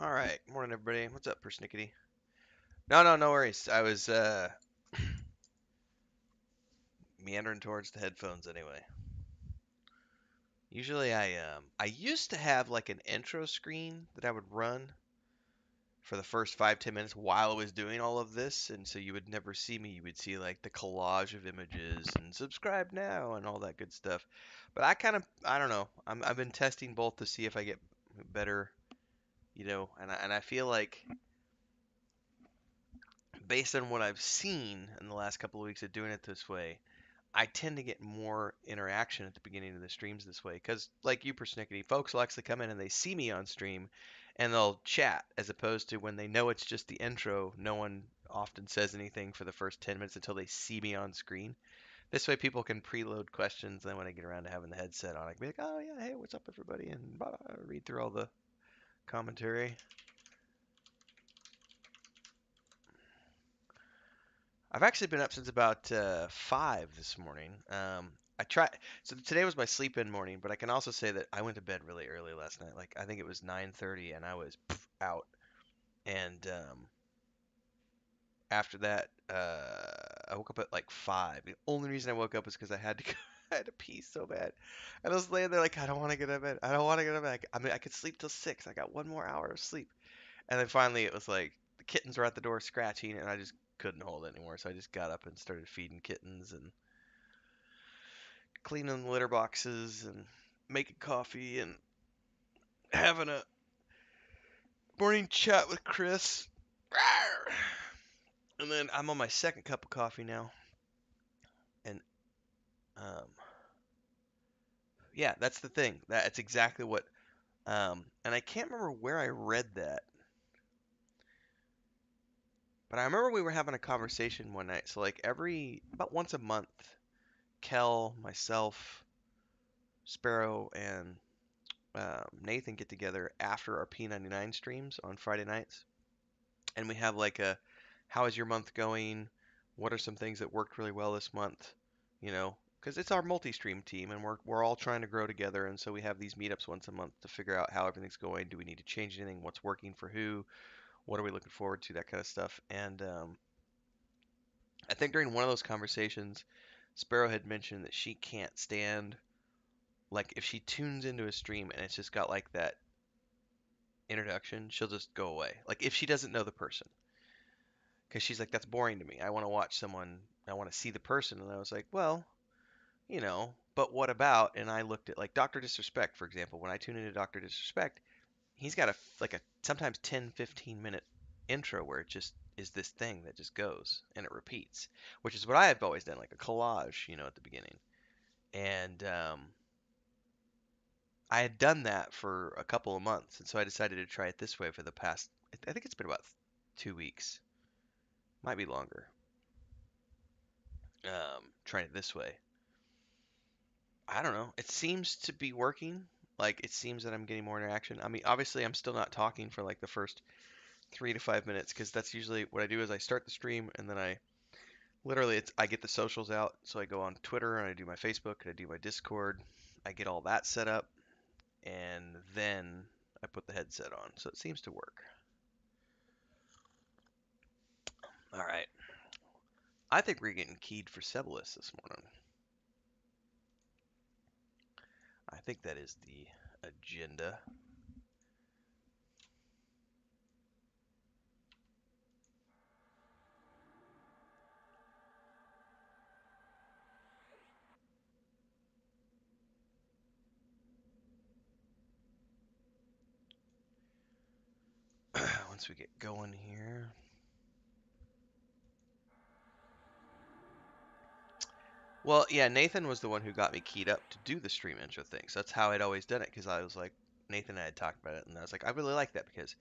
All right. Morning, everybody. What's up, persnickety? No worries. I was meandering towards the headphones anyway. Usually, I used to have like an intro screen that I would run for the first 5-10 minutes while I was doing all of this, and so you would never see me. You would see like the collage of images and subscribe now and all that good stuff. But I don't know. I've been testing both to see if I get better, and I feel like based on what I've seen in the last couple of weeks of doing it this way, I tend to get more interaction at the beginning of the streams this way. Because, like you, persnickety, folks will actually come in and they see me on stream and they'll chat, as opposed to when they know it's just the intro, no one often says anything for the first 10 minutes until they see me on screen. This way, people can preload questions. Then, when I get around to having the headset on, I can be like, oh, yeah, hey, what's up, everybody? And blah, blah, read through all the commentary. I've actually been up since about 5 this morning. I try. So today was my sleep-in morning, but I can also say that I went to bed really early last night. Like I think it was 9:30, and I was out. And after that, I woke up at like 5. The only reason I woke up was because I had to go, I had to pee so bad, and I was laying there like I don't want to get out of bed. I don't want to get out of bed. I mean, I could sleep till 6. I got one more hour of sleep. And then finally, it was like the kittens were at the door scratching, and I just couldn't hold it anymore. So I just got up and started feeding kittens and cleaning the litter boxes and making coffee and having a morning chat with Chris. And then I'm on my second cup of coffee now. And um, yeah, that's the thing. That's exactly what. And I can't remember where I read that, but I remember we were having a conversation one night. So like about once a month, Kel, myself, Sparrow, and Nathan get together after our P99 streams on Friday nights, and we have like a how is your month going? What are some things that worked really well this month? Because it's our multi-stream team, and we're all trying to grow together, and so we have these meetups once a month to figure out how everything's going. Do we need to change anything? What's working for who? What are we looking forward to? That kind of stuff. And I think during one of those conversations, Sparrow had mentioned that she can't stand like if she tunes into a stream and it's just got like that introduction, she'll just go away. Like if she doesn't know the person, because she's like, that's boring to me. I want to watch someone. I want to see the person. And I was like, well, but what about? And I looked at like Doctor Disrespect, for example. When I tune into Doctor Disrespect, he's got a sometimes 10-15 minute intro where it just is this thing that just goes and it repeats, which is what I have always done, like a collage, at the beginning. And I had done that for a couple of months, and so I decided to try it this way for the past. I think it's been about 2 weeks, might be longer. Trying it this way. I don't know. It seems to be working. Like it seems that I'm getting more interaction. I mean, obviously, I'm still not talking for like the first 3 to 5 minutes because that's usually what I do. Is I start the stream and then I literally I get the socials out. So I go on Twitter and I do my Facebook and I do my Discord. I get all that set up and then I put the headset on. So it seems to work. All right. I think we're getting keyed for Sebilis this morning. I think that is the agenda. Once we get going here. Well, yeah, Nathan was the one who got me keyed up to do the stream intro thing. So that's how I'd always done it because I was like, Nathan and I had talked about it, and I was like, I really like that because,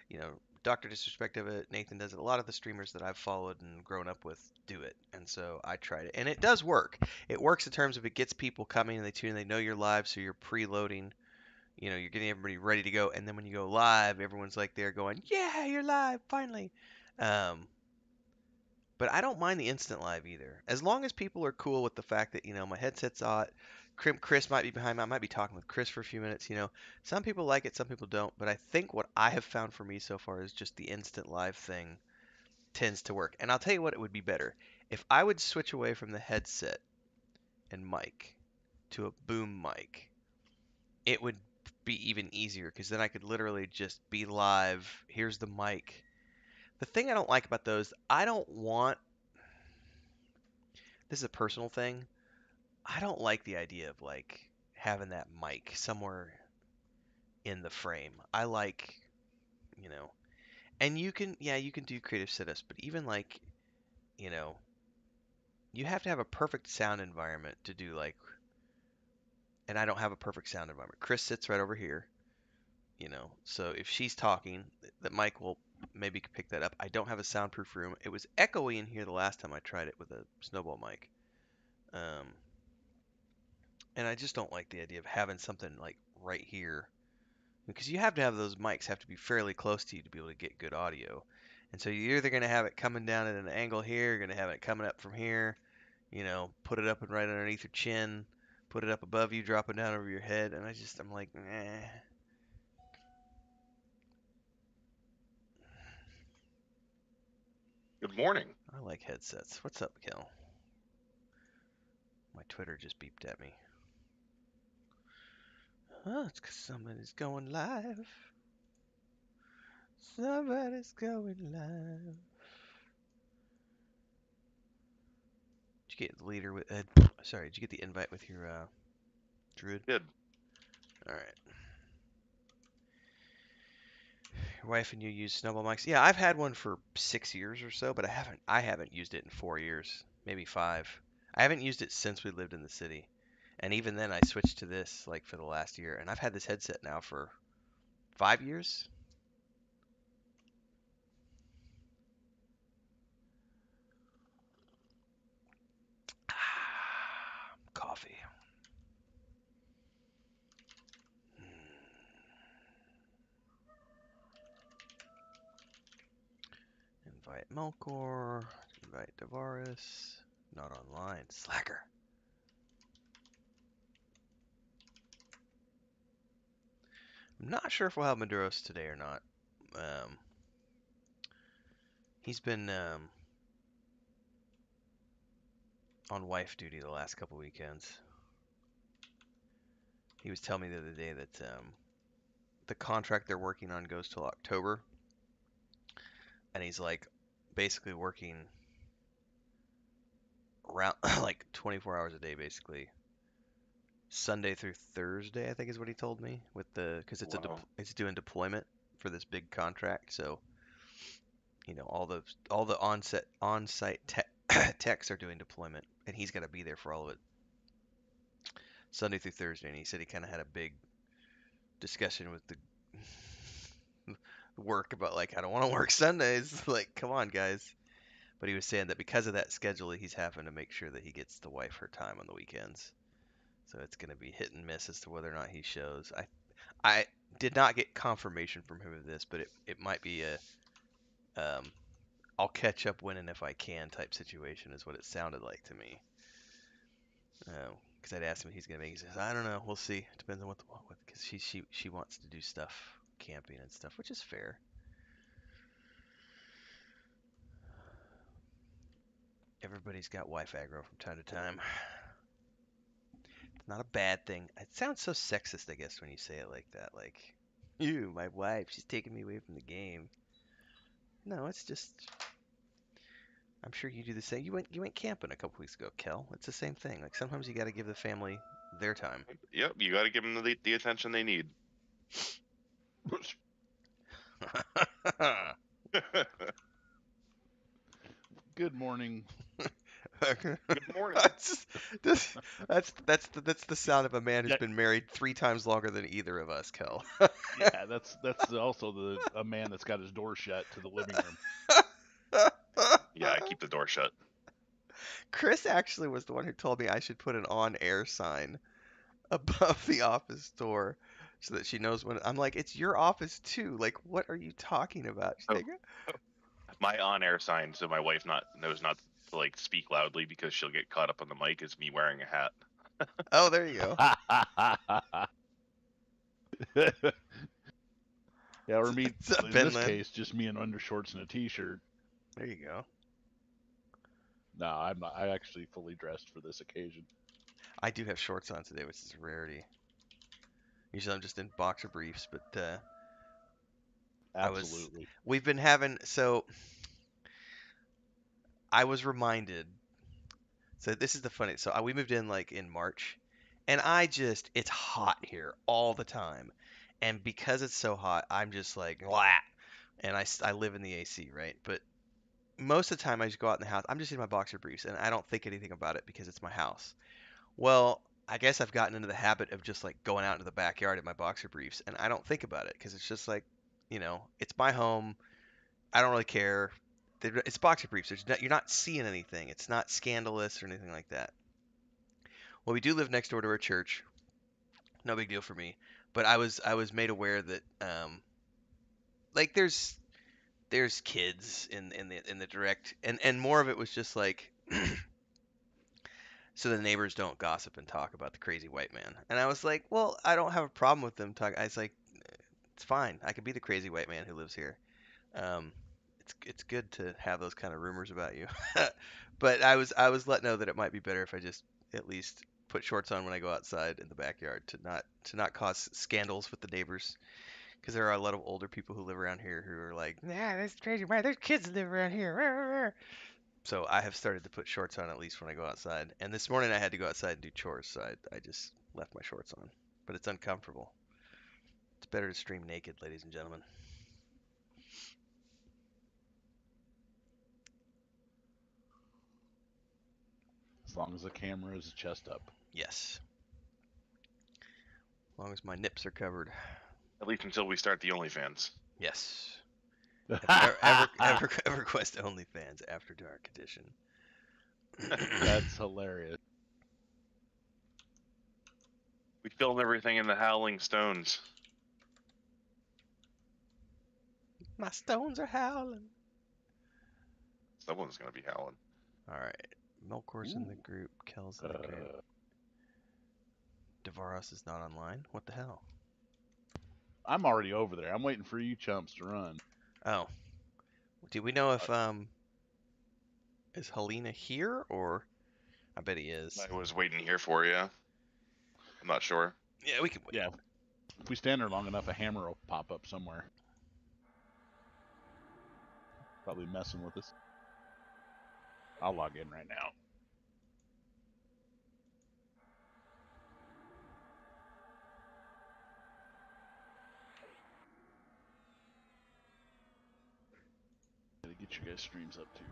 you know, Dr. Disrespect of it, Nathan does it. A lot of the streamers that I've followed and grown up with do it. And so I tried it. And it does work. It works in terms of it gets people coming and they tune in, they know you're live, so you're preloading. You're getting everybody ready to go. And then when you go live, everyone's like there going, yeah, you're live, finally. Um, But I don't mind the instant live either, as long as people are cool with the fact that my headset's on. Chris might be behind me. I might be talking with Chris for a few minutes. Some people like it, some people don't. But I think what I have found for me so far is just the instant live thing tends to work. And I'll tell you what, it would be better if I would switch away from the headset and mic to a boom mic. It would be even easier because then I could literally just be live. Here's the mic. The thing I don't like about those, I don't want. This is a personal thing. I don't like the idea of like having that mic somewhere in the frame. I like, you know, and you can do creative setups, but even like, you know, you have to have a perfect sound environment to do like, and I don't have a perfect sound environment. Chris sits right over here, so if she's talking, the mic will maybe pick that up. I don't have a soundproof room. It was echoey in here the last time I tried it with a snowball mic. Um, and I just don't like the idea of having something like right here because you have to have those mics have to be fairly close to you to be able to get good audio. And so you're either going to have it coming down at an angle here, you're going to have it coming up from here, put it up and right underneath your chin, put it up above you, drop it down over your head, and I'm like, eh. Good morning. I like headsets. What's up, Kel? My Twitter just beeped at me. Oh, it's 'cause somebody's going live. Somebody's going live. Did you get the leader with? Sorry, did you get the invite with your druid? Good. All right. Your wife and you use snowball mics? Yeah, I've had one for 6 years or so, but I haven't used it in 4 years, maybe 5. I haven't used it since we lived in the city, and even then I switched to this like for the last year, and I've had this headset now for 5 years. Coffee. Invite Melkor. Invite Tavares. Not online. Slacker. I'm not sure if we'll have Maduros today or not. Um, he's been on wife duty the last couple weekends. He was telling me the other day that the contract they're working on goes till October, and he's like basically working around like 24 hours a day, basically Sunday through Thursday, I think is what he told me. With because Wow. it's doing deployment for this big contract, so all the on-site techs are doing deployment, and he's got to be there for all of it Sunday through Thursday. And he said he kind of had a big discussion with the work about like I don't want to work Sundays. Like, come on, guys. But he was saying that because of that schedule, he's having to make sure that he gets the wife her time on the weekends. So it's going to be hit and miss as to whether or not he shows. I did not get confirmation from him of this, but it might be a I'll catch up when and if I can type situation is what it sounded like to me. Because I'd asked him what he's going to make. He says, I don't know. We'll see. Depends on what because she wants to do stuff, camping and stuff, which is fair. Everybody's got wife aggro from time to time. It's not a bad thing. It sounds so sexist, I guess, when you say it like that. Like, you, my wife, she's taking me away from the game. No, it's just. I'm sure you do the same. You went camping a couple weeks ago, Kel. It's the same thing. Like sometimes you got to give the family their time. Yep, you got to give them the attention they need. Good morning. Good morning. that's, that's the sound of a man who's Yeah. been married 3 times longer than either of us, Kel. Yeah, that's also a man that's got his door shut to the living room. Yeah, I keep the door shut. Chris actually was the one who told me I should put an on-air sign above the office door so that she knows when I'm like, it's your office too. Like, what are you talking about? She's Oh, like, My on-air sign, so my wife knows not to like speak loudly because she'll get caught up on the mic, is me wearing a hat. Oh, there you go. Yeah, or me, What's up, in Ben this Lynn? case, just me in undershorts and a t-shirt. There you go. No, I'm not. I actually fully dressed for this occasion. I do have shorts on today, which is a rarity. Usually I'm just in boxer briefs, but Absolutely. we've been having, so I was reminded, so this is the funny, so we moved in like in March, and it's hot here all the time. And because it's so hot, I'm just like, blah, and I live in the AC, right? But most of the time I just go out in the house, I'm just in my boxer briefs, and I don't think anything about it because it's my house. Well, I guess I've gotten into the habit of just like going out into the backyard in my boxer briefs, and I don't think about it because it's just like, it's my home. I don't really care. It's boxer briefs. You're not seeing anything. It's not scandalous or anything like that. Well, we do live next door to a church. No big deal for me. But I was made aware that like there's kids in the direct, and more of it was just like so the neighbors don't gossip and talk about the crazy white man. And I was like, well, I don't have a problem with them talking. I was like, it's fine. I could be the crazy white man who lives here. Um, it's good to have those kind of rumors about you. But I was let know that it might be better if I just at least put shorts on when I go outside in the backyard to not cause scandals with the neighbors. Because there are a lot of older people who live around here who are like, nah, that's crazy. Why there's kids that live around here. So I have started to put shorts on at least when I go outside. And this morning I had to go outside and do chores, so I just left my shorts on. But it's uncomfortable. It's better to stream naked, ladies and gentlemen. As long as the camera is chest up. Yes. As long as my nips are covered. At least until we start the OnlyFans. Yes. EverQuest OnlyFans After Dark Edition. That's hilarious. We film everything in the Howling Stones. My stones are howling. Someone's gonna be howling. All right. Melkor's in the group. Kel's in the group. Devaros is not online. What the hell? I'm already over there. I'm waiting for you chumps to run. Oh. Do we know if is Helena here or I bet he is. I was waiting here for you. I'm not sure. Yeah, we can wait. Yeah. If we stand there long enough, a hammer will pop up somewhere. Probably messing with us. I'll log in right now. Gotta get you guys streams up too.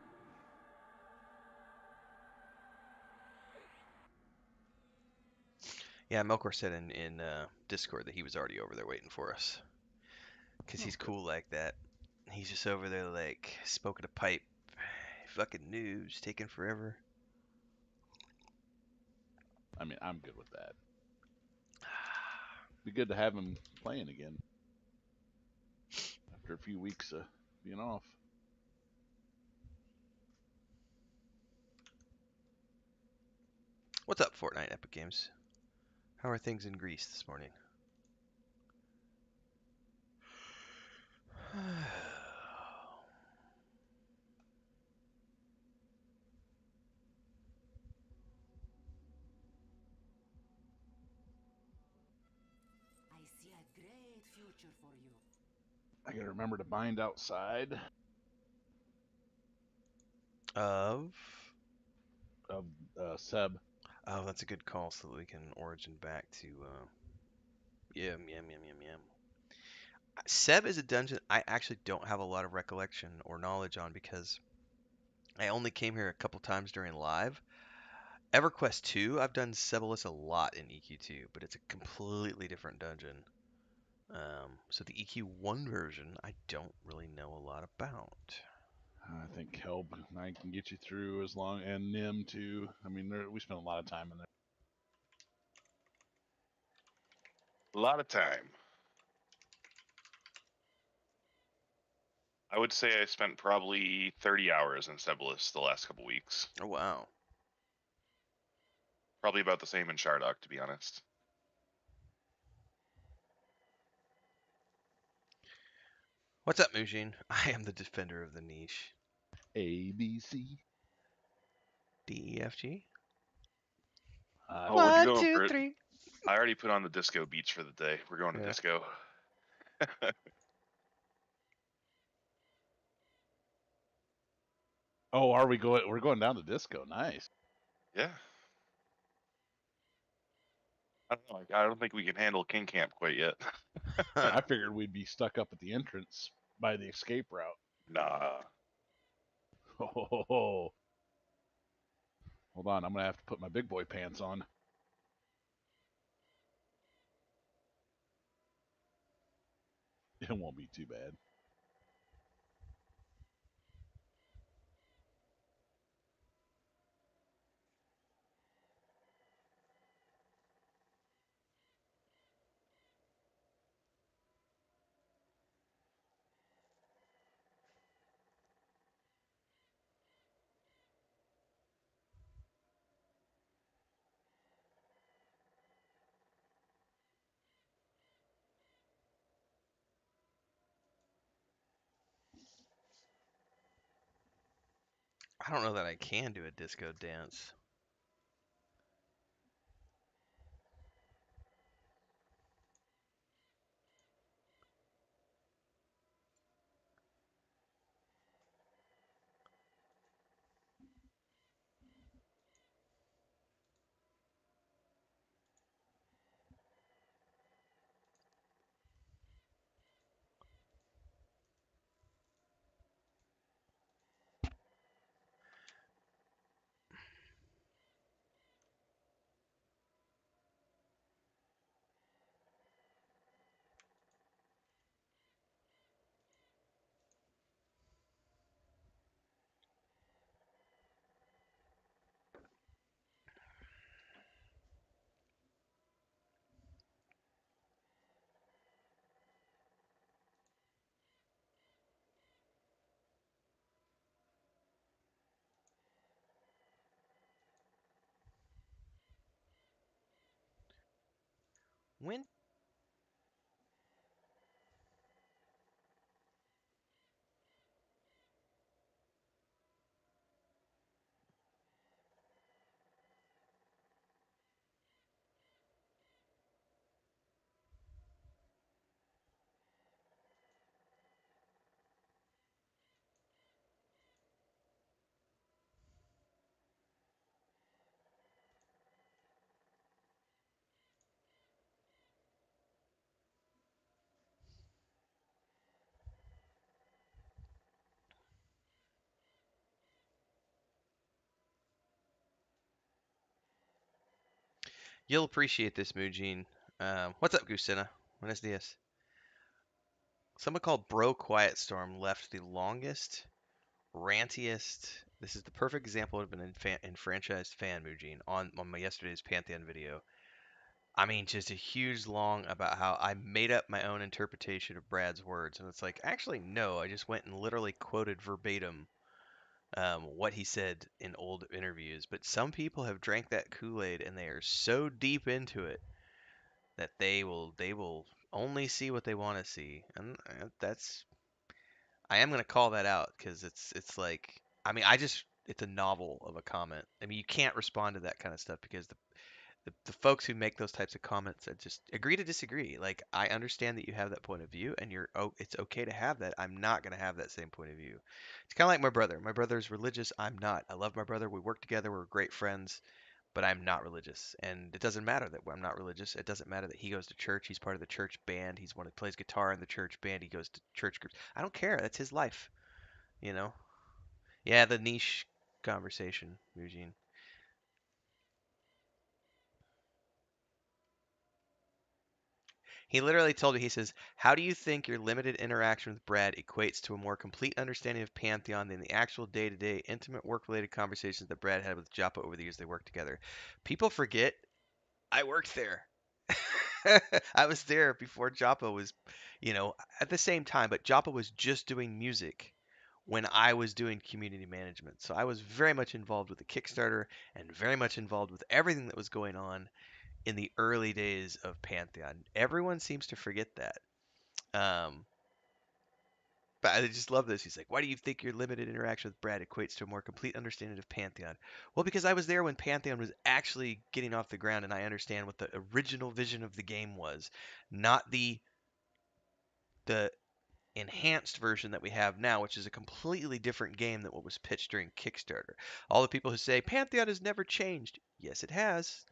Yeah, Melkor said in Discord that he was already over there waiting for us. Because he's cool like that. He's just over there like smoking a pipe. Fucking news taking forever. I mean, I'm good with that. Be good to have him playing again after a few weeks of being off. What's up, Fortnite Epic Games? How are things in Greece this morning? I see a great future for you. I gotta remember to bind outside Of? of Seb. Oh, that's a good call so that we can origin back to yum. Seb is a dungeon I actually don't have a lot of recollection or knowledge on because I only came here a couple times during live. EverQuest 2, I've done Sebilis a lot in EQ2, but it's a completely different dungeon. So the EQ1 version, I don't really know a lot about. I think Kelb and I can get you through as long, and Nim too. I mean, we spent a lot of time in there. A lot of time. I would say I spent probably 30 hours in Sebilis the last couple weeks. Oh wow. Probably about the same in Shardock, to be honest. What's up, Mujin? I am the defender of the niche. A, B, C. D E F G. Oh, we're One, going two, for it. three. I already put on the disco beats for the day. We're going to Yeah. disco. Oh, are we going? We're going down to disco. Nice. Yeah. I don't know. I don't think we can handle King Camp quite yet. I figured we'd be stuck up at the entrance by the escape route. Nah. Oh, hold on. I'm gonna have to put my big boy pants on. It won't be too bad. I don't know that I can do a disco dance. When you'll appreciate this, Mujin. What's up, Gusina? Buenos dias. Someone called Bro Quiet Storm left the longest, rantiest. This is the perfect example of an enfranchised fan, Mujin, on my yesterday's Pantheon video. I mean, just a huge long about how I made up my own interpretation of Brad's words, and it's like, actually, no, I just went and literally quoted verbatim what he said in old interviews. But some people have drank that Kool-Aid, and they are so deep into it that they will only see what they want to see, and that's I am gonna call that out because it's like I mean I just it's a novel of a comment. I mean you can't respond to that kind of stuff because the folks who make those types of comments just agree to disagree. Like I understand that you have that point of view and it's okay to have that. I'm not gonna have that same point of view. It's kind of like my brother. My brother's religious. I'm not. I love my brother. We work together. We're great friends. But I'm not religious, and it doesn't matter that I'm not religious. It doesn't matter that he goes to church. He's part of the church band. He's one who plays guitar in the church band. He goes to church groups. I don't care. That's his life, you know. Yeah, the niche conversation, Eugene. He literally told me, he says, how do you think your limited interaction with Brad equates to a more complete understanding of Pantheon than the actual day-to-day intimate work-related conversations that Brad had with Joppa over the years they worked together? People forget I worked there. I was there before Joppa was, at the same time, but Joppa was just doing music when I was doing community management. So I was very much involved with the Kickstarter and very much involved with everything that was going on in the early days of Pantheon. Everyone seems to forget that. Um, but I just love this. He's like, why do you think your limited interaction with Brad equates to a more complete understanding of Pantheon? Well, because I was there when Pantheon was actually getting off the ground, and I understand what the original vision of the game was, not the enhanced version that we have now, which is a completely different game than what was pitched during Kickstarter. All the people who say Pantheon has never changed, yes, it has.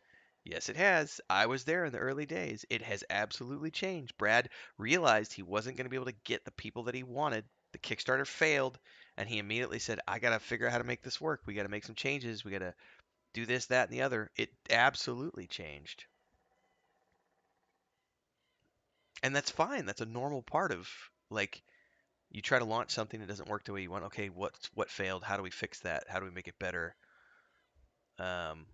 Yes, it has. I was there in the early days. It has absolutely changed. Brad realized he wasn't going to be able to get the people that he wanted. The Kickstarter failed, and he immediately said, I got to figure out how to make this work. We got to make some changes. We got to do this, that, and the other. It absolutely changed. And that's fine. That's a normal part of, like, you try to launch something that doesn't work the way you want. Okay, what failed? How do we fix that? How do we make it better? Um,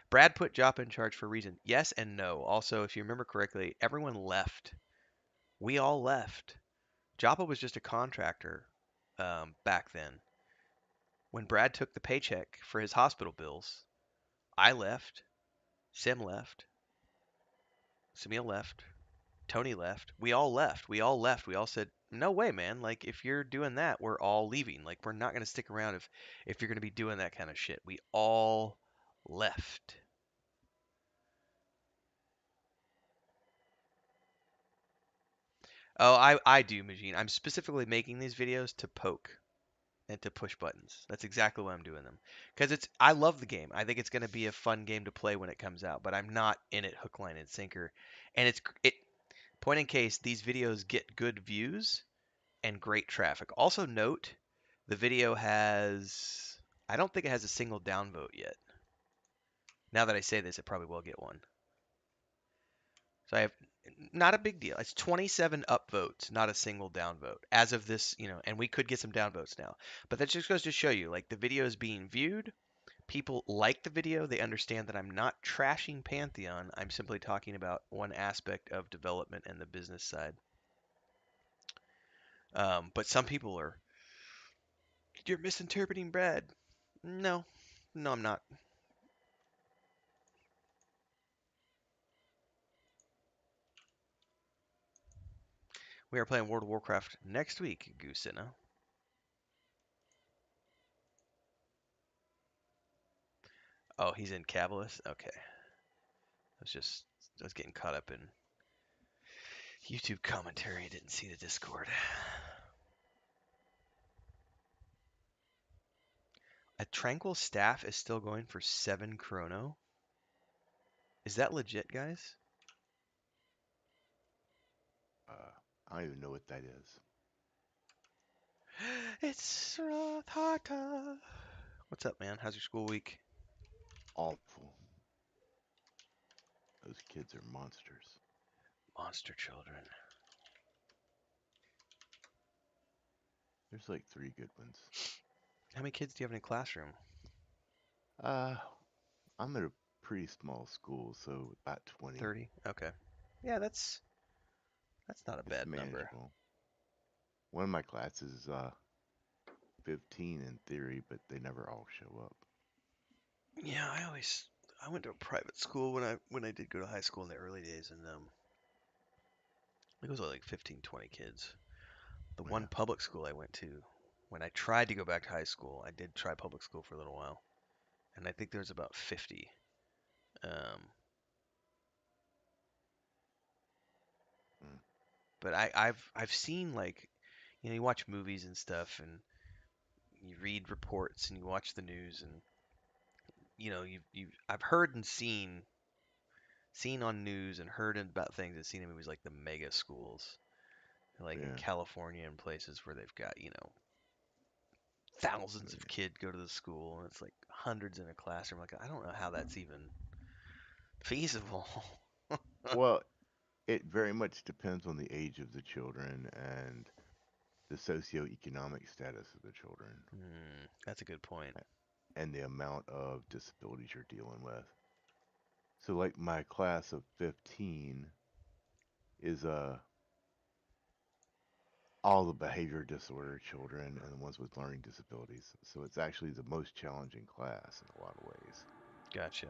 Brad put Joppa in charge for a reason. Yes and no. Also, if you remember correctly, everyone left. We all left. Joppa was just a contractor back then. When Brad took the paycheck for his hospital bills, I left. Sim left. Samil left. Tony left. We all left. We all left. We all said, "No way, man. Like if you're doing that, we're all leaving. Like we're not going to stick around if you're going to be doing that kind of shit." We all left. Oh, I do, Majin. I'm specifically making these videos to poke and to push buttons. That's exactly why I'm doing them. Because I love the game. I think it's going to be a fun game to play when it comes out, but I'm not in it hook, line, and sinker. And point in case, these videos get good views and great traffic. Also note, the video has, I don't think it has a single downvote yet. Now that I say this, it probably will get one. So I have, not a big deal. It's 27 upvotes, not a single downvote. As of this, and we could get some downvotes now. But that just goes to show you, like, the video is being viewed. People like the video. They understand that I'm not trashing Pantheon. I'm simply talking about one aspect of development and the business side. But some people are, you're misinterpreting Brad. No, no, I'm not. We are playing World of Warcraft next week, Goosina. Oh, he's in Cabalist? Okay. I was getting caught up in YouTube commentary. I didn't see the Discord. A Tranquil Staff is still going for 7 chrono? Is that legit, guys? I don't even know what that is. It's Rathata. What's up, man? How's your school week? Awful. Those kids are monsters. Monster children. There's like 3 good ones. How many kids do you have in a classroom? I'm at a pretty small school, so about 20. 30? Okay. Yeah, that's not a It's bad number. manageable. One of my classes is 15 in theory, but they never all show up. Yeah, I went to a private school when I did go to high school in the early days, and it was like 15, 20 kids. The one Yeah. public school I went to, when I tried to go back to high school, I did try public school for a little while, and I think there was about 50. Mm. But I've seen, like, you watch movies and stuff, and you read reports, and you watch the news, and I've heard and seen on news and heard about things and seen in movies like the mega schools, like in Yeah. California and places where they've got, thousands Yeah. of kids go to the school and it's like hundreds in a classroom. Like, I don't know how that's even feasible. Well, it very much depends on the age of the children and the socioeconomic status of the children That's a good point. and the amount of disabilities you're dealing with. So like my class of 15 is all the behavior disorder children and the ones with learning disabilities. So it's actually the most challenging class in a lot of ways. Gotcha.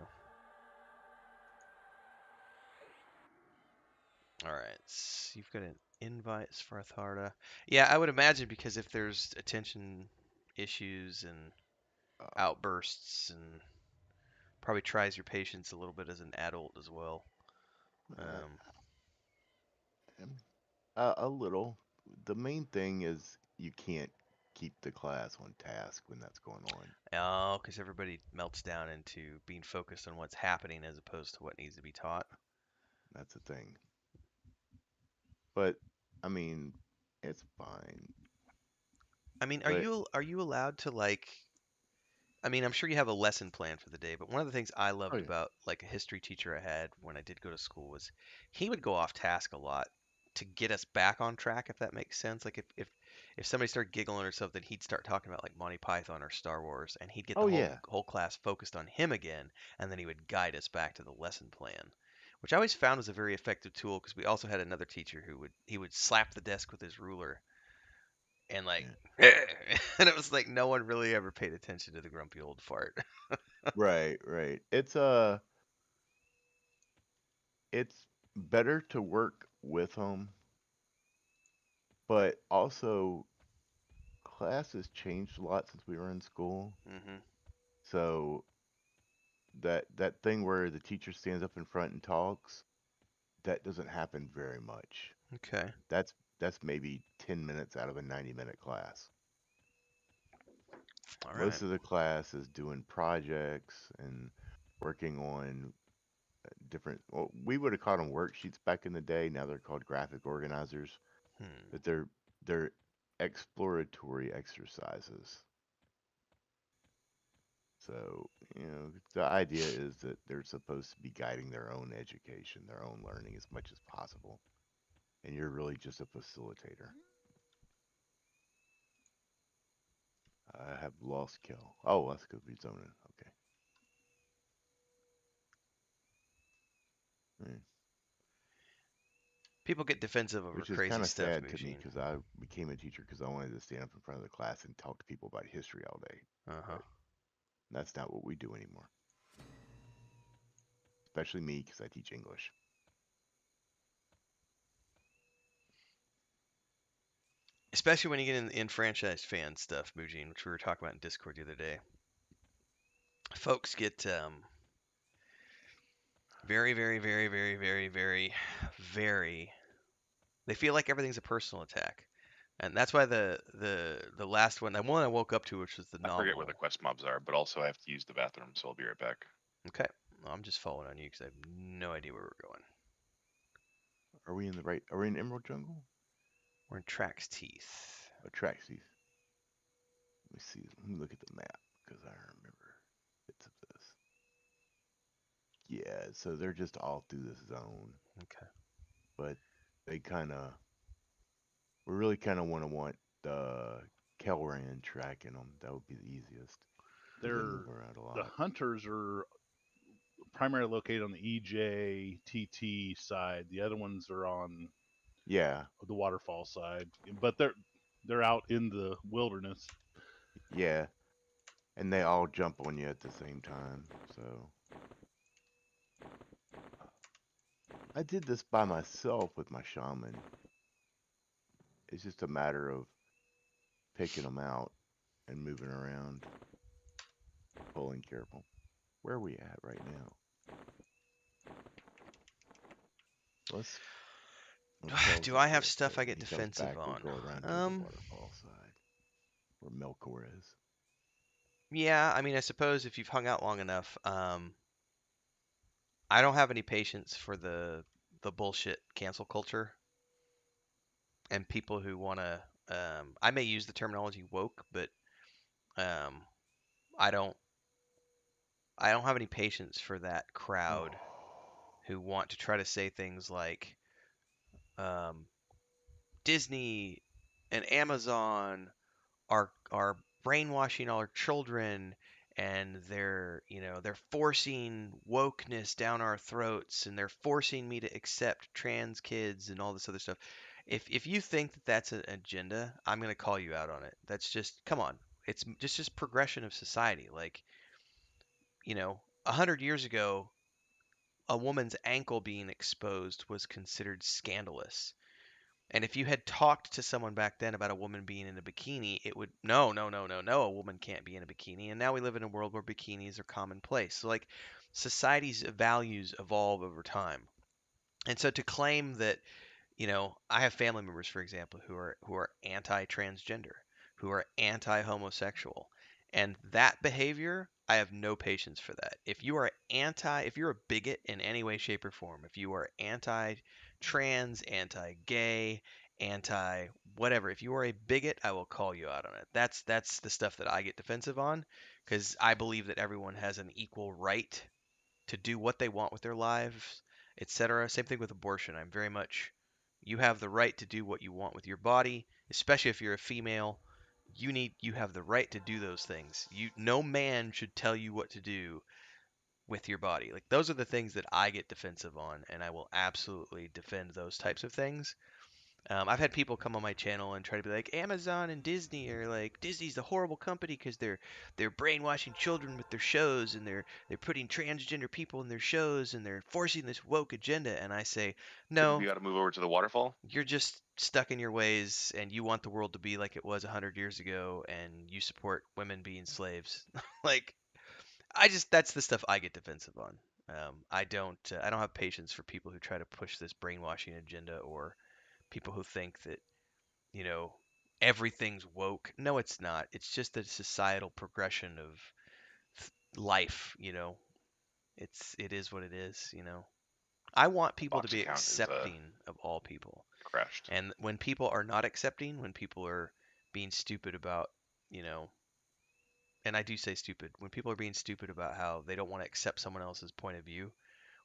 All right. You've got an invite, Svartharda. Yeah, I would imagine because if there's attention issues and Uh, outbursts and probably tries your patience a little bit as an adult as well. uh, Um, a little. The main thing is you can't keep the class on task when that's going on. oh, because everybody melts down into being focused on what's happening as opposed to what needs to be taught. That's the thing. But I mean, it's fine. I mean, But are you allowed to like? I mean, I'm sure you have a lesson plan for the day, but one of the things I oh loved yeah, about like a history teacher I had when I did go to school was he would go off task a lot to get us back on track, if that makes sense. Like if somebody started giggling or something, he'd start talking about like Monty Python or Star Wars, and he'd get the oh yeah, whole class focused on him again, and then he would guide us back to the lesson plan, which I always found was a very effective tool because we also had another teacher who would slap the desk with his ruler and like yeah. and it was like no one really ever paid attention to the grumpy old fart. Right, right. It's better to work with them, but also class has changed a lot since we were in school. Hmm. So that thing where the teacher stands up in front and talks, that doesn't happen very much. Okay. That's maybe 10 minutes out of a 90-minute class. All right. Most of the class is doing projects and working on different, well, we would have called them worksheets back in the day. Now they're called graphic organizers, Hmm. but they're exploratory exercises. So, the idea is that they're supposed to be guiding their own education, their own learning as much as possible. And you're really just a facilitator. I have lost Kel. Oh, that's because we zoning. Okay. Mm. People get defensive over Which is crazy kind of stuff, sad to me Mujin. because I became a teacher because I wanted to stand up in front of the class and talk to people about history all day. Uh-huh. But that's not what we do anymore. Especially me because I teach English. Especially when you get in franchised fan stuff, Mujin, which we were talking about in Discord the other day. Folks get very, very, very, very, very, very, very. They feel like everything's a personal attack, and that's why the last one, the one I woke up to, which was the I forget where the novel. quest mobs are, but also I have to use the bathroom, so I'll be right back. Okay. Well, I'm just following on you because I have no idea where we're going. Are we in the right? Are we in Emerald Jungle? We're in Track's Teeth. Atraxes. Let me see. Let me look at the map because I remember bits of this. Yeah, so they're just all through this zone, Okay. but they kind of, we really kind of want the Kelran tracking them. That would be the easiest because they They're move around a the lot. hunters are primarily located on the EJTT side. The other ones are on Yeah, the waterfall side, but they're out in the wilderness. yeah, and they all jump on you at the same time. So I did this by myself with my shaman. It's just a matter of picking them out and moving around, pulling careful. Where are we at right now? Let's. When Kel's Do not I have here, so stuff I when get he comes defensive back, we'll on? go around to the Um, waterfall side where Melkor is. yeah, I mean, I suppose if you've hung out long enough, I don't have any patience for the bullshit cancel culture and people who want to. I may use the terminology woke, but um, I don't. I don't have any patience for that crowd who want to try to say things like um, Disney and Amazon are brainwashing all our children and they're forcing wokeness down our throats, and they're forcing me to accept trans kids and all this other stuff. If you think that that's an agenda, I'm going to call you out on it. That's just, come on. It's just progression of society. Like, 100 years ago, a woman's ankle being exposed was considered scandalous. And if you had talked to someone back then about a woman being in a bikini, it would, no, no, no, no, no, a woman can't be in a bikini. And now we live in a world where bikinis are commonplace. So, like, society's values evolve over time. And so to claim that, I have family members, for example, who are anti-transgender, who are anti-homosexual, and that behavior, I have no patience for that. If you're a bigot in any way, shape, or form, if you are anti-trans, anti-gay, anti-whatever, if you are a bigot, I will call you out on it. That's the stuff that I get defensive on, because I believe that everyone has an equal right to do what they want with their lives, etc. Same thing with abortion. I'm very much, you have the right to do what you want with your body, especially if you're a female. You have the right to do those things. No man should tell you what to do with your body. Like, those are the things that I get defensive on, and I will absolutely defend those types of things. I've had people come on my channel and try to be like, Amazon and Disney are like, Disney's a horrible company because they're brainwashing children with their shows, and they're putting transgender people in their shows, and they're forcing this woke agenda. And I say, Think we no, got to move over to the waterfall? you're just stuck in your ways, and you want the world to be like it was 100 years ago, and you support women being slaves. Like, that's the stuff I get defensive on. I don't have patience for people who try to push this brainwashing agenda, or people who think that, you know, everything's woke. No, it's not. It's just a societal progression of life. It is what it is. I want people to Box be account is accepting of all people. crashed. And when people are not accepting, when people are being stupid about, you know, and I do say stupid, when people are being stupid about how they don't want to accept someone else's point of view,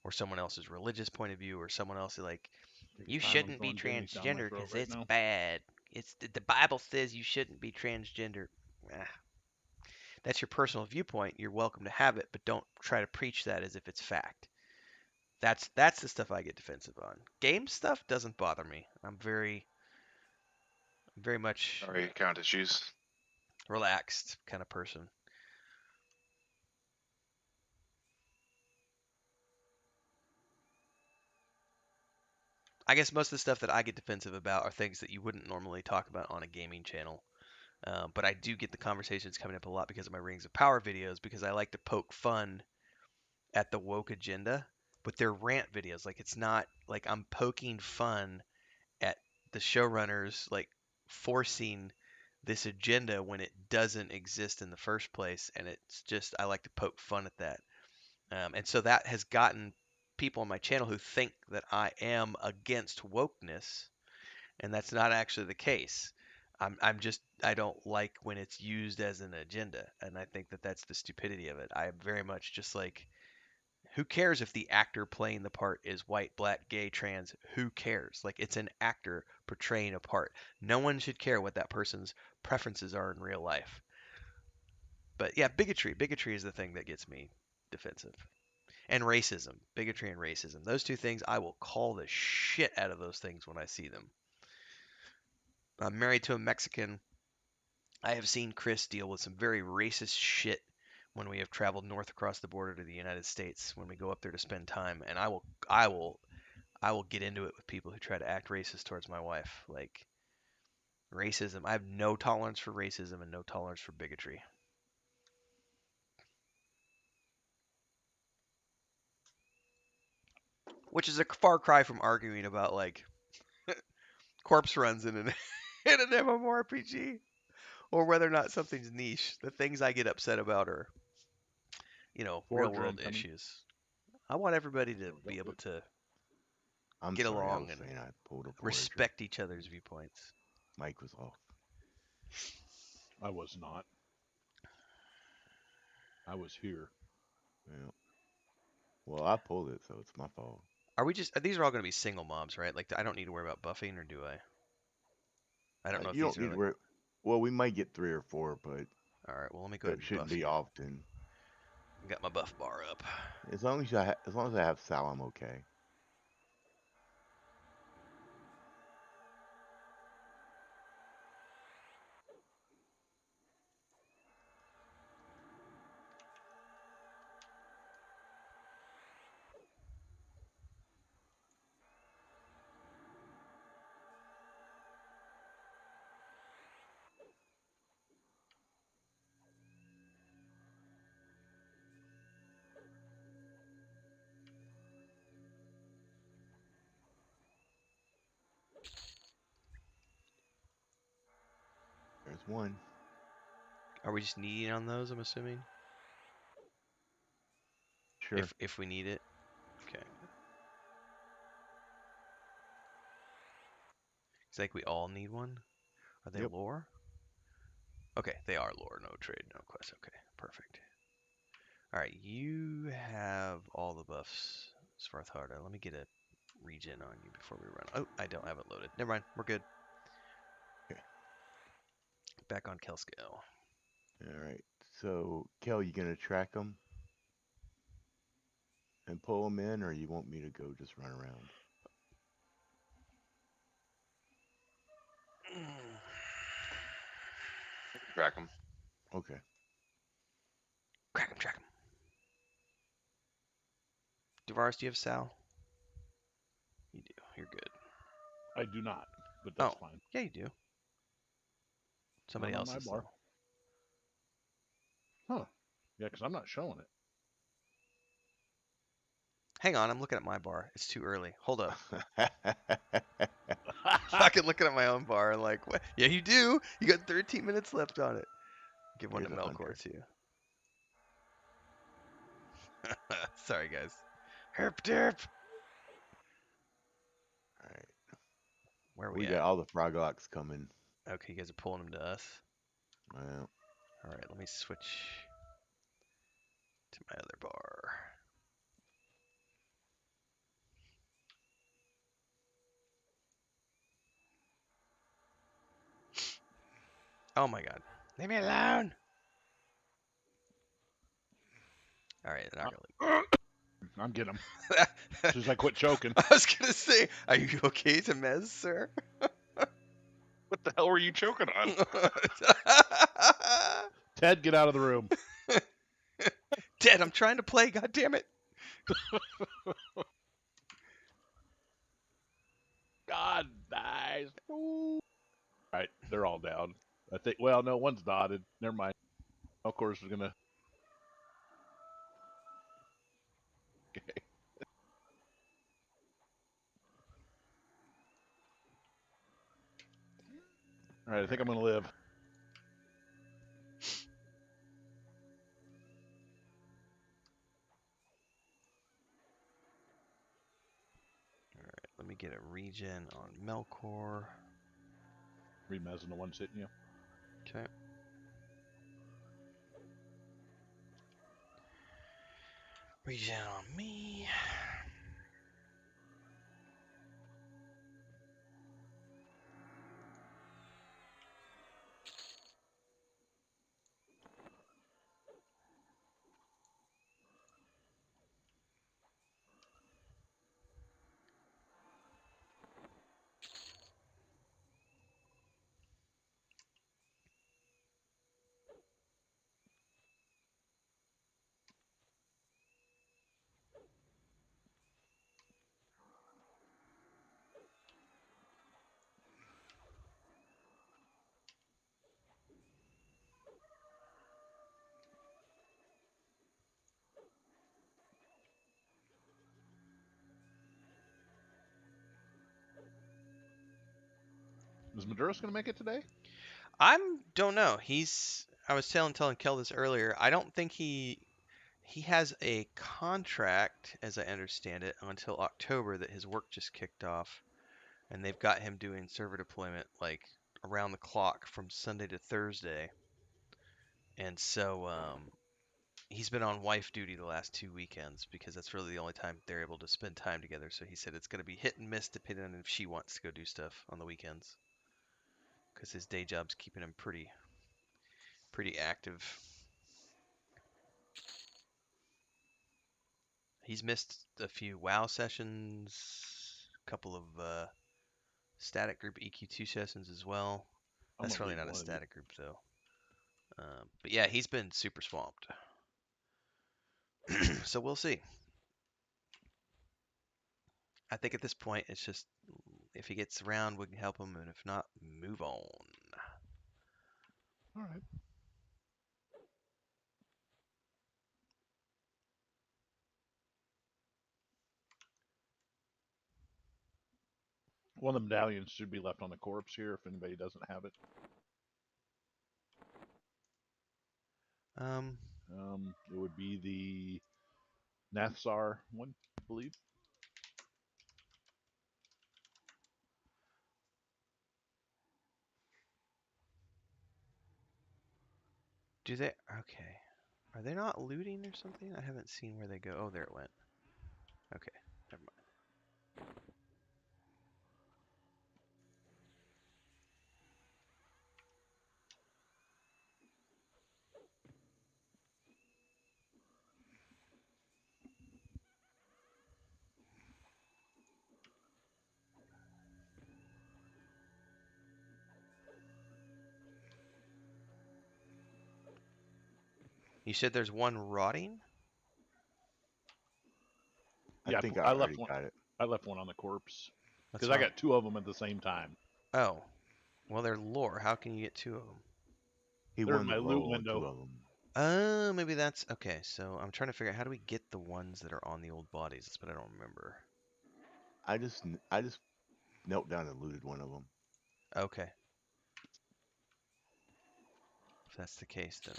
or someone else's religious point of view, or someone else, like, Take you your time. I'm shouldn't be throwing Jimmy's down my transgender throat because right it's now. bad. The Bible says you shouldn't be transgender. Ah, that's your personal viewpoint. You're welcome to have it, but don't try to preach that as if it's fact. That's the stuff I get defensive on. Game stuff doesn't bother me. I'm very much Sorry, account issues. relaxed kind of person. I guess most of the stuff that I get defensive about are things that you wouldn't normally talk about on a gaming channel. But I do get the conversations coming up a lot because of my Rings of Power videos, because I like to poke fun at the woke agenda, but they're rant videos. Like, it's not like I'm poking fun at the showrunners, like, forcing this agenda when it doesn't exist in the first place, and it's just, I like to poke fun at that. And so that has gotten people on my channel who think that I am against wokeness, and that's not actually the case. I don't like when it's used as an agenda, and I think that that's the stupidity of it. I am very much just like, who cares if the actor playing the part is white, black, gay, trans? Who cares? Like, it's an actor portraying a part. No one should care what that person's preferences are in real life. But yeah, bigotry. Bigotry is the thing that gets me defensive. And racism. Bigotry and racism. Those two things, I will call the shit out of those things when I see them. I'm married to a Mexican. I have seen Chris deal with some very racist shit when we have traveled north across the border to the United States, when we go up there to spend time, and I will get into it with people who try to act racist towards my wife. Like, racism, I have no tolerance for racism and no tolerance for bigotry. Which is a far cry from arguing about, like, corpse runs in an in an mmorpg, or whether or not something's niche. The things I get upset about are, real Forager world incoming. issues. I want everybody to Oh, be don't able do to I'm get sorry, I was along and saying I pulled a forager. respect each other's viewpoints. Mic was off. I was not. I was here. Yeah. Well, I pulled it, so it's my fault. These are all going to be single mobs, right? Like, I don't need to worry about buffing, or do I? I don't know if You these don't are need to like, worry. Well, we might get 3 or 4, but all right, well, let me go ahead that and shouldn't buff be you. often. Got my buff bar up. As long as as long as I have Sal, I'm okay. There's one. Are we just needing on those? I'm assuming. Sure. If we need it. Okay. It's like we all need one. Are they Yep. lore? Okay, they are lore. No trade, no quest. Okay, perfect. All right, you have all the buffs, Svartharda. Let me get a regen on you before we run. Oh, I don't have it loaded. Never mind. We're good. Okay. Back on Kelscale. All right. So, Kel, you gonna track them and pull them in, or you want me to go just run around? Track them. Okay. Crack him, track him. Davaris, do you have Sal? You do. You're good. I do not, but that's Oh, fine. yeah, you do. Somebody Not on my else's bar. though. Huh. Yeah, because I'm not showing it. Hang on, I'm looking at my bar. It's too early. Hold up. Fucking looking at my own bar and like, what? Yeah, you do. You got 13 minutes left on it. Give one to Here's a Melkor hunter. too. Sorry, guys. Herp derp. All right. Where are We we got at? all the Froglocks coming. Okay, you guys are pulling them to us. Well, All right, let me switch to my other bar. Oh my god. Leave me alone. All right, they're not gonna I'm getting them. leave. As soon as I quit choking. I was gonna say, are you okay to mez, sir? What the hell were you choking on? Ted, get out of the room. Ted, I'm trying to play. God damn it. God dies. All right, they're all down. I think. Well, no, one's dotted. Never mind. Of course, we're gonna. Okay. All right, I think I'm gonna live. Let me get a regen on Melkor. Remezing the one sitting you. Okay. Regen on me. Is Maduros gonna make it today? Don't know. I was telling Kel this earlier. I don't think he has a contract, as I understand it, until October that his work just kicked off, and they've got him doing server deployment like around the clock from Sunday to Thursday. And so he's been on wife duty the last 2 weekends because that's really the only time they're able to spend time together. So he said it's going to be hit and miss depending on if she wants to go do stuff on the weekends because his day job's keeping him pretty active. He's missed a few WoW sessions, a couple of static group EQ2 sessions as well. I'm That's gonna really leave not a one of you. static group though. But yeah, he's been super swamped. So we'll see. I think at this point it's just if he gets around, we can help him, and if not, move on. All right. One of the medallions should be left on the corpse here if anybody doesn't have it. Um, It would be the Nathzar one, I believe. do they? Okay. Are they not looting or something? I haven't seen where they go. Oh, there it went. Okay, never mind. You said there's one rotting? I Yeah, think I I left already one. got it. I left one on the corpse What's because I wrong? got two of them at the same time. Oh, well, they're lore. How can you get two of them? He They're in won the my loot roll on window. 2 of them. Oh, maybe that's okay. So I'm trying to figure out how do we get the ones that are on the old bodies. That's what I don't remember. I just knelt down and looted one of them. Okay, if that's the case, then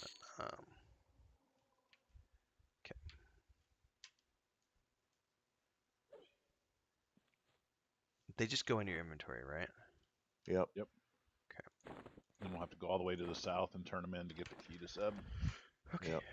okay. They just go in your inventory, right? Yep. Yep. Then we'll have to go all the way to the south and turn them in to get the key to Seb. Okay. Yep.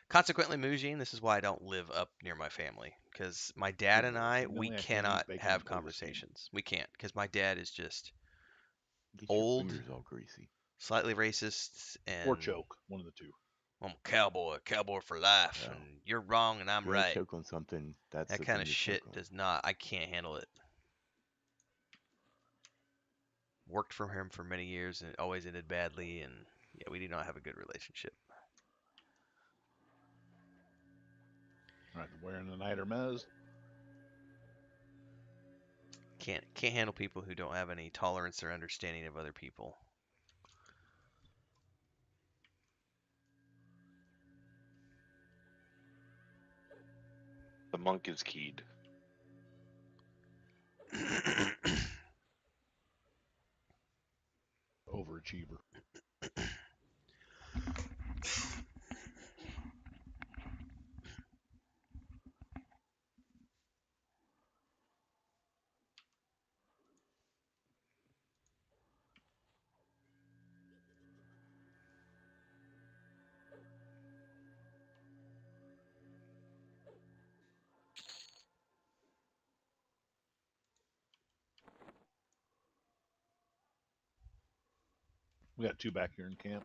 Consequently, Mujin, this is why I don't live up near my family. Because my dad Good and lord. I, You know we I can't eat cannot bacon have and toasty. conversations. We can't. Because my dad is just Get your old, fingers all greasy. slightly racist, Or and choke. One of the two. I'm a cowboy for life, Well, and you're wrong and if I'm you're gonna right. choke on something, that's That the kind thing of to choke shit on. does not, I can't handle it. Worked for him for many years and it always ended badly, and yeah, we do not have a good relationship. All right, wearing the Night Hermes. Can't handle people who don't have any tolerance or understanding of other people. The monk is keyed. Overachiever. We got two back here in camp.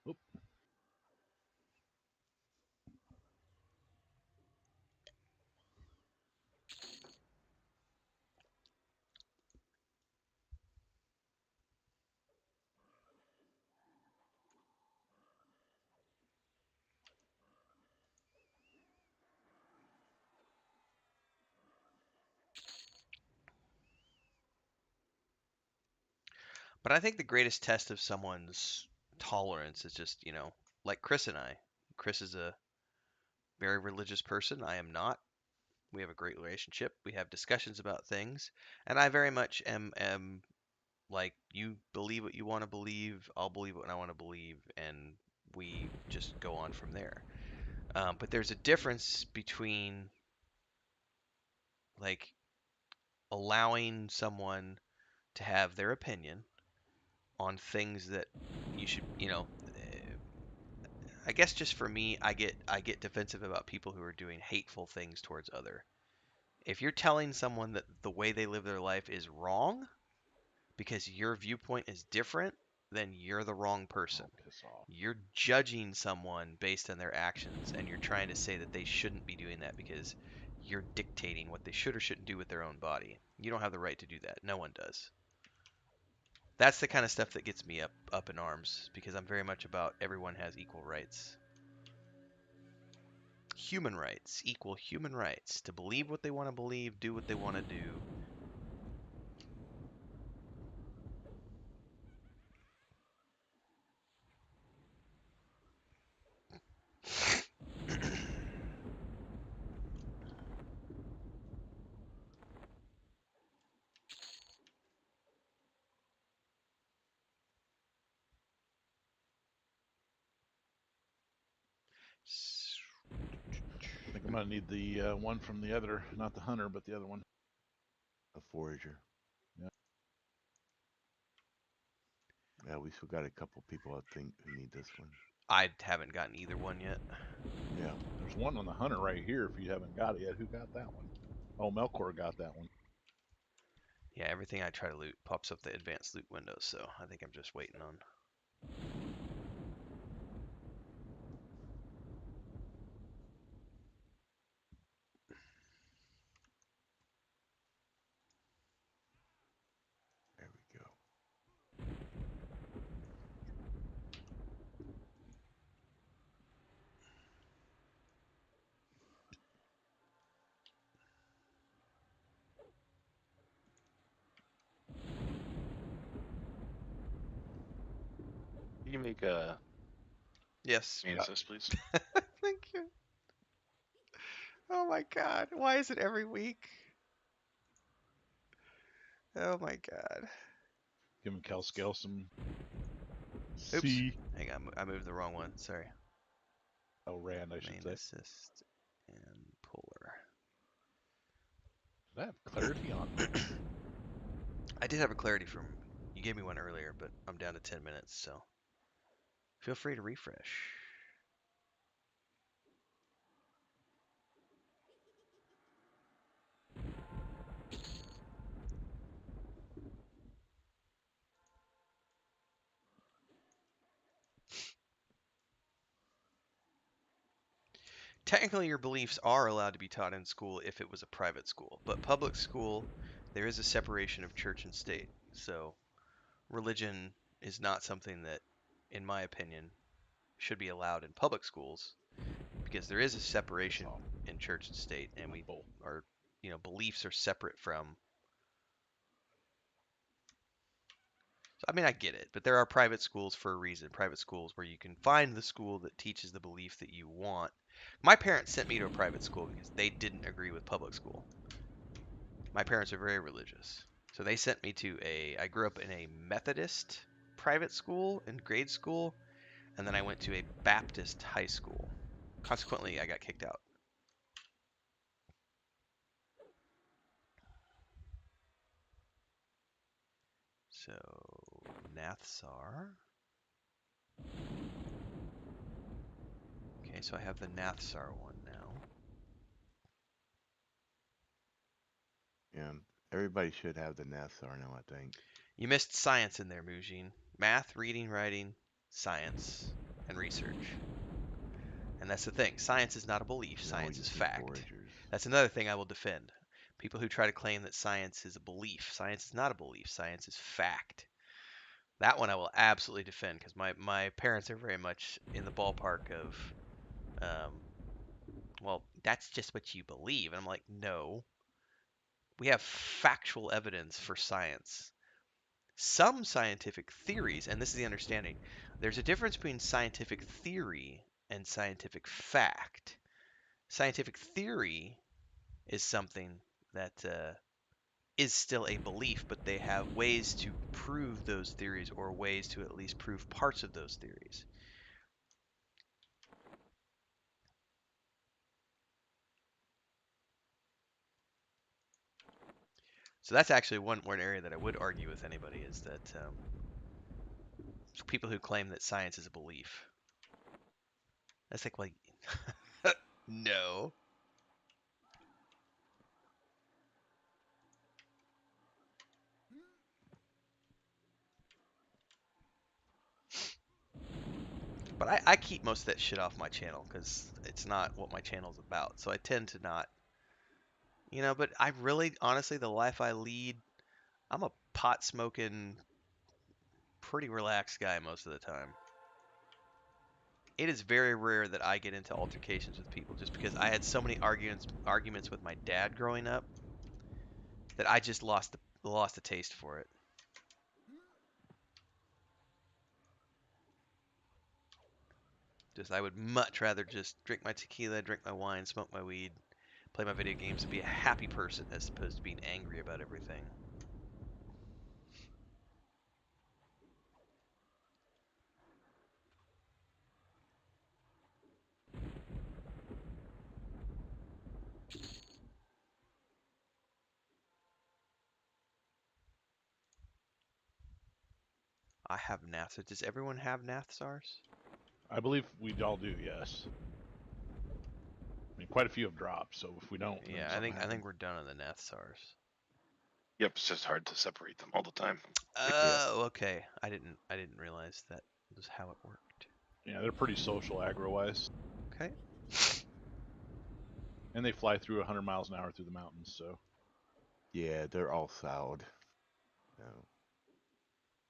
Oop. But I think the greatest test of someone's tolerance is just, like Chris and I. Chris is a very religious person. I am not. We have a great relationship. We have discussions about things, and I very much am like, you believe what you want to believe, I'll believe what I want to believe, and we just go on from there. But there's a difference between like allowing someone to have their opinion on things that you should, I guess just for me, I get defensive about people who are doing hateful things towards other. If you're telling someone that the way they live their life is wrong because your viewpoint is different, then you're the wrong person. Oh, piss off. You're judging someone based on their actions, and you're trying to say that they shouldn't be doing that because you're dictating what they should or shouldn't do with their own body. You don't have the right to do that. No one does. That's the kind of stuff that gets me up in arms because I'm very much about everyone has equal rights. Human rights, equal human rights to believe what they want to believe, do what they want to do. I think I'm gonna need the one from the other, not the hunter, but the other one. A forager. Yeah. Yeah, we still got a couple people I think who need this one. I haven't gotten either one yet. Yeah. There's one on the hunter right here. If you haven't got it yet, who got that one? Oh, Melkor got that one. Yeah, everything I try to loot pops up the advanced loot window, so I think I'm just waiting on. There we go. Can you make a Yes. assist, please? Thank you. Oh my god. Why is it every week? Oh my god. Giving Calscale some Oops. C. Hang on. I moved the wrong one. Sorry. Oh, Rand, I should Main say. assist and puller. Does that have clarity on? I did have a clarity from you gave me one earlier, but I'm down to 10 minutes, so feel free to refresh. Technically, your beliefs are allowed to be taught in school if it was a private school, but public school, there is a separation of church and state. So, religion is not something that, in my opinion, should be allowed in public schools because there is a separation off. in church and state, and we Bull. are, beliefs are separate from. So, I mean, I get it, but there are private schools for a reason. Private schools where you can find the school that teaches the belief that you want. My parents sent me to a private school because they didn't agree with public school. My parents are very religious. So they sent me to I grew up in a Methodist private school in grade school, and then I went to a Baptist high school. Consequently, I got kicked out. So, Nathsar. Okay, so I have the Nathsar one now. Yeah. Everybody should have the NASAR now, I think. You missed science in there, Mujin. Math, reading, writing, science, and research. And that's the thing. Science is not a belief. Now we Science is just need fact. foragers. That's another thing I will defend. People who try to claim that science is a belief. Science is not a belief. Science is fact. That one I will absolutely defend because my parents are very much in the ballpark of, well, that's just what you believe. And I'm like, no. We have factual evidence for science. Some scientific theories, and this is the understanding, there's a difference between scientific theory and scientific fact. Scientific theory is something that is still a belief, but they have ways to prove those theories or ways to at least prove parts of those theories. So that's actually one area that I would argue with anybody is that people who claim that science is a belief. That's like no. But I keep most of that shit off my channel because it's not what my channel's about. So I tend to not, but I really, honestly, the life I lead, I'm a pot smoking, pretty relaxed guy most of the time. It is very rare that I get into altercations with people just because I had so many arguments with my dad growing up that I just lost the taste for it. Just I would much rather just drink my tequila, drink my wine, smoke my weed, play my video games, and be a happy person as opposed to being angry about everything. I have nath. Does everyone have nath stars? I believe we all do. Yes. I mean, quite a few have dropped. So if we don't, then Yeah, I something think happened. we're done on the nath stars. Yep, it's just hard to separate them all the time. Oh, okay. I didn't realize that was how it worked. Yeah, they're pretty social aggro-wise, Okay. and they fly through 100 miles an hour through the mountains. So Yeah, they're all solid. So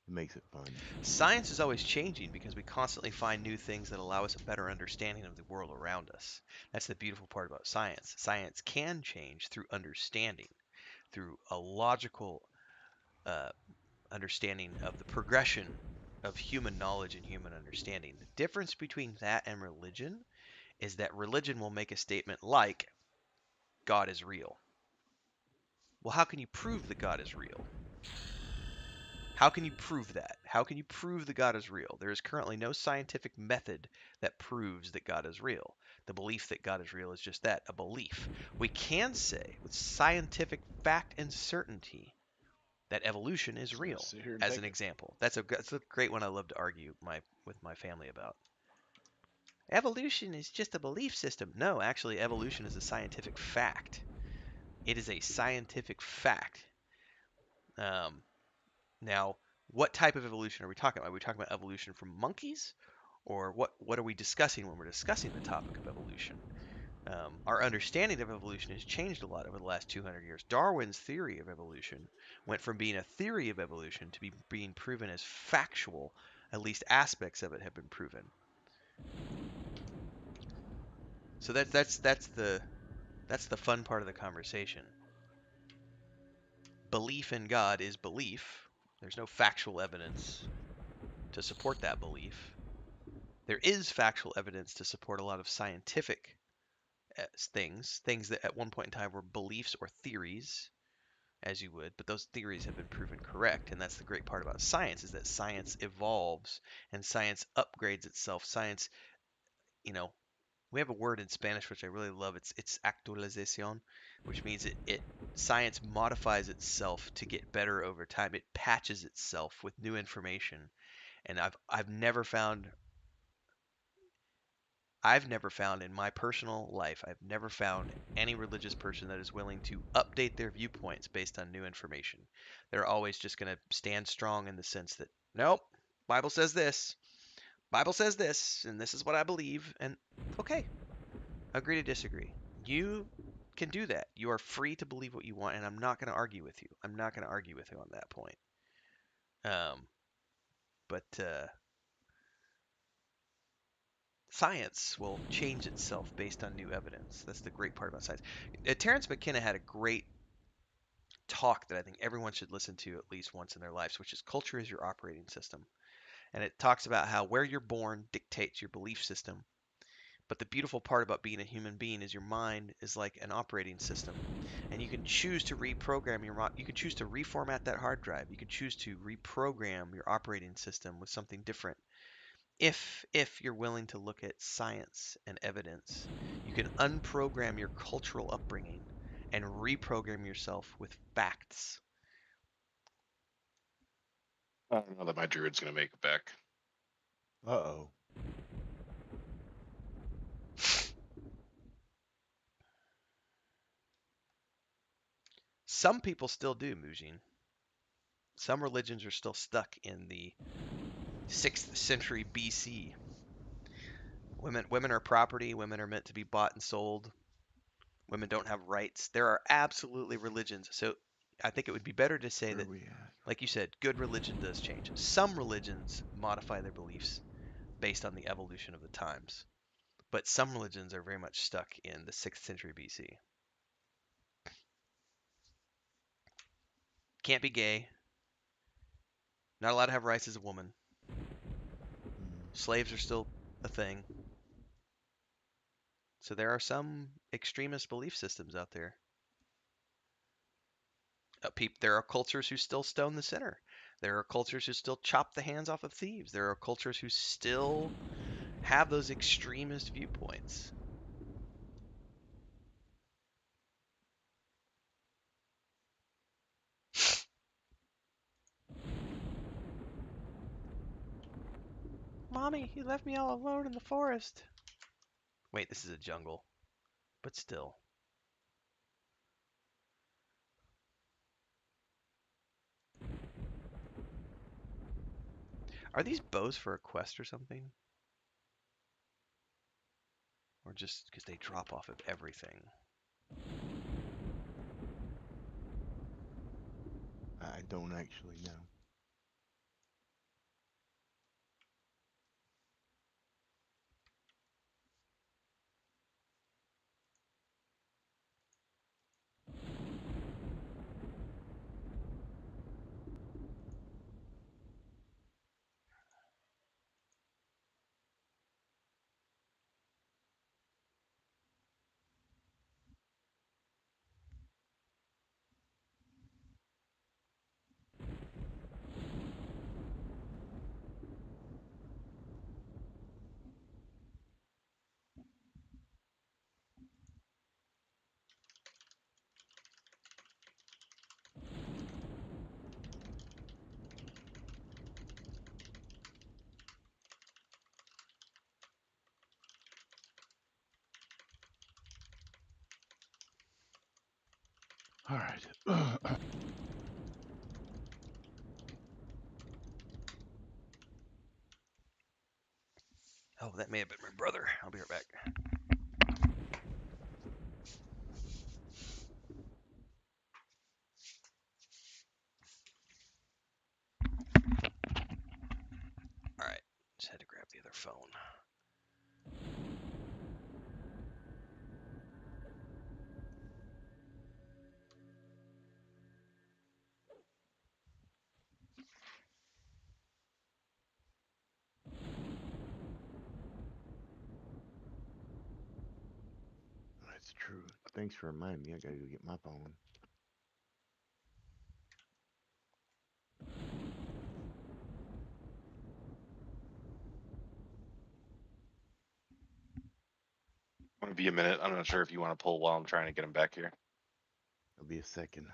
it makes it fun. Science is always changing because we constantly find new things that allow us a better understanding of the world around us. That's the beautiful part about science. Science can change through understanding, through a logical uh, understanding of the progression of human knowledge and human understanding. The difference between that and religion is that religion will make a statement like, God is real. Well, how can you prove that God is real? How can you prove that? How can you prove that God is real? There is currently no scientific method that proves that God is real. The belief that God is real is just that, a belief. We can say with scientific fact and certainty that evolution is just gonna real, sit here and as take an it. example. That's a great one I love to argue with my family about. Evolution is just a belief system. No, actually, evolution is a scientific fact. It is a scientific fact. Um, Now, what type of evolution are we talking about? Are we talking about evolution from monkeys? Or what are we discussing when we're discussing the topic of evolution? Our understanding of evolution has changed a lot over the last 200 years. Darwin's theory of evolution went from being a theory of evolution to being proven as factual. At least aspects of it have been proven. So that's the fun part of the conversation. Belief in God is belief. There's no factual evidence to support that belief. There is factual evidence to support a lot of scientific things that at one point in time were beliefs or theories, as you would, but those theories have been proven correct. And that's the great part about science, is that science evolves and science upgrades itself. Science, you know, we have a word in Spanish which I really love. It's actualización, which means science modifies itself to get better over time. It patches itself with new information. And I've never found in my personal life, I've never found any religious person that is willing to update their viewpoints based on new information. They're always just going to stand strong in the sense that, nope, Bible says this, and this is what I believe. And okay, agree to disagree. You can do that. You are free to believe what you want, and I'm not going to argue with you. I'm not going to argue with you on that point. But science will change itself based on new evidence. That's the great part about science. Terence McKenna had a great talk that I think everyone should listen to at least once in their lives, which is Culture is Your Operating System. And it talks about how where you're born dictates your belief system. But the beautiful part about being a human being is your mind is like an operating system. And you can choose to reprogram you can choose to reformat that hard drive. You can choose to reprogram your operating system with something different. If you're willing to look at science and evidence, you can unprogram your cultural upbringing and reprogram yourself with facts. I don't know that my druid's gonna make it back. Uh-oh. Some people still do, Mujin. Some religions are still stuck in the 6th century BC. Women are property. Women are meant to be bought and sold. Women don't have rights. There are absolutely religions. So I think it would be better to say Where are that, we at? like you said, good religion does change. Some religions modify their beliefs based on the evolution of the times, but some religions are very much stuck in the 6th century BC. Can't be gay. Not allowed to have rights as a woman. Hmm. Slaves are still a thing. So there are some extremist belief systems out there. There are cultures who still stone the sinner. There are cultures who still chop the hands off of thieves. There are cultures who still have those extremist viewpoints. Mommy, you left me all alone in the forest. Wait, this is a jungle. But still. Are these bows for a quest or something? Or just because they drop off of everything? I don't actually know. All right. Oh, that may have been my brother. I'll be right back. Alright, just had to grab the other phone. That's true. Thanks for reminding me. I gotta go get my phone. Want to be a minute? I'm not sure if you want to pull while I'm trying to get him back here. It'll be a second.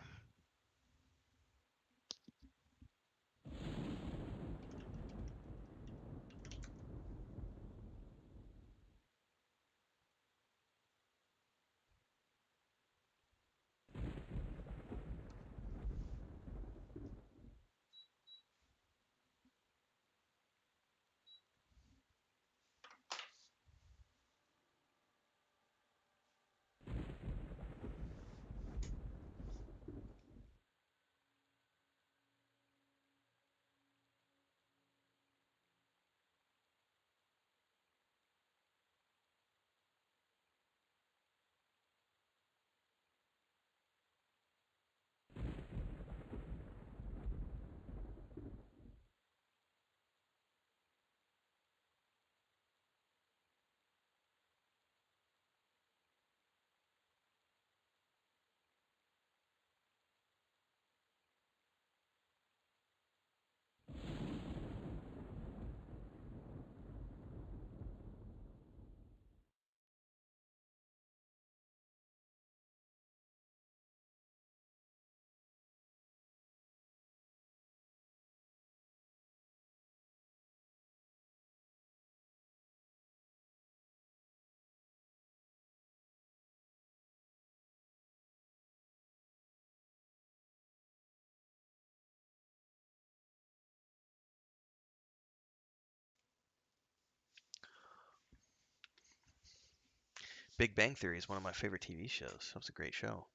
Big Bang Theory is one of my favorite TV shows. That was a great show.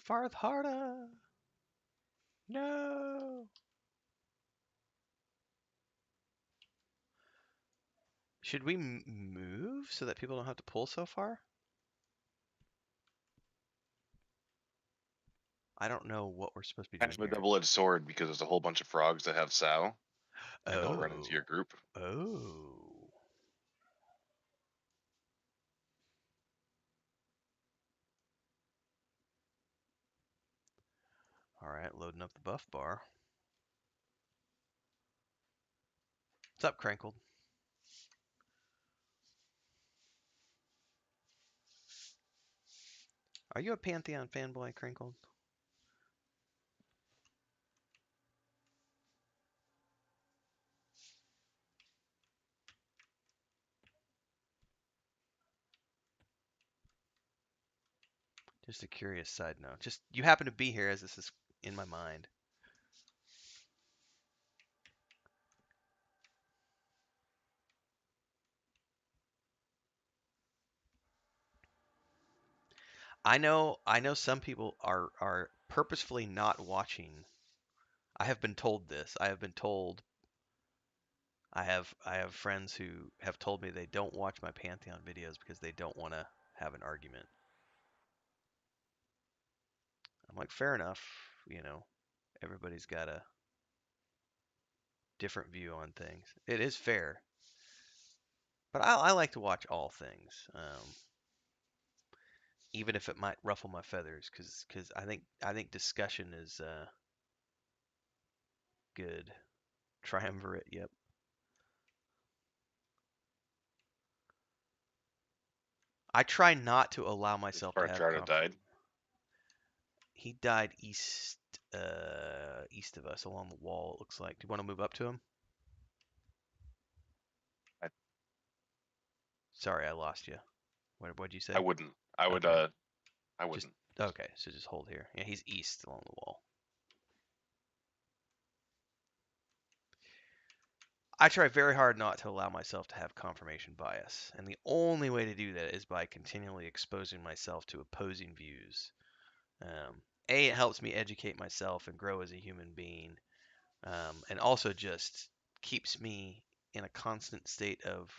Svartharda! No! Should we move so that people don't have to pull so far? I don't know what we're supposed to be Kind doing of a here. double-edged sword because there's a whole bunch of frogs that have sow, and they'll run into Oh. your group. Oh. Alright, loading up the buff bar. What's up, Crankled? Are you a Pantheon fanboy, Crankled? Just a curious side note. Just, you happen to be here as this is in my mind. I know some people are purposefully not watching. I have been told this. I have been told I have friends who have told me they don't watch my Pantheon videos because they don't want to have an argument. I'm like, fair enough, you know. Everybody's got a different view on things. It is fair. But I like to watch all things. Even if it might ruffle my feathers, because I think discussion is good. Triumvirate, yep. I try not to allow myself to have Spartrata died. He died east east of us along the wall, it looks like. Do you want to move up to him? I, Sorry, I lost you. What'd you say? I wouldn't. I would. Okay. I wouldn't. Okay, so just hold here. Yeah, he's east along the wall. I try very hard not to allow myself to have confirmation bias, and the only way to do that is by continually exposing myself to opposing views. It helps me educate myself and grow as a human being, and also just keeps me in a constant state of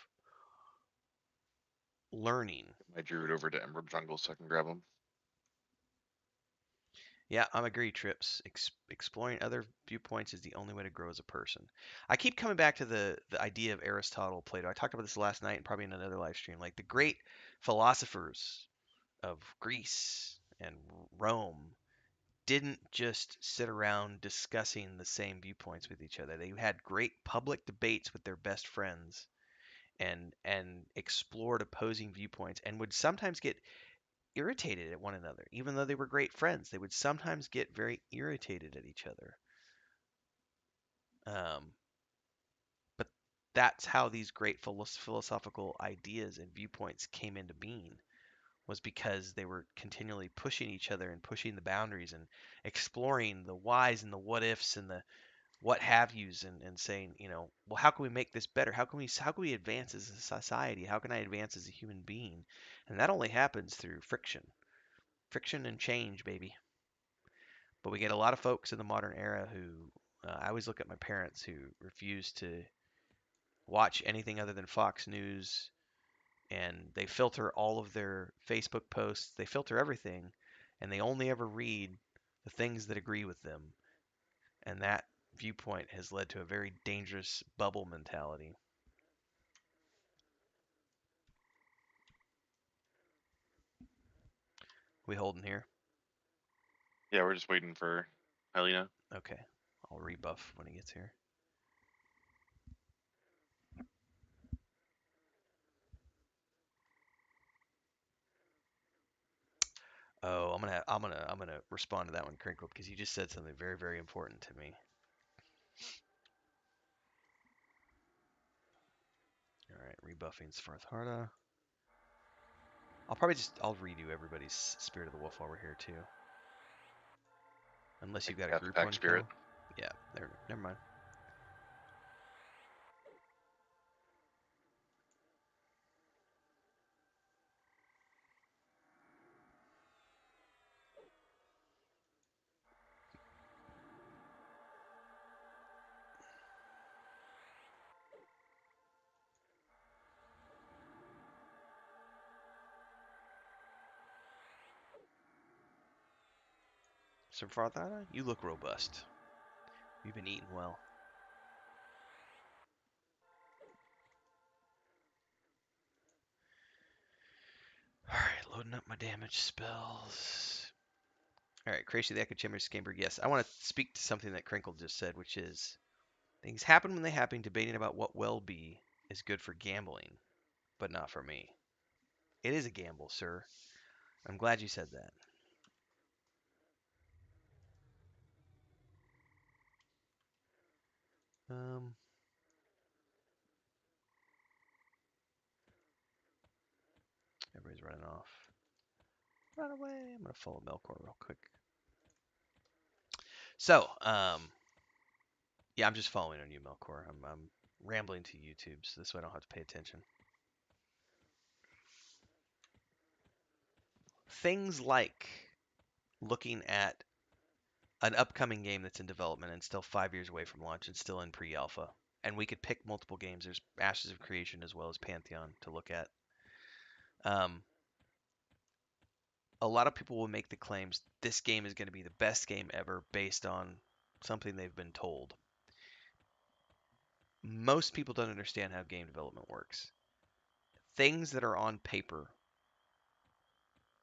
learning. I drew it over to Emerald Jungle so I can grab them. Yeah, I'm agree, Trips. Exploring other viewpoints is the only way to grow as a person. I keep coming back to the idea of Aristotle, Plato. I talked about this last night and probably in another live stream. Like the great philosophers of Greece and Rome didn't just sit around discussing the same viewpoints with each other. They had great public debates with their best friends and explored opposing viewpoints and would sometimes get irritated at one another. Even though they were great friends, they would sometimes get very irritated at each other. Um, but that's how these great philosophical ideas and viewpoints came into being, was because they were continually pushing each other and pushing the boundaries and exploring the whys and the what ifs and the what have yous, and saying, well, how can we make this better? How can we advance as a society? How can I advance as a human being? And that only happens through friction and change, baby. But we get a lot of folks in the modern era who, I always look at my parents who refuse to watch anything other than Fox News, and they filter all of their Facebook posts, they filter everything, and they only ever read the things that agree with them. And that viewpoint has led to a very dangerous bubble mentality. We holding here? Yeah, we're just waiting for Helena. Okay. I'll rebuff when he gets here. Oh, I'm gonna respond to that one, Crinkle, because you just said something very, very important to me. All right, rebuffing Svartharda. I'll redo everybody's Spirit of the Wolf while we're here too. Unless you've got a Got the group pack one, spirit. Cal. Yeah, never mind. Svartharda, you look robust. You've been eating well. Alright, loading up my damage spells. Alright, Creation of the Echo Chamber Scamber. Yes, I want to speak to something that Crinkle just said, which is things happen when they happen. Debating about what will be is good for gambling, but not for me. It is a gamble, sir. I'm glad you said that. Everybody's running off. Run away. I'm gonna follow Melkor real quick. So, yeah, I'm just following on you, Melkor. I'm rambling to YouTube, so this way I don't have to pay attention. Things like looking at an upcoming game that's in development and still 5 years away from launch and still in pre-alpha. And we could pick multiple games. There's Ashes of Creation as well as Pantheon to look at. A lot of people will make the claims this game is going to be the best game ever based on something they've been told. Most people don't understand how game development works. Things that are on paper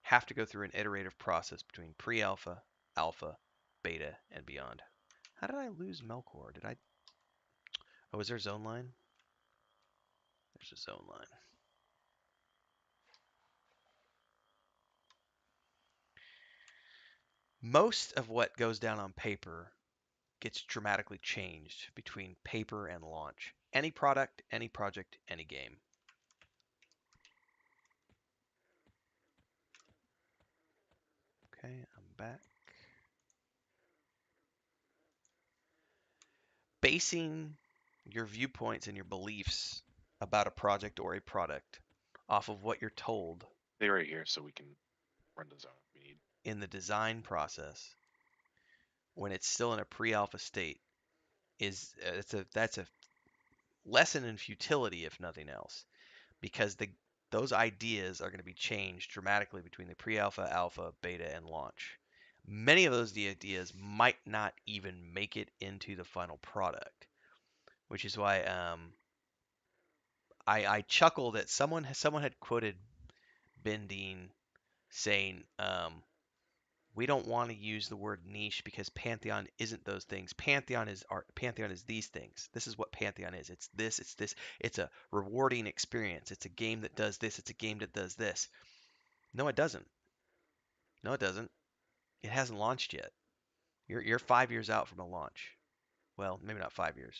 have to go through an iterative process between pre-alpha, alpha, beta, and beyond. How did I lose Melkor? Did I... Oh, is there zone line? There's a zone line. Most of what goes down on paper gets dramatically changed between paper and launch. Any product, any project, any game. Okay, I'm back. Basing your viewpoints and your beliefs about a project or a product off of what you're told. Stay right here so we can run the zone if we need. in the design process when it's still in a pre-alpha state is that's a lesson in futility, if nothing else, because those ideas are going to be changed dramatically between the pre-alpha, alpha, beta, and launch. Many of those ideas might not even make it into the final product, which is why I chuckle that someone had quoted Bendine saying, we don't want to use the word niche because Pantheon isn't those things. Pantheon is art. Pantheon is these things. This is what Pantheon is. It's this. It's this. It's a rewarding experience. It's a game that does this. It's a game that does this. No, it doesn't. No, it doesn't. It hasn't launched yet. You're 5 years out from a launch. Well, maybe not 5 years,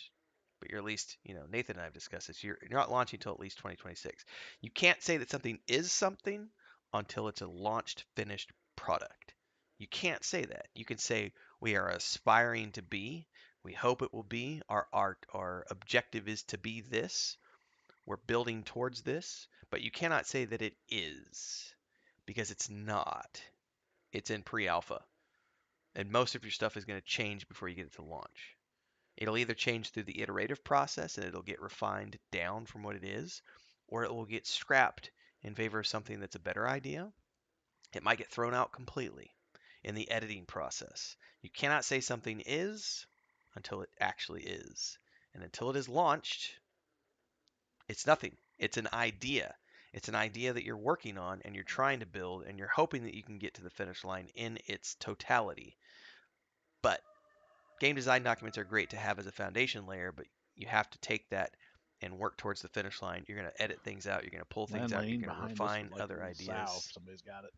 but you're at least, Nathan and I have discussed this. You're not launching until at least 2026. You can't say that something is something until it's a launched, finished product. You can't say that. You can say we are aspiring to be. We hope it will be. Our objective is to be this. We're building towards this, but you cannot say that it is because it's not. It's in pre-alpha, and most of your stuff is going to change before you get it to launch. It'll either change through the iterative process and it'll get refined down from what it is, or it will get scrapped in favor of something that's a better idea. It might get thrown out completely in the editing process. You cannot say something is until it actually is. And until it is launched, it's nothing. It's an idea. It's an idea that you're working on and you're trying to build and you're hoping that you can get to the finish line in its totality. But game design documents are great to have as a foundation layer, but you have to take that and work towards the finish line. You're going to edit things out. You're going to pull things Land out. You're lane going to behind us refine with like a other little sow. ideas. If somebody's got it.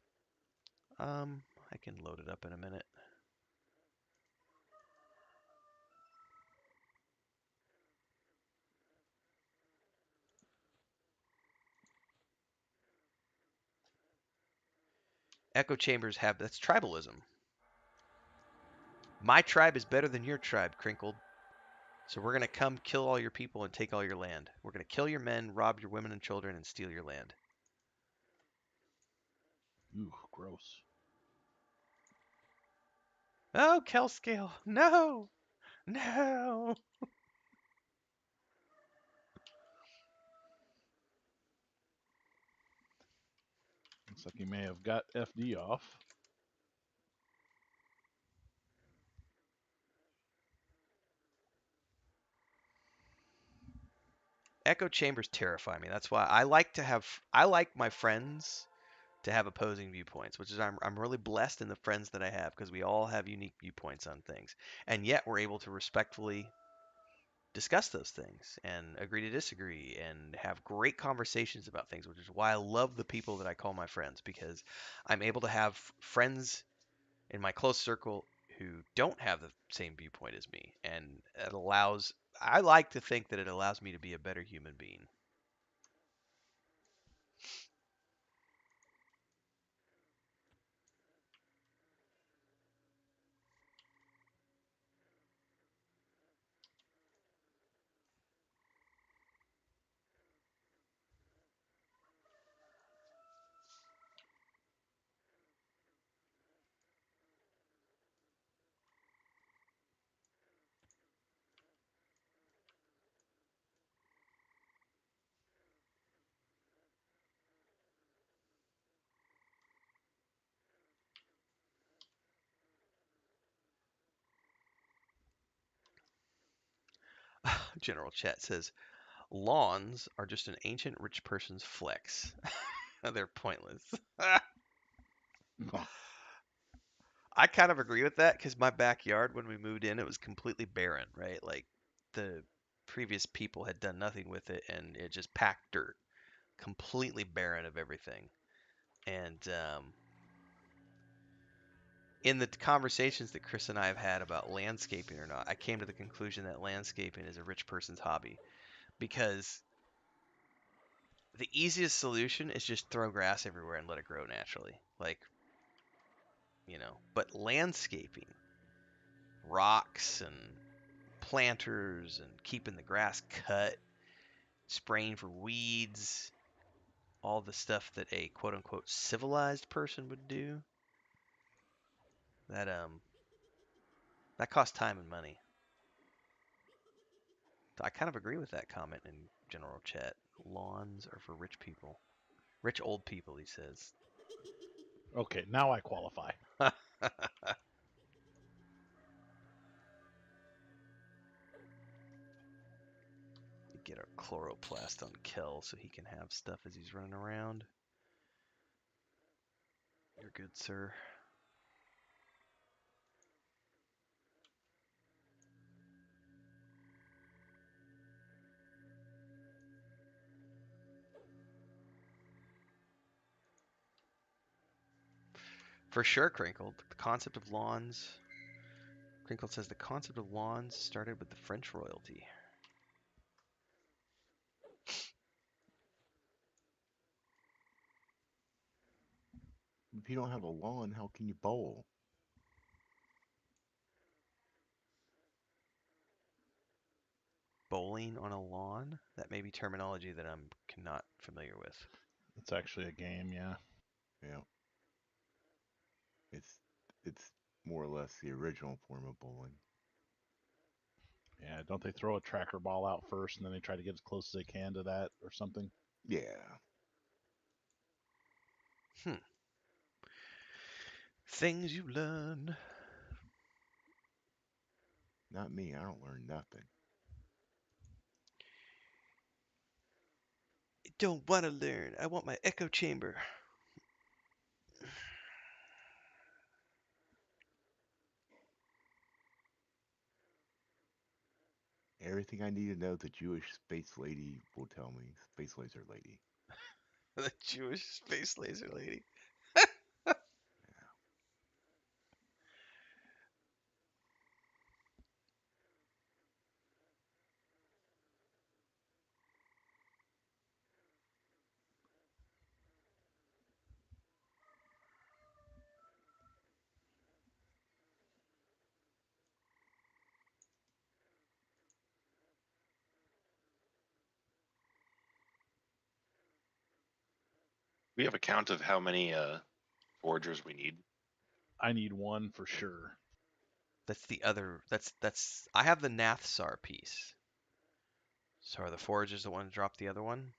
I can load it up in a minute. Echo chambers have that's tribalism. My tribe is better than your tribe, Crinkled. So we're gonna come kill all your people and take all your land. We're gonna kill your men, rob your women and children, and steal your land. Ooh, gross. Oh, Kelscale, no, no. Looks like he may have got FD off. Echo chambers terrify me. That's why I like my friends to have opposing viewpoints, which is I'm really blessed in the friends that I have because we all have unique viewpoints on things, and yet we're able to respectfully discuss those things and agree to disagree and have great conversations about things, which is why I love the people that I call my friends because I'm able to have friends in my close circle who don't have the same viewpoint as me, and I like to think that it allows me to be a better human being. General Chat says lawns are just an ancient rich person's flex. They're pointless. I kind of agree with that because my backyard, when we moved in, it was completely barren, right? Like the previous people had done nothing with it, and it just packed dirt, completely barren of everything. And in the conversations that Chris and I have had about landscaping or not, I came to the conclusion that landscaping is a rich person's hobby because the easiest solution is just throw grass everywhere and let it grow naturally. Like, but landscaping, rocks and planters and keeping the grass cut, spraying for weeds, all the stuff that a quote unquote civilized person would do. That costs time and money. I kind of agree with that comment in general chat. Lawns are for rich people. Rich old people, he says. Okay, now I qualify. Get our chloroplast on Kel so he can have stuff as he's running around. You're good, sir. For sure, Crinkle. The concept of lawns. Crinkle says the concept of lawns started with the French royalty. If you don't have a lawn, how can you bowl? Bowling on a lawn? That may be terminology that I'm not familiar with. It's actually a game, yeah. Yeah. It's more or less the original form of bowling. Yeah, don't they throw a tracker ball out first and then they try to get as close as they can to that or something? Yeah. Things you learn. Not me. I don't learn nothing. I don't want to learn. I want my echo chamber. Everything I need to know, the Jewish space lady will tell me. Space laser lady. The Jewish space laser lady. We have a count of how many foragers we need. I need one for sure. That's the other. That's. I have the Nathsar piece. So are the foragers the one to drop the other one?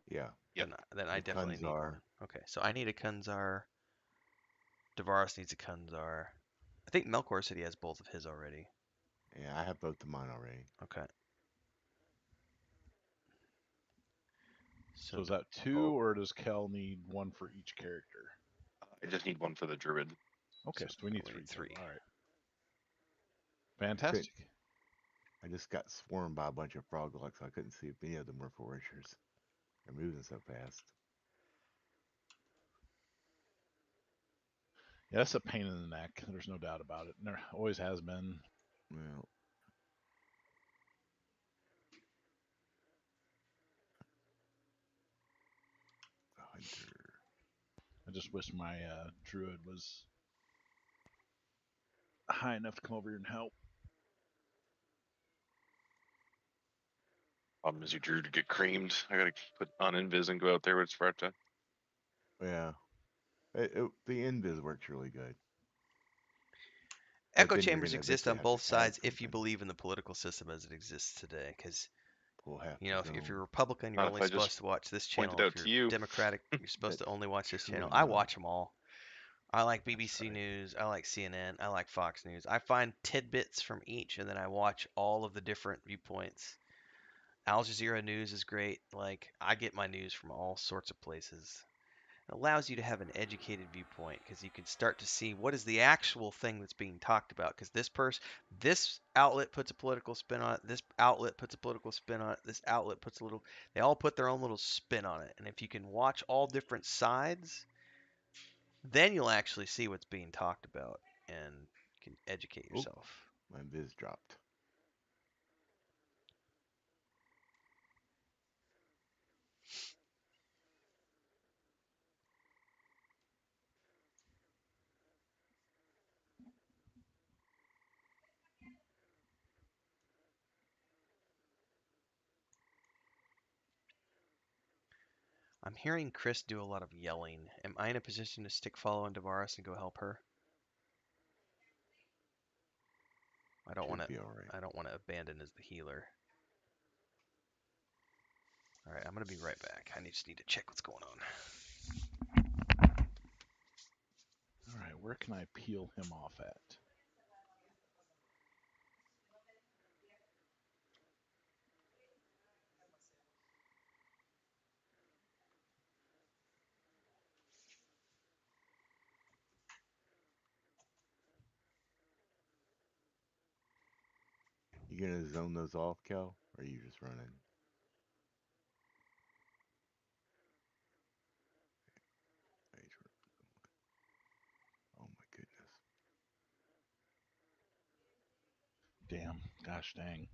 Yeah. Yep. Then I The definitely need Kunzar. one. Okay, so I need a Kunzar. Davaris needs a Kunzar. I think Melkor said he has both of his already. Yeah, I have both of mine already. Okay. So is that two, Oh. or does Kel need one for each character? I just need one for the druid. Okay, so we need three. three. Total. All right. Fantastic. I just got swarmed by a bunch of froglocks. I couldn't see if any of them were foragers. They're moving so fast. Yeah, that's a pain in the neck. There's no doubt about it. And there always has been. Well, the hunter. I just wish my druid was high enough to come over here and help. Problem is, you drew to get creamed. I gotta put on invis and go out there with Sparta. Yeah. The invis works really good. But Echo then you're chambers gonna exist eventually on have to both add sides if you something. believe in the political system as it exists today. Because Pull half you the know, if you're zone. Republican, you're Not if only I just supposed to watch this pointed channel. out If to you're you. Democratic, you're supposed to That's only watch this true channel. I enough. watch them all. I like That's BBC right. News. I like CNN. I like Fox News. I find tidbits from each, and then I watch all of the different viewpoints. Al Jazeera News is great. Like, I get my news from all sorts of places. It allows you to have an educated viewpoint because you can start to see what is the actual thing that's being talked about. Because this outlet puts a political spin on it. This outlet puts a political spin on it. This outlet puts a little. They all put their own little spin on it. And if you can watch all different sides, then you'll actually see what's being talked about and can educate Oh, yourself. my viz dropped. I'm hearing Chris do a lot of yelling. Am I in a position to stick follow on Davaris and go help her? I don't want Should to. be alright. I don't want to abandon as the healer. All right, I'm gonna be right back. I just need to check what's going on. All right, where can I peel him off at? You gonna zone those off, Cal? Or are you just running? Oh my goodness. Damn, gosh dang.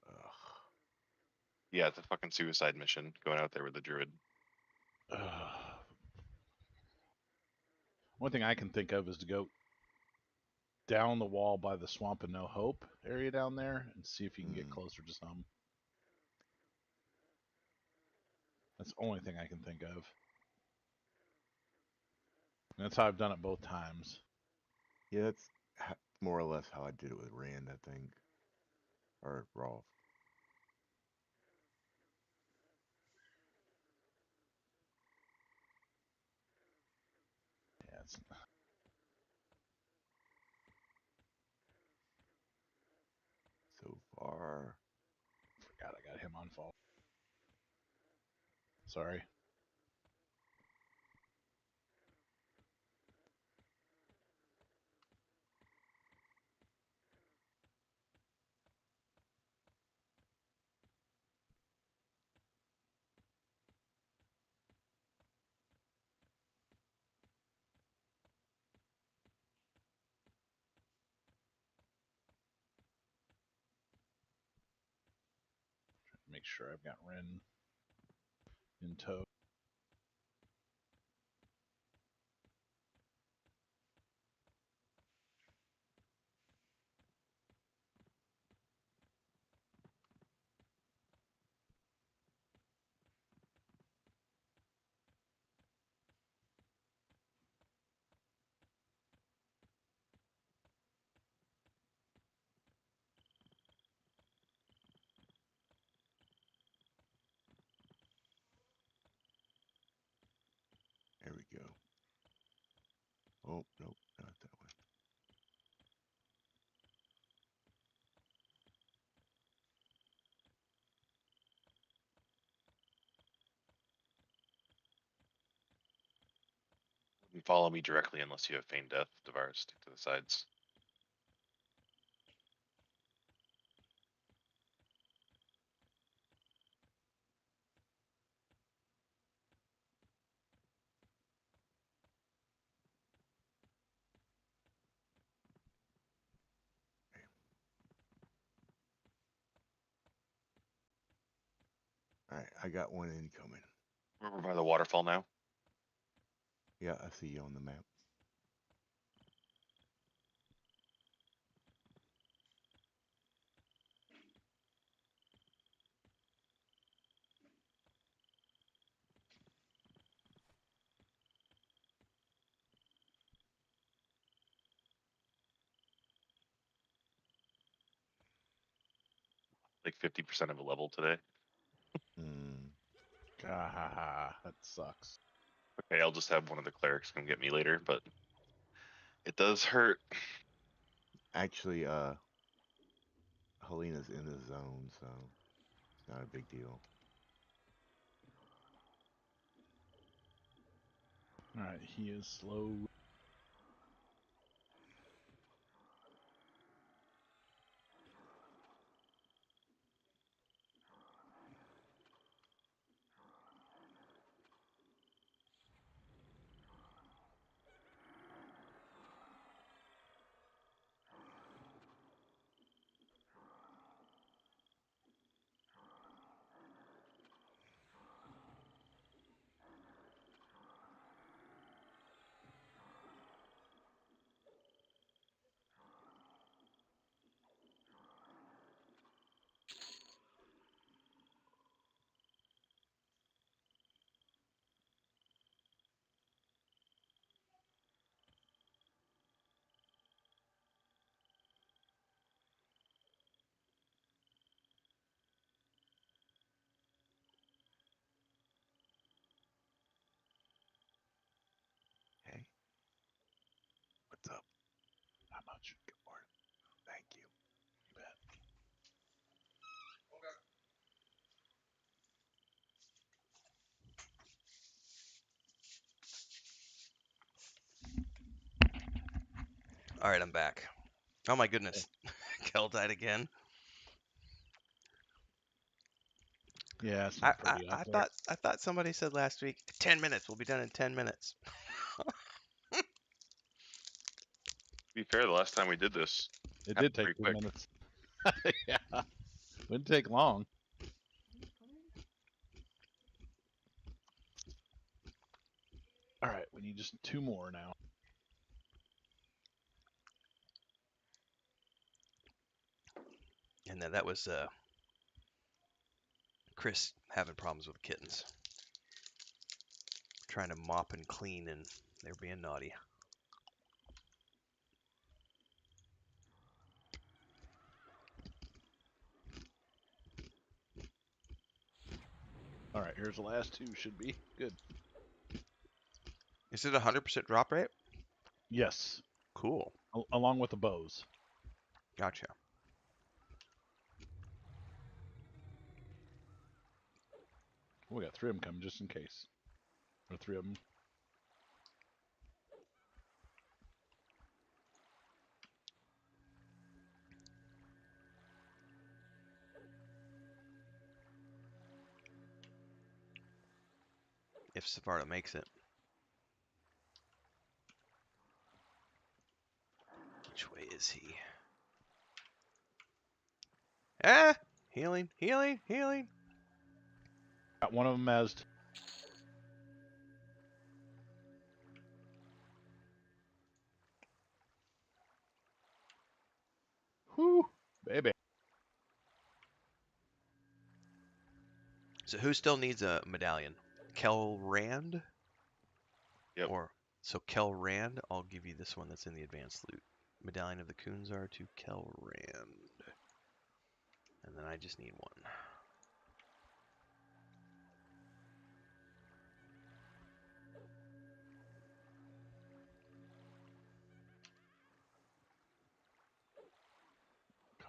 Ugh. Yeah, it's a fucking suicide mission going out there with the druid. One thing I can think of is to go down the wall by the Swamp of No Hope area down there and see if you can get closer to some. That's the only thing I can think of. And that's how I've done it both times. Yeah, that's more or less how I did it with Rand, I think. Or Rolf. Yeah, it's, So far. forgot I got him on fault. Sorry. Make sure I've got Ren in tow. There we go. Oh, nope, not that one. Wouldn't follow me directly unless you have feigned death. Devar, stick to the sides. Alright, I got one incoming. We're by the waterfall now. Yeah, I see you on the map. Like 50% of a level today. Hmm. Ah, that sucks. Okay, I'll just have one of the clerics come get me later, but it does hurt. Actually, Helena's in the zone, so it's not a big deal. Alright, he is slow. All right, I'm back. Oh my goodness, Kel died again. Yeah, it's not pretty out there. I thought somebody said last week 10 minutes. We'll be done in 10 minutes. To be fair, the last time we did this, It happened did take pretty 2 quick. minutes. Yeah, wouldn't take long. All right, we need just 2 more now. And then that was Chris having problems with kittens, trying to mop and clean, and they were being naughty. All right, here's the last 2. Should be good. Is it 100% drop rate? Yes, Cool. along with the bows. Gotcha. We got 3 of them coming just in case. Or 3 of them. If Savardo makes it. Which way is he? Ah! Healing, healing, healing. Got one of them as. Whew, baby. So who still needs a medallion? Kel Rand? Yep. Or so Kel Rand, I'll give you this one that's in the advanced loot. Medallion of the Kunzar to Kel Rand. And then I just need one.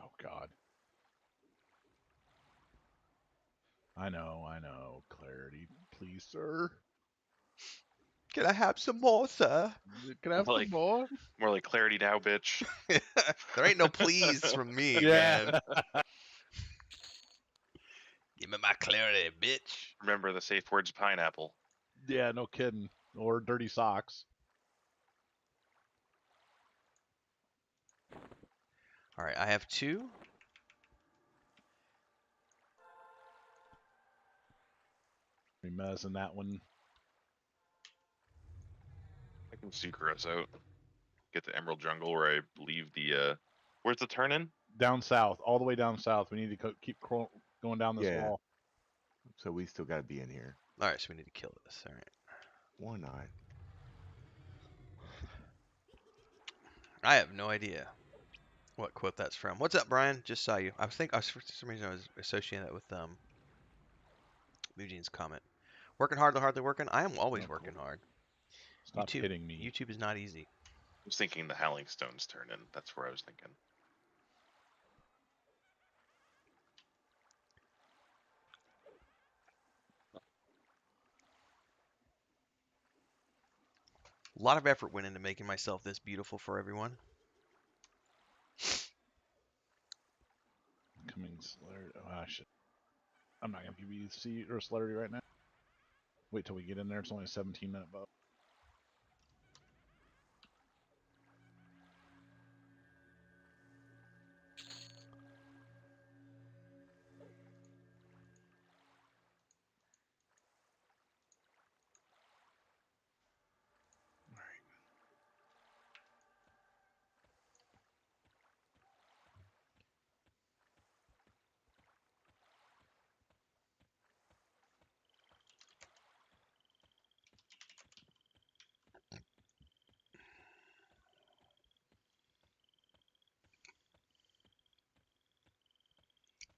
Oh, God. I know. Clarity, please, sir. Can I have some more, sir? Can I have Like- some more? More like clarity now, bitch. There ain't no please from me, Yeah. man. Give me my clarity, bitch. Remember the safe words pineapple. Yeah, no kidding. Or dirty socks. All right, I have 2. Remez in that one. I can secret us out. Get the Emerald Jungle where I leave the where's the turn in? Down south, all the way down south. We need to keep going down this Yeah. wall. So we still got to be in here. All right, so we need to kill this. All right. Why not? I have no idea what quote that's from. What's up, Brian? Just saw you. For some reason I was associating that with Eugene's comment. Working hard, hardly working. I am always Oh, working cool. hard. Stop YouTube, hitting me. YouTube is not easy. I was thinking the Howling Stones turn in. That's where I was thinking. A lot of effort went into making myself this beautiful for everyone. Coming celerity. Oh, I should. I'm not gonna give you C or celerity right now. Wait till we get in there. It's only a 17-minute bow.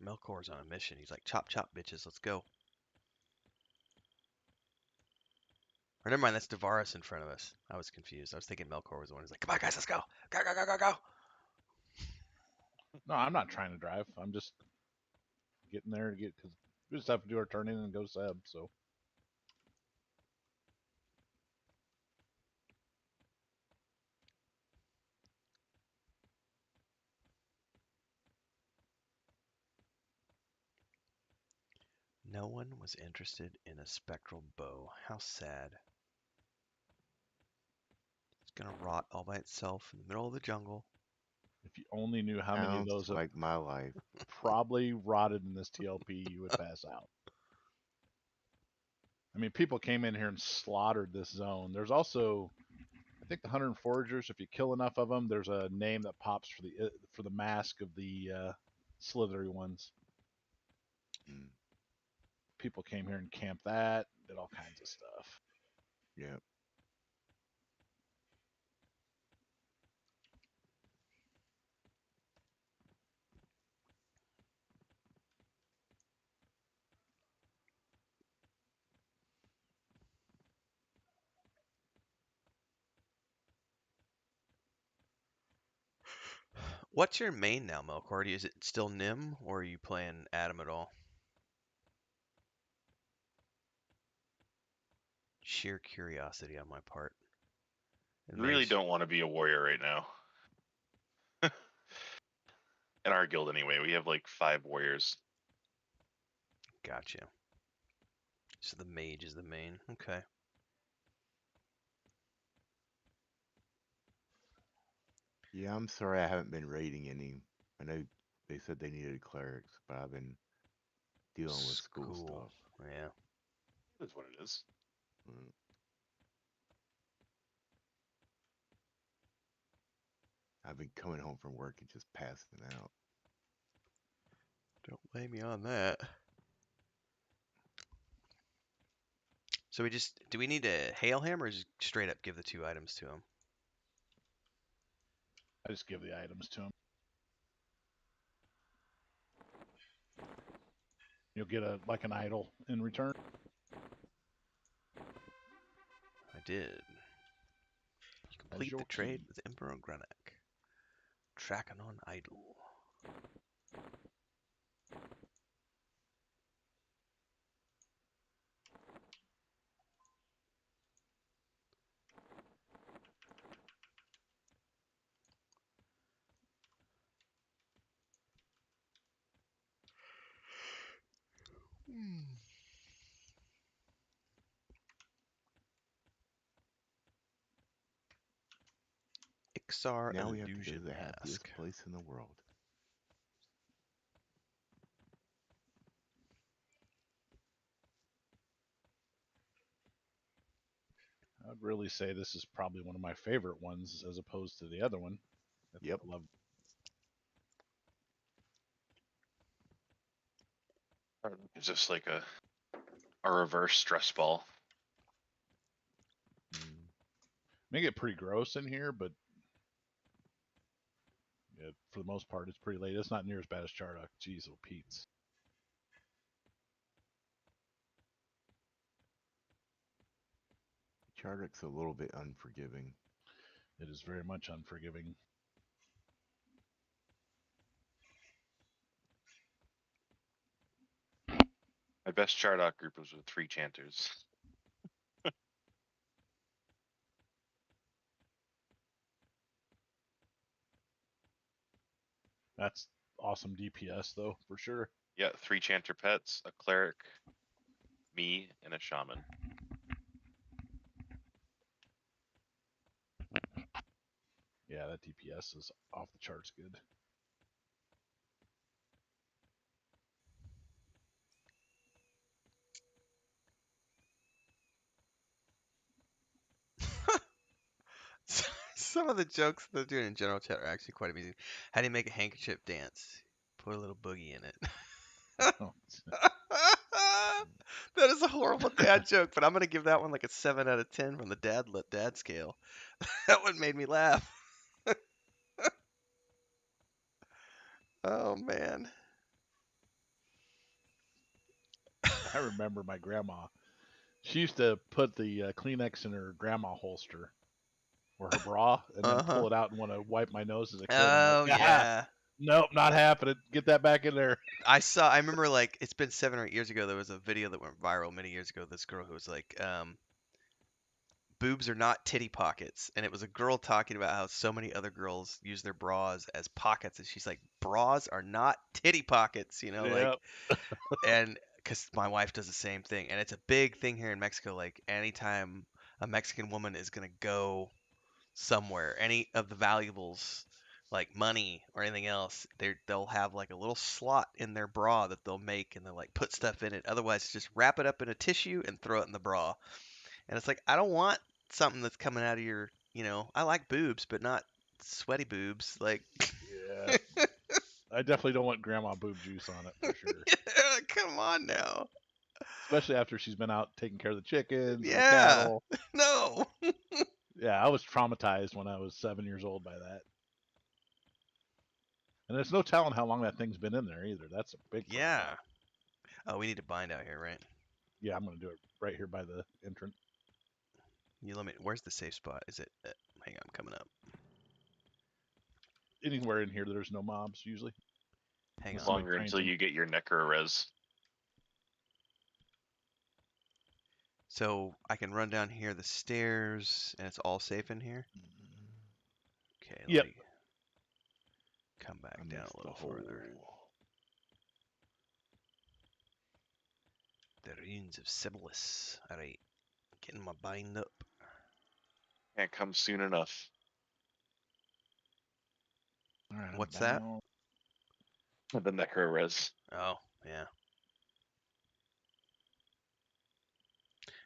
Melkor's on a mission. He's like, chop, chop, bitches. Let's go. Or never mind, that's Devaris in front of us. I was confused. I was thinking Melkor was the one who's like, come on, guys, let's go. Go, go, go, go, go. No, I'm not trying to drive. I'm just getting there to get because we just have to do our turn in and go Seb. So No one was interested in a spectral bow. How sad. It's gonna rot all by itself in the middle of the jungle. If you only knew how many of Sounds those have like my life. probably rotted in this TLP, you would pass out. I mean, people came in here and slaughtered this zone. There's also, I think, the Hunter and Foragers. If you kill enough of them, there's a name that pops for the mask of the slithery ones. Mm, People came here and camped that, did all kinds of stuff. yeah. What's your main now, Melkordy? Is it still Nim, or are you playing Adam at all? Sheer curiosity on my part. I really Mage. don't want to be a warrior right now. In our guild, anyway, we have like 5 warriors. Gotcha. So the mage is the main. Okay. Yeah, I'm sorry I haven't been raiding any. I know they said they needed clerics, but I've been dealing with school stuff. Yeah. That's what it is. Mm. I've been coming home from work and just passing out. Don't blame me on that. So do we need to hail him or just straight up give the 2 items to him? I just give the items to him. You'll get an idol in return. I did. You complete your the trade key. with Emperor Grenak. Trakanon idol. Ixar Now we have to go to illusion the happiest mask. place in the world. I'd really say this is probably one of my favorite ones as opposed to the other one. Yep. I love. It's just like a reverse stress ball. Mm. May get pretty gross in here, but yeah, for the most part, it's pretty late. It's not near as bad as Chardock. Jeez, oh Pete's. Chardak's a little bit unforgiving. It is very much unforgiving. My best Chardock group was with 3 chanters. That's awesome DPS though, for sure. Yeah, 3 chanter pets, a cleric, me, and a shaman. Yeah, that DPS is off the charts good. Some of the jokes they're doing in general chat are actually quite amusing. How do you make a handkerchief dance? Put a little boogie in it. That is a horrible dad joke, but I'm gonna give that one like a 7 out of 10 from the dad scale. That one made me laugh. Oh man. I remember my grandma. She used to put the Kleenex in her grandma holster or her bra, and then Uh-huh. pull it out and want to wipe my nose as a kid. Oh I'm like, yeah. nope, not happening. Get that back in there. I remember like it's been 7 or 8 years ago. There was a video that went viral many years ago. This girl who was like, boobs are not titty pockets, and it was a girl talking about how so many other girls use their bras as pockets, and she's like, bras are not titty pockets, like, Yep. and because my wife does the same thing, and it's a big thing here in Mexico. Like anytime a Mexican woman is gonna go somewhere, any of the valuables, like money or anything else, they'll have like a little slot in their bra that they'll make, and they'll like put stuff in it. Otherwise, just wrap it up in a tissue and throw it in the bra. And it's like I don't want something that's coming out of your, I like boobs, but not sweaty boobs. Like, Yeah. I definitely don't want grandma boob juice on it for sure. come on now. Especially after she's been out taking care of the chickens and the Yeah. cattle. No. Yeah, I was traumatized when I was 7 years old by that. And there's no telling how long that thing's been in there either. That's a big problem. Yeah. Oh, we need to bind out here, right? Yeah, I'm gonna do it right here by the entrance. You let me. Where's the safe spot? Is it? Hang on, I'm coming up. Anywhere in here, there's no mobs usually. Hang on. Somebody Longer trains until them. you get your necro res. So I can run down here the stairs, and it's all safe in here. Okay. Let Yep. me come back I down missed a the little hole. further. The ruins of Sebilis. All right. Getting my bind up. Can't come soon enough. All right, I'm What's that? down. The necro res. Oh, yeah.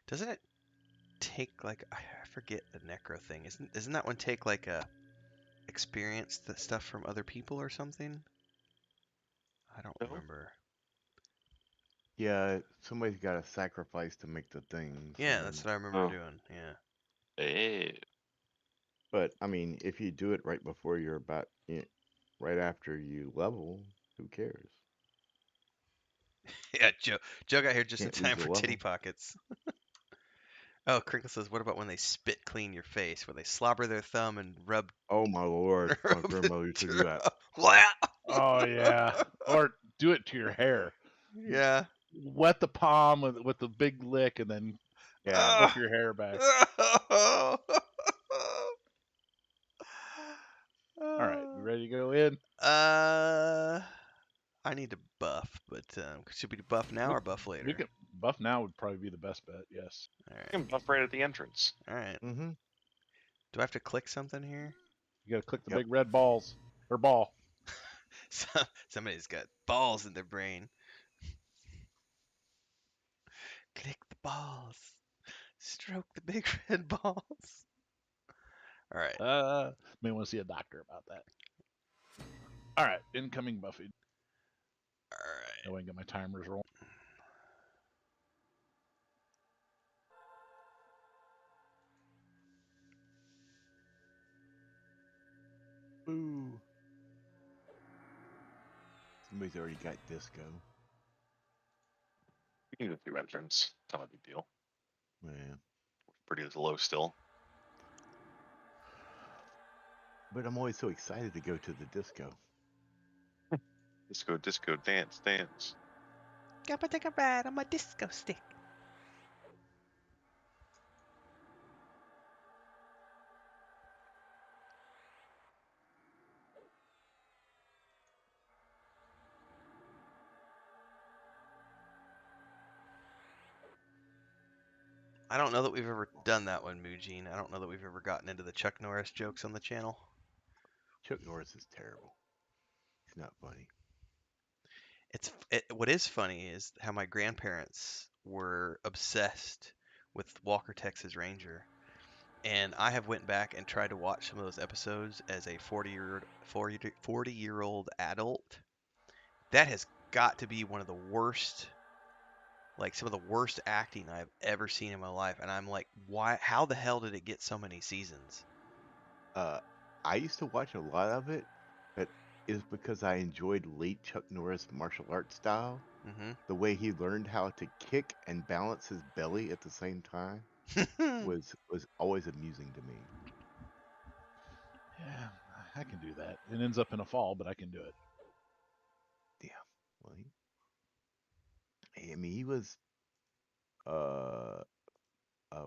Doesn't it take like I forget the necro thing? Isn't that one take like a experience the stuff from other people or something? I don't No. remember. Yeah, somebody's got to sacrifice to make the things. Yeah, that's what I remember Oh. doing. Yeah. Hey. But I mean, if you do it right before you're about, right after you level, who cares? Yeah, Joe got here just in Can't lose time a for titty level. pockets. Oh, Crinkle says, what about when they spit clean your face? Where they slobber their thumb and rub, Oh my lord, my rub the grandmother used to do that. Oh yeah. Or do it to your hair. Yeah. Wet the palm with the big lick and then Yeah. flick your hair back. All right, you ready to go in? I need to buff, but should we buff now or buff later? We can buff now would probably be the best bet. Yes. All You right. can buff right at the entrance. All right. Mm-hmm. Do I have to click something here? You got to click the Yep. big red balls or ball. Somebody's got balls in their brain. Click the balls. Stroke the big red balls. All right. May want to see a doctor about that. All right, incoming buffing. All right. That way I can get my timers rolling. Ooh. Somebody's already got disco. You can go through entrance. It's not a big deal. Yeah. Pretty low still. But I'm always so excited to go to the disco. Disco, disco, dance, dance. Gotta take a ride on my disco stick. I don't know that we've ever done that one, Mujin. I don't know that we've ever gotten into the Chuck Norris jokes on the channel. Chuck Norris is terrible. He's not funny. What is funny is how my grandparents were obsessed with Walker Texas Ranger, and I have went back and tried to watch some of those episodes as a 40-year-old adult. That has got to be one of the worst, like some of the worst acting I've ever seen in my life, and I'm like, why? How the hell did it get so many seasons? I used to watch a lot of it, but it's because I enjoyed late Chuck Norris martial arts style. Mm-hmm. The way he learned how to kick and balance his belly at the same time was always amusing to me. Yeah, I can do that. It ends up in a fall, but I can do it. Yeah. Well, I mean, he was uh a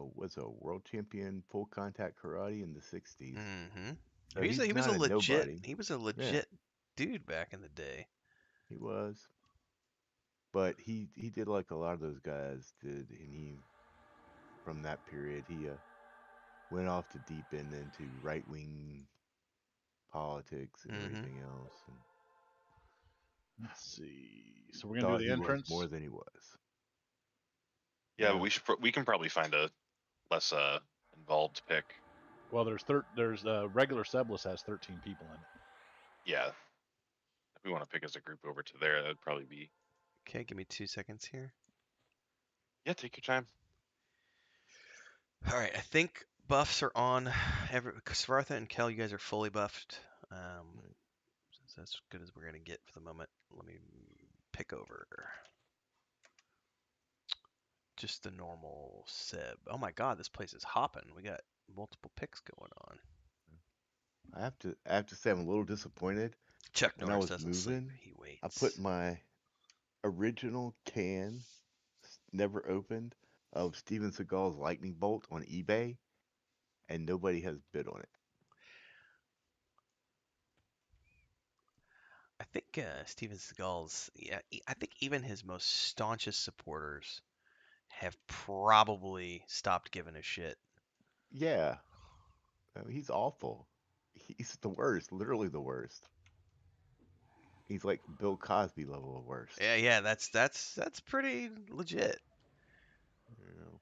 world champion full contact karate in the 60s. Mm-hmm. So He was a not legit. nobody. He was a legit dude back in the day. He was. But he did like a lot of those guys did, and he from that period he went off to deep end into right wing politics and Mm-hmm. everything else, and Let's see. So we're gonna thought do the he was entrance. more than he was. Yeah, but we can probably find a less involved pick. Well, there's regular Sebilis has 13 people in it. Yeah, if we want to pick as a group over to there, that'd probably be. Okay, give me 2 seconds here. Yeah, take your time. All right, I think buffs are on. Svartha and Kel, you guys are fully buffed. Right. So that's as good as we're gonna get for the moment. Let me pick over just the normal Seb. Oh my God, this place is hopping. We got multiple picks going on. I have to say I'm a little disappointed. Chuck When I Norris was doesn't sleep. moving, He I waits. put my original can, never opened, of Steven Seagal's lightning bolt on eBay, and nobody has bid on it. I think Steven Seagal's. Yeah, I think even his most staunchest supporters have probably stopped giving a shit. Yeah, I mean, he's awful. He's the worst, literally the worst. He's like Bill Cosby level of worst. Yeah, that's pretty legit. You know?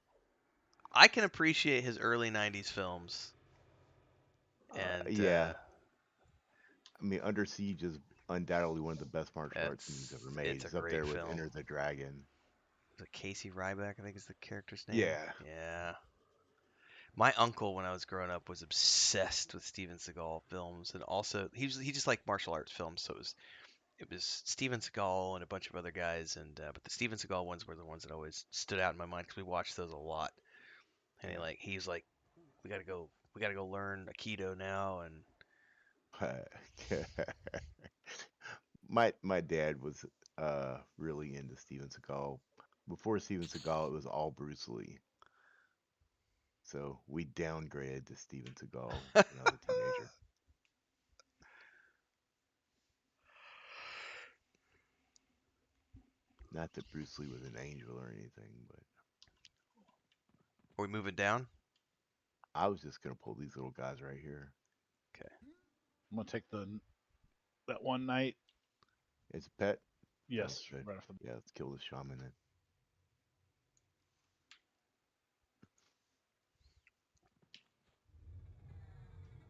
I can appreciate his early '90s films, and Yeah, I mean, Under Siege is undoubtedly one of the best martial arts movies ever made. it's a It's up great there with film. Enter the Dragon. Was it Casey Ryback? I think is the character's name. Yeah, Yeah. My uncle, when I was growing up, was obsessed with Steven Seagal films, and also he just liked martial arts films. So it was Steven Seagal and a bunch of other guys, and but the Steven Seagal ones were the ones that always stood out in my mind because we watched those a lot. And he's like, we gotta go learn Aikido now, and yeah. My dad was really into Steven Seagal. Before Steven Seagal, it was all Bruce Lee. So we downgraded to Steven Seagal when I was a teenager. Not that Bruce Lee was an angel or anything, but are we moving down? I was just gonna pull these little guys right here. Okay. I'm gonna take that one night. It's a pet. Oh, Yes, good. right off the. Yeah, let's kill this shaman then.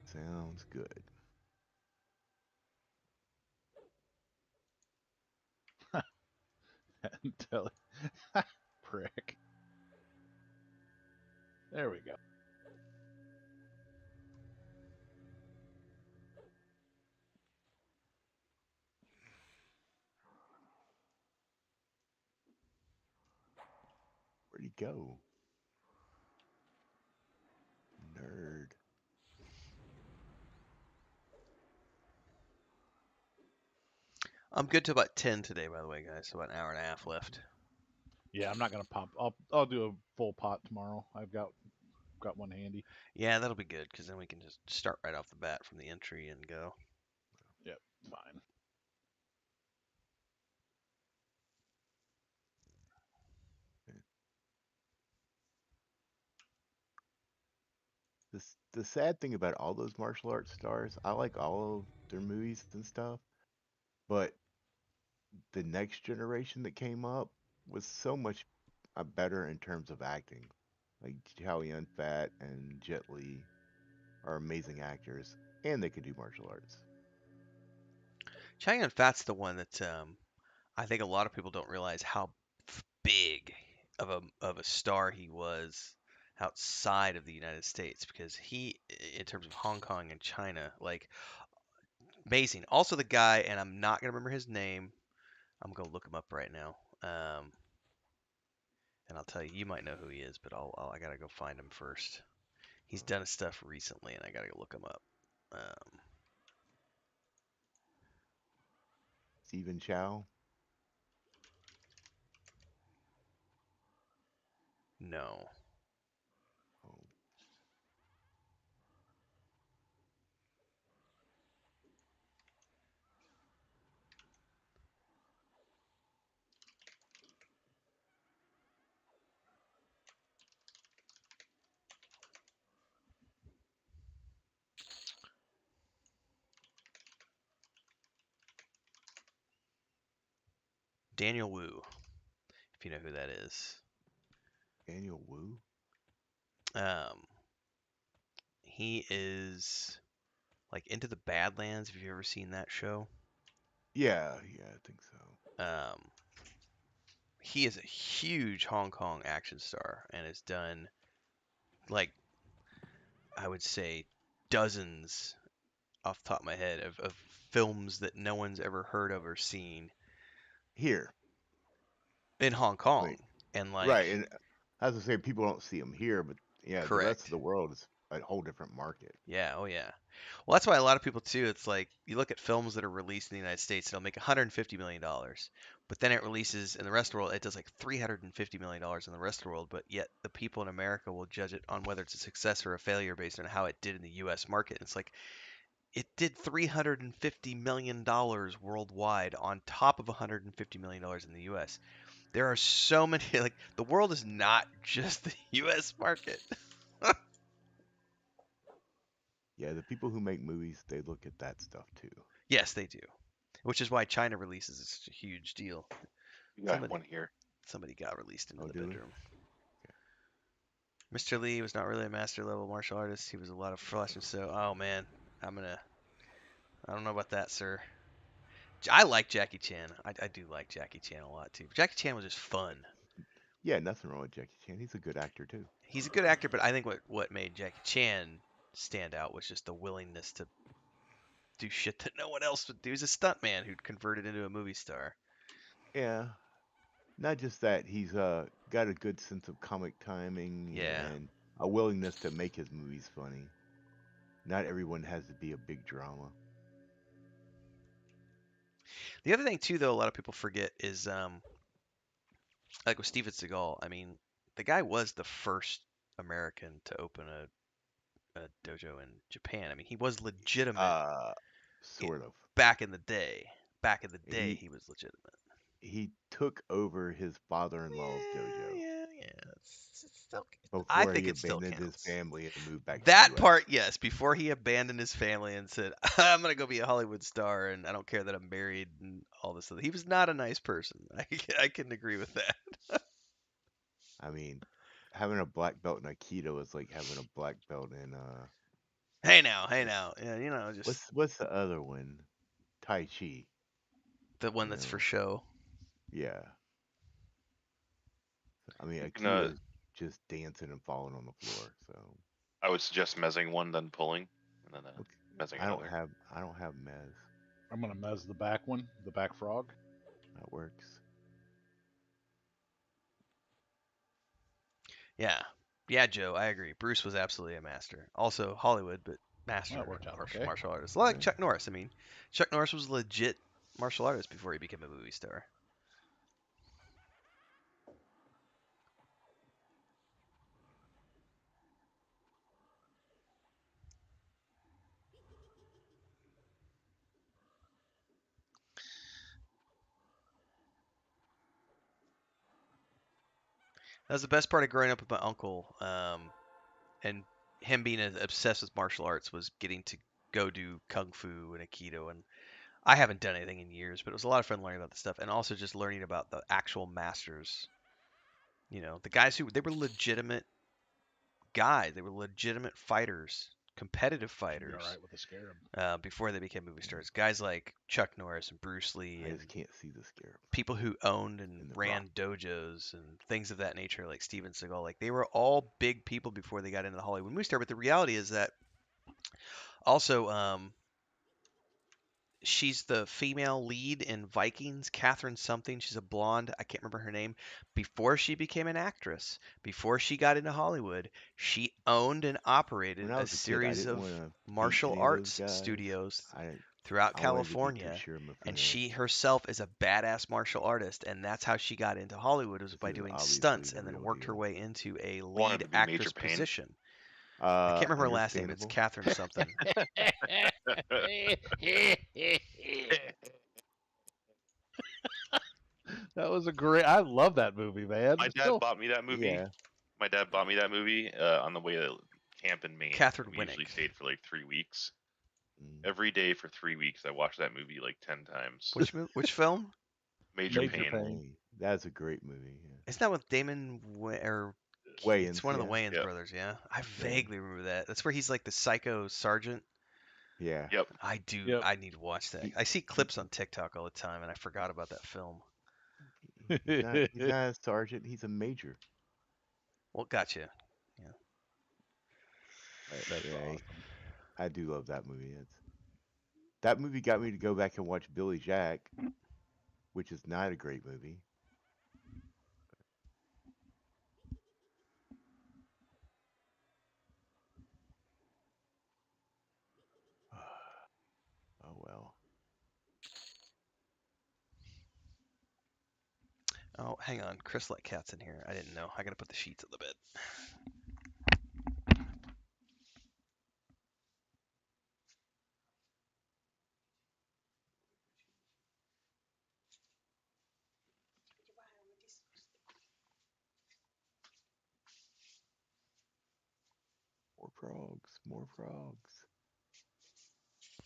Sounds good. Tell it. Prick. There we go. Where'd he go? Nerd. I'm good to about 10 today, by the way, guys. So about an hour and a half left. Yeah, I'm not gonna pop. I'll do a full pot tomorrow. I've got one handy. Yeah, that'll be good because then we can just start right off the bat from the entry and go. Yep, fine. The sad thing about all those martial arts stars, I like all of their movies and stuff, but the next generation that came up was so much better in terms of acting. Like Chow Yun Fat and Jet Li are amazing actors, and they could do martial arts. Chow Yun Fat's the one that I think a lot of people don't realize how big of a star he was outside of the United States because he, in terms of Hong Kong and China, like amazing. Also, the guy, and I'm not gonna remember his name. I'm gonna look him up right now. And I'll tell you, you might know who he is, but I gotta go find him first. He's done his stuff recently, and I gotta go look him up. Stephen Chow. No. Oh, Daniel Wu, if you know who that is. Daniel Wu? Um, he is like Into the Badlands. Have you ever seen that show? Yeah, I think so. He is a huge Hong Kong action star and has done like I would say dozens off the top of my head of films that no one's ever heard of or seen Here. in Hong I Kong. mean, And right, like and as I say, people don't see him here, but yeah, the rest of correct. the world is a whole different market. Yeah, oh yeah. Well, that's why a lot of people too, it's like you look at films that are released in the United States, it'll make $150 million. But then it releases in the rest of the world, it does like $350 million in the rest of the world, but yet the people in America will judge it on whether it's a success or a failure based on how it did in the US market. And it's like it did $350 million worldwide on top of $150 million in the US. There are so many like the world is not just the US market. Yeah, the people who make movies, they look at that stuff too. Yes, they do. Which is why China releases is such a huge deal. You got Somebody one here. somebody got released into Oh, the do we? bedroom. Mr. Lee was not really a master level martial artist. He was a lot of flesh and so. Oh man, I don't know about that, sir. I like Jackie Chan. I do like Jackie Chan a lot too. Jackie Chan was just fun. Yeah, nothing wrong with Jackie Chan. He's a good actor too. He's a good actor, but I think what made Jackie Chan stand out was just the willingness to do shit that no one else would do. He's a stuntman who converted into a movie star. Yeah, not just that, he's got a good sense of comic timing Yeah. and a willingness to make his movies funny. Not everyone has to be a big drama. The other thing too, though, a lot of people forget is like with Steven Seagal. I mean, the guy was the first American to open a dojo in Japan. I mean, he was legitimate Sort of. back in the day. Back in the day, He he was legitimate. he took over his father-in-law's dojo Yeah. It's still, I before think he it still abandoned his counts. family and moved back to the That U.S. part, yes. Before he abandoned his family and said, "I'm gonna go be a Hollywood star, and I don't care that I'm married and all this other." He was not a nice person. I can agree with that. I mean, having a black belt in Aikido is like having a black belt in Hey now, yeah, just what's the other one? Tai Chi. the one You that's for know, show. yeah. I mean, You can, Aikido is just dancing and falling on the floor. So I would suggest mezzing one, then pulling, and then okay. mezzing I don't another. have mez. I'm gonna mez the back one, the back frog. That works. Yeah, Joe, I agree. Bruce was absolutely a master. Also Hollywood, but master That worked out okay. martial artist. Like Yeah. Chuck Norris. I mean, Chuck Norris was a legit martial artist before he became a movie star. That was the best part of growing up with my uncle, and him being obsessed with martial arts was getting to go do kung fu and aikido. And I haven't done anything in years, but it was a lot of fun learning about the stuff and also just learning about the actual masters. The guys who they were legitimate guys. They were legitimate fighters, competitive Should be all fighters right with the scarab. before they became movie stars. Guys like Chuck Norris and Bruce Lee I and just can't see the scarab. people who owned and In the ran dojos and things of that nature, like Steven Seagal. Like they were all big people before they got into the Hollywood movie star. But the reality is that also, she's the female lead in Vikings, Catherine something. She's a blonde. I can't remember her name. Before she became an actress, before she got into Hollywood, she owned and operated When I a was a kid, I series didn't of want to beat martial any of those arts guys. studios I throughout I wanted to beat their California. Shirma And finesse. she herself is a badass martial artist, and that's how she got into Hollywood was This by is doing obviously stunts the and then real worked her deal. way into a Wanted lead to be Major actress Payne. position. I can't remember her last name. It's Understandable. Catherine something. That was a great. I love that movie, man. My dad Still, bought me that movie. Yeah. My dad bought me that movie on the way to camp in Maine. Catherine We usually Winnick. stayed for like 3 weeks. Mm. Every day for 3 weeks, I watched that movie like 10 times. Which film? Major Major Pain. Pain. That's a great movie. Yeah. Isn't that with Damon or Wayans. it's one of the Yeah. Wayans Yep. brothers, yeah? I vaguely remember that. That's where he's like the psycho sergeant. Yeah. Yep. I do. Yep. I need to watch that. He- I see clips on TikTok all the time, and I forgot about that film. He's not a sergeant. He's a major. Well, gotcha. Yeah. But That's yeah, awesome. I do love that movie. That movie got me to go back and watch Billy Jack, which is not a great movie. Oh well. Oh, hang on. Chris Let Cat's in here. I didn't know. I gotta put the sheets on the bed. More frogs. More frogs.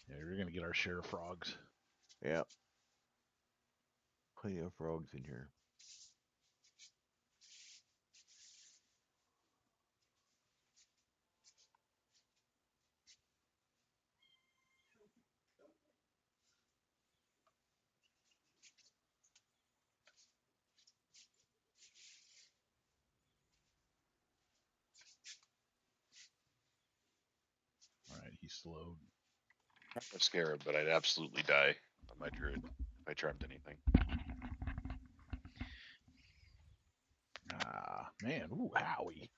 Yeah, we're gonna get our share of frogs. Yep. Plenty of frogs in here. All right, he's slowed. I'm a scarab, but I'd absolutely die on my druid if I charmed anything. Ah, man. Ooh, Howie.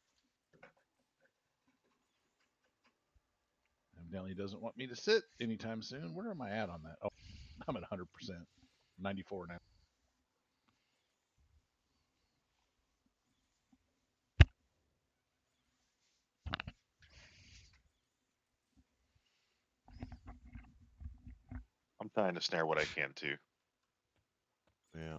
Evidently doesn't want me to sit anytime soon. Where am I at on that? Oh, I'm at 100%. 94 now. I'm trying to snare what I can too. Yeah.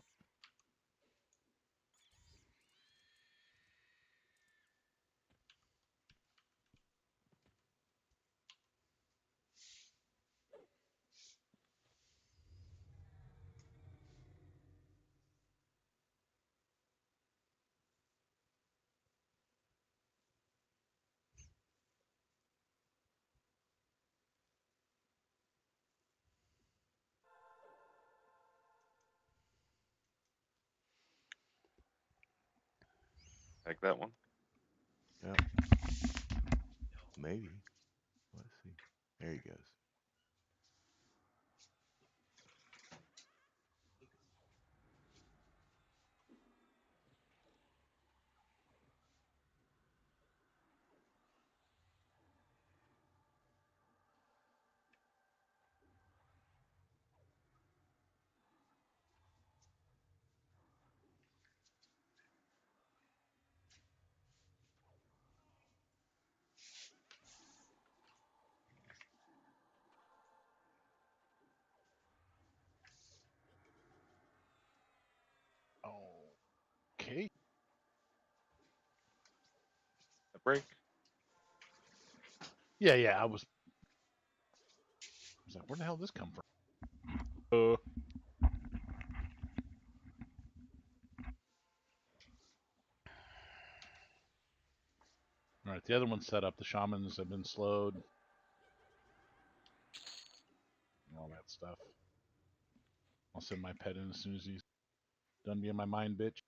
Like that one. Yep. Maybe. Let's see. There he goes. Okay. A break. Yeah. I was like, where the hell did this come from? All right, the other one's set up. The shamans have been slowed. All that stuff. I'll send my pet in as soon as he's done being my mind bitch.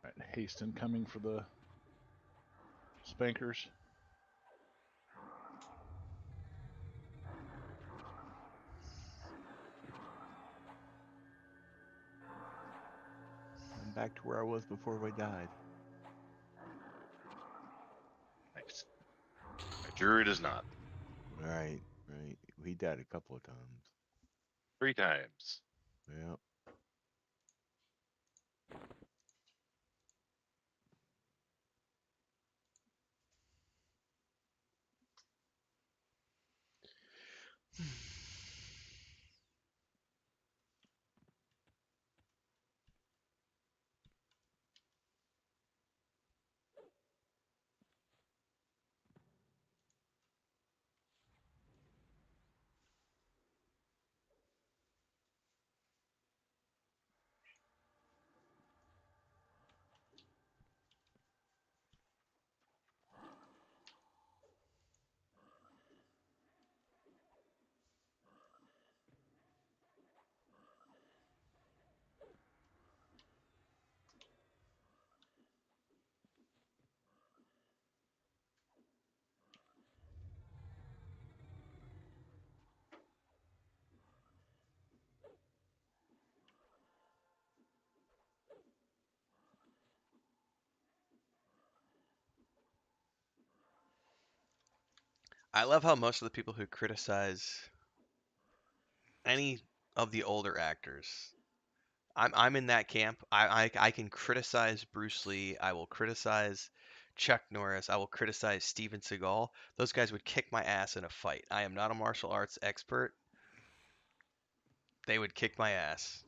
All right, Haston coming for the spankers. I'm back to where I was before we died. Nice. My druid is not. Right. Right. He died a couple of times. 3 times. Yep. I love how most of the people who criticize any of the older actors, I'm in that camp. I can criticize Bruce Lee. I will criticize Chuck Norris. I will criticize Steven Seagal. Those guys would kick my ass in a fight. I am not a martial arts expert. They would kick my ass.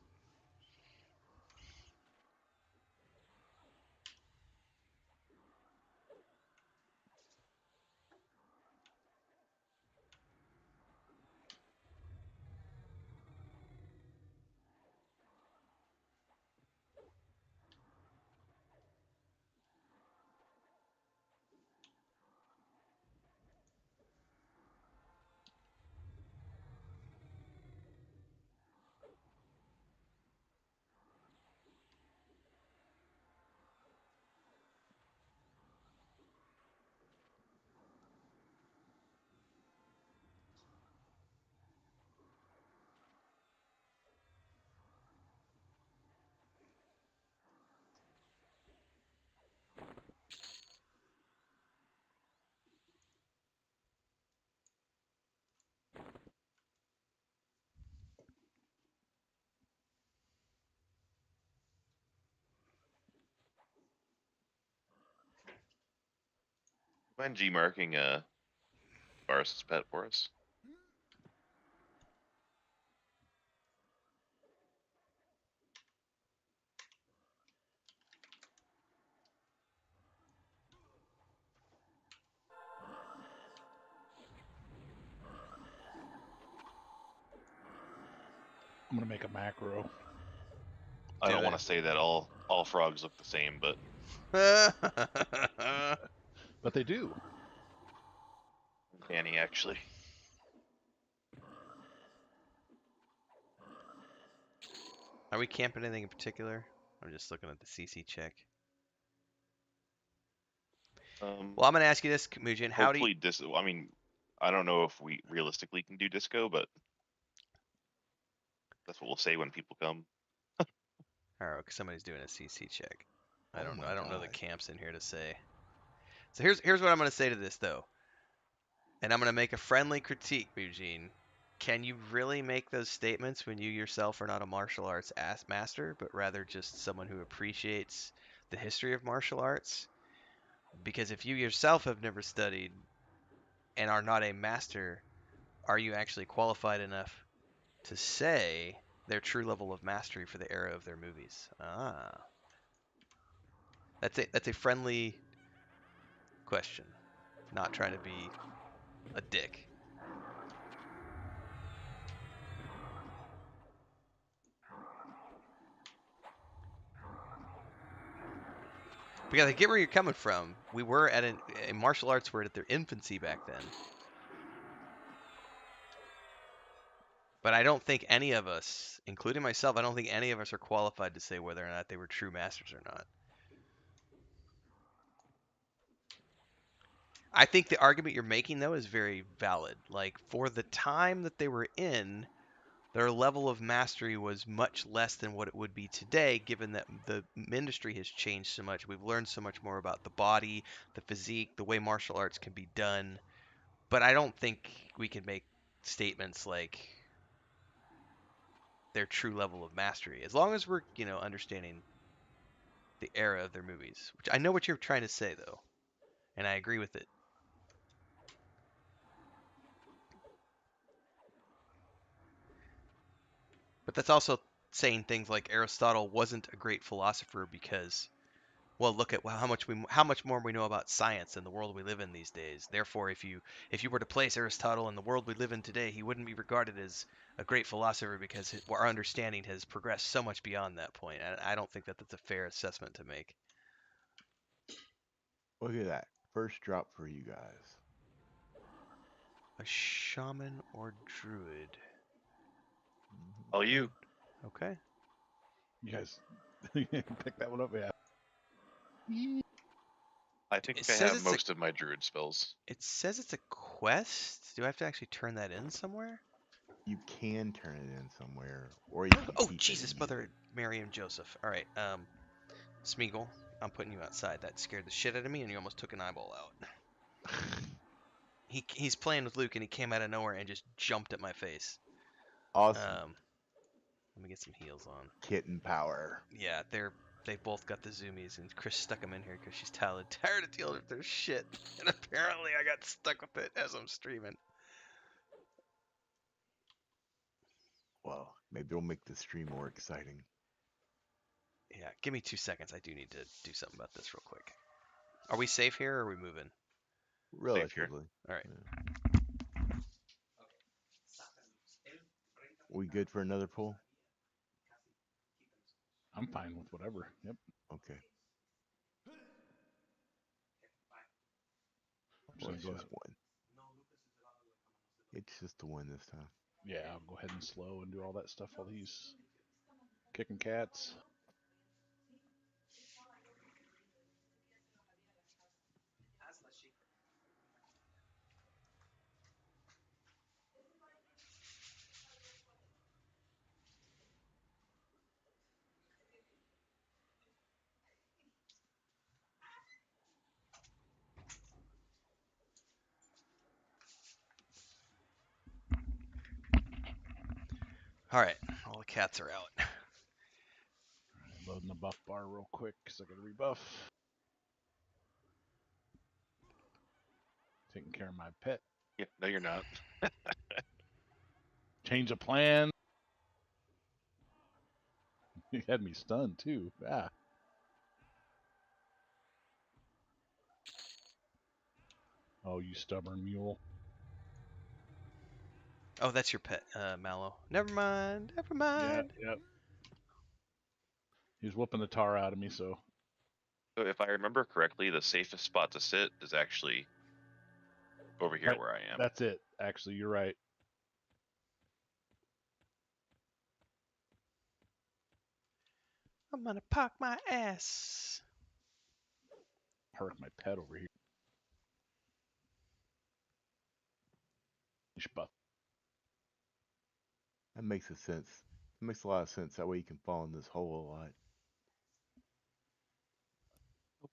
Mind G marking Varus's pet for us? I'm gonna make a macro. I Do don't want it. to say that all frogs look the same, but But they do. Danny actually. Are we camping anything in particular? I'm just looking at the CC check. Well, I'm going to ask you this, Mujin. How do you... Hopefully I mean, I don't know if we realistically can do disco, but that's what we'll say when people come. Oh, 'cause somebody's doing a CC check. I Oh don't know. my I don't know the God. camps in here to say. So here's what I'm going to say to this though, and I'm going to make a friendly critique, Eugene. Can you really make those statements when you yourself are not a martial arts master, but rather just someone who appreciates the history of martial arts? Because if you yourself have never studied and are not a master, are you actually qualified enough to say their true level of mastery for the era of their movies? Ah, that's a friendly question. Not trying to be a dick. Because I get where you're coming from. We were at martial arts were at their infancy back then. But I don't think any of us, including myself, I don't think any of us are qualified to say whether or not they were true masters or not. I think the argument you're making though is very valid. Like for the time that they were in, their level of mastery was much less than what it would be today, given that the industry has changed so much. We've learned so much more about the body, the physique, the way martial arts can be done. But I don't think we can make statements like their true level of mastery, as long as we're, understanding the era of their movies. Which I know what you're trying to say, though, and I agree with it. But that's also saying things like Aristotle wasn't a great philosopher because, well, look at how much more we know about science and the world we live in these days. Therefore, if you were to place Aristotle in the world we live in today, he wouldn't be regarded as a great philosopher because our understanding has progressed so much beyond that point. I don't think that that's a fair assessment to make. Look at that. First drop for you guys. A shaman or druid? All you. Okay. You guys pick that one up, yeah. I think It I says have it's a most of my druid spells. It says it's a quest. Do I have to actually turn that in somewhere? You can turn it in somewhere, or you can Oh, keep it Jesus, and use Mother it. Mary and Joseph. All right, Smeagol, I'm putting you outside. That scared the shit out of me, and you almost took an eyeball out. he's playing with Luke and he came out of nowhere and just jumped at my face. Awesome. Let me get some heals on. Kitten power. Yeah, they both got the zoomies, and Chris stuck them in here because she's tired of dealing with their shit. And apparently, I got stuck with it as I'm streaming. Well, maybe it'll make the stream more exciting. Yeah, give me 2 seconds. I do need to do something about this real quick. Are we safe here, or are we moving? Relatively. All right. Yeah. We good for another pull? I'm fine with whatever. Yep. Okay. I'm just Well, gonna it's go just ahead. one. It's just the one this time. Yeah, I'll go ahead and slow and do all that stuff while he's kicking cats. All right. All the cats are out. Loading the buff bar real quick because I got to rebuff. Taking care of my pet. Yeah, no, you're not. Change of plan. He had me stunned too. Yeah. Oh, you stubborn mule. Oh, that's your pet, Mallow. Never mind. Never Yeah, mind. yep. He was whooping the tar out of me, so So if I remember correctly, the safest spot to sit is actually over here That- where I am. that's it. Actually, you're right. I'm gonna park my ass. Park my pet over here. Buff. That makes a sense. It makes a lot of sense. That way you can fall in this hole a lot.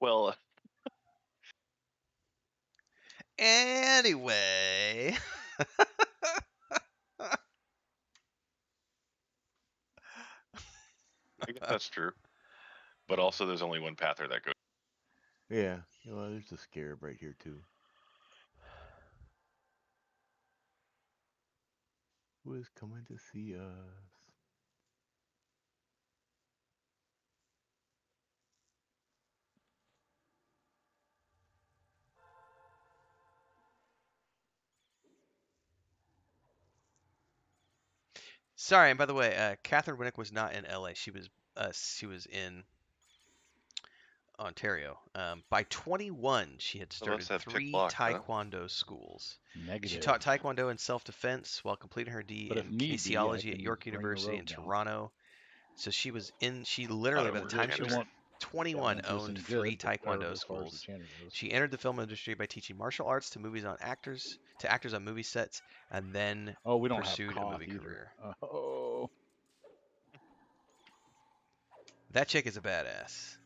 Well, Anyway. I guess that's true. But also, there's only one pather that goes. Yeah. Well, there's a scarab right here too. Who is coming to see us? Sorry, and by the way, Catherine Winnick was not in LA. She was in Ontario. By 21, she had So let's started have pick 3 block, huh? Taekwondo schools. Negative. She taught Taekwondo and self-defense while completing her D But if in need be, I kinesiology at can York bring the University in rope down. Toronto. So she literally, by the over time she Chandler. was won't 21, do us owned any 3 good, but- or Taekwondo as far as the schools. channel goes. She entered the film industry by teaching martial arts to actors on movie sets, and then Oh, we don't have pursued a cough movie either. career. Oh, That chick is a badass.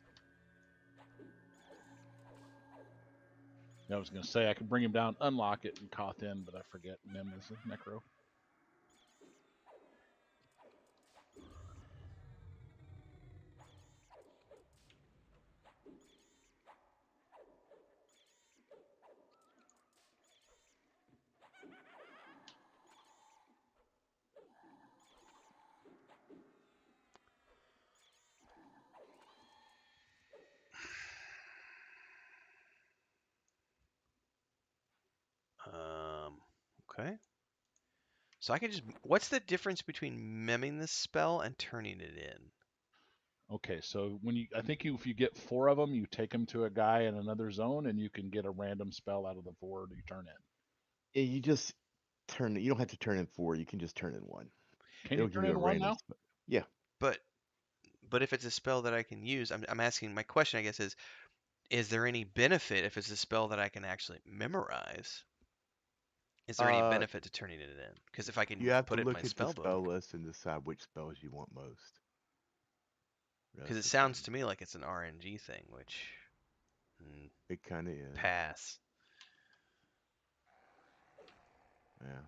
I was gonna say I could bring him down, unlock it, and cough in, but I forget Mim is a necro. Okay. So I can just. What's the difference between memming this spell and turning it in? Okay, so I think if you get 4 of them, you take them to a guy in another zone, and you can get a random spell out of the 4 you turn in. Yeah, you just turn. You don't have to turn in 4. You can just turn in 1. Can It'll you give turn you a in 1 random. now? Yeah. But if it's a spell that I can use, I'm asking. My question, I guess, is there any benefit if it's a spell that I can actually memorize? Is there any benefit to turning it in? Because if I can You have to put it in my look at the spell spell book, list and decide which spells you want most. because it That's the sounds thing. to me like it's an RNG thing, which It kind of is. pass. Yeah.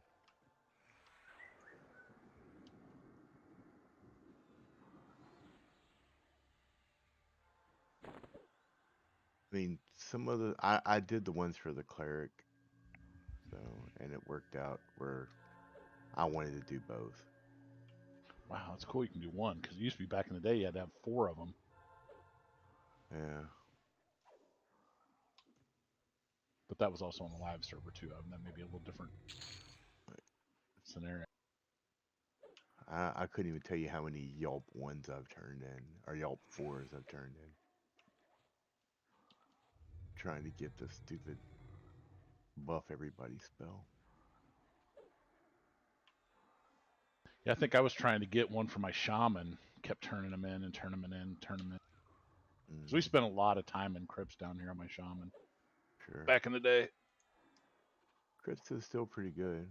I mean, some of the I did the ones for the cleric, so and it worked out where I wanted to do both. Wow, it's cool you can do one, because it used to be back in the day you had to have 4 of them. Yeah. But that was also on the live server too. That may be a little different scenario. I couldn't even tell you how many Yelp ones I've turned in, or Yelp fours I've turned in. Trying to get the stupid buff everybody spell. Yeah, I think I was trying to get one for my shaman. Kept turning them in and turning them in, turning them in. Because we Mm, spent a lot of time in crypts down here on my shaman sure. back in the day. Crypts is still pretty good.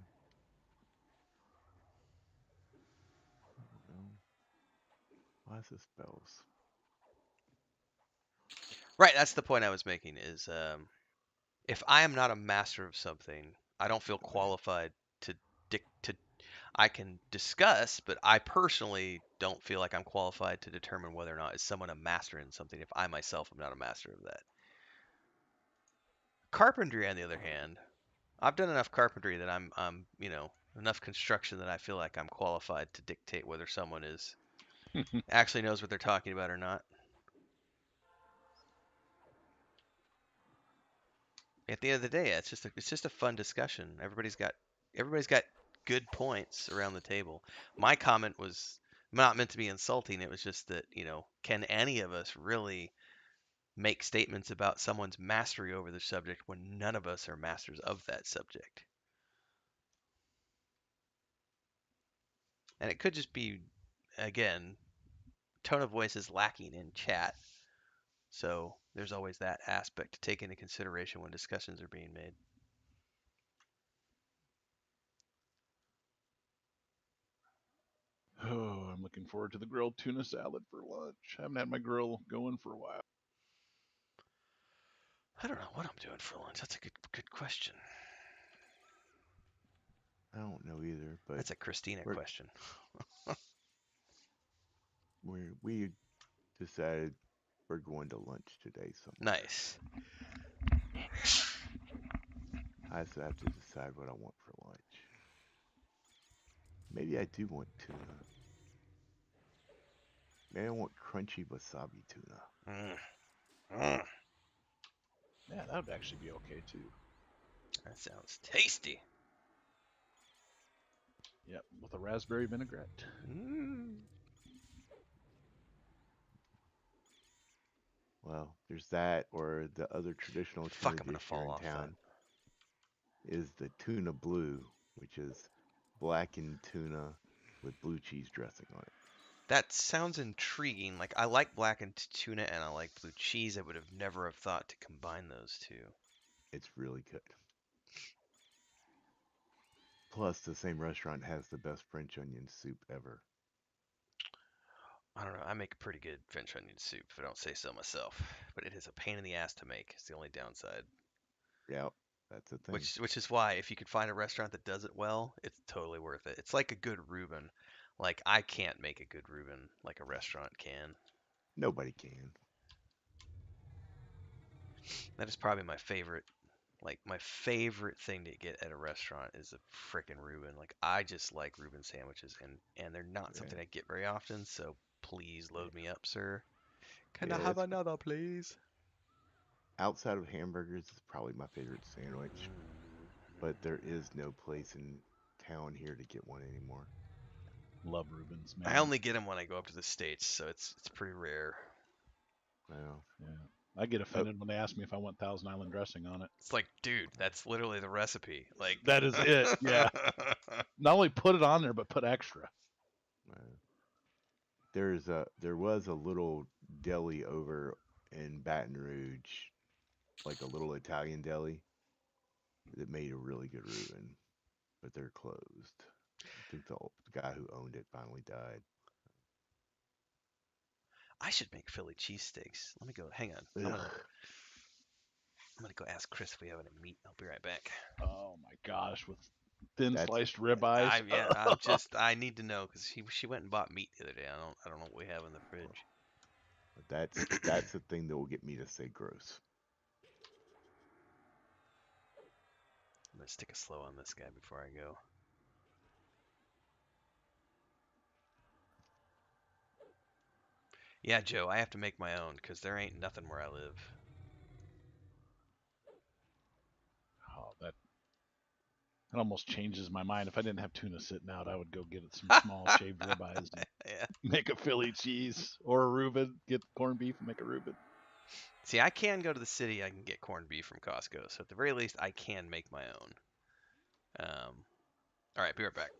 Well, lots of spells. Right, that's the point I was making. Is if I am not a master of something, I don't feel Oh, yeah. qualified to to. I can discuss, but I personally don't feel like I'm qualified to determine whether or not is someone a master in something if I myself am not a master of that. Carpentry, on the other hand, I've done enough carpentry that I'm enough construction that I feel like I'm qualified to dictate whether someone is actually knows what they're talking about or not. At the end of the day, it's just a fun discussion. Everybody's got good points around the table. My comment was not meant to be insulting. It was just that, can any of us really make statements about someone's mastery over the subject when none of us are masters of that subject? And it could just be, again, tone of voice is lacking in chat. So there's always that aspect to take into consideration when discussions are being made. Oh, I'm looking forward to the grilled tuna salad for lunch. I haven't had my grill going for a while. I don't know what I'm doing for lunch. That's a good question. I don't know either, but That's a Christina we're, question. we decided we're going to lunch today somewhere. Nice. I still have to decide what I want for lunch. Maybe I do want tuna. Maybe I want crunchy wasabi tuna. Mm. Mm. Yeah, that would actually be okay too. That sounds tasty. Yep, with a raspberry vinaigrette. Mm. Well, there's that, or the other traditional tuna Fuck, I'm gonna dish here fall in off that. town is the tuna blue, which is blackened tuna with blue cheese dressing on it. That sounds intriguing. Like, I like blackened tuna and I like blue cheese. I would have never have thought to combine those two. It's really good. Plus, the same restaurant has the best French onion soup ever. I don't know. I make a pretty good French onion soup, if I don't say so myself. But it is a pain in the ass to make. It's the only downside. Yep, that's the thing. Which is why if you could find a restaurant that does it well, it's totally worth it. It's like a good Reuben. Like, I can't make a good Reuben like a restaurant can. Nobody can. That is probably my favorite. Like, my favorite thing to get at a restaurant is a frickin' Reuben. Like, I just like Reuben sandwiches, and they're not Yeah, something I get very often. So please yeah, load me up, sir. Can yeah. I have It's another, please? outside of hamburgers. It's probably my favorite sandwich, Mm. but there is no place in town here to get one anymore. Love Rubens, I man. only get them when I go up to the States, so it's pretty rare. Well, Yeah, I get offended when they ask me if I want Thousand Island dressing on it. It's like, dude, that's literally the recipe. Like, That is it. Yeah. Not only put it on there, but put extra. uh, there was a little deli over in Baton Rouge, like a little Italian deli that made a really good Reuben, but they're closed. I think the guy who owned it finally died. I should make Philly cheesesteaks. Let me go. Hang on. I'm gonna Ugh. I'm gonna go ask Chris if we have any meat. I'll be right back. Oh my gosh, with Thin That's sliced ribeyes. I need to know because she went and bought meat the other day. I don't know what we have in the fridge. that's the thing that will get me to say gross. I'm gonna stick a slow on this guy before I go. Yeah, Joe, I have to make my own because there ain't nothing where I live. Oh, that almost changes my mind. If I didn't have tuna sitting out, I would go get some small shaved ribeyes and Yeah. make a Philly cheese or a Reuben. Get corned beef and make a Reuben. See, I can go to the city. I can get corned beef from Costco. So at the very least, I can make my own. All right, be right back.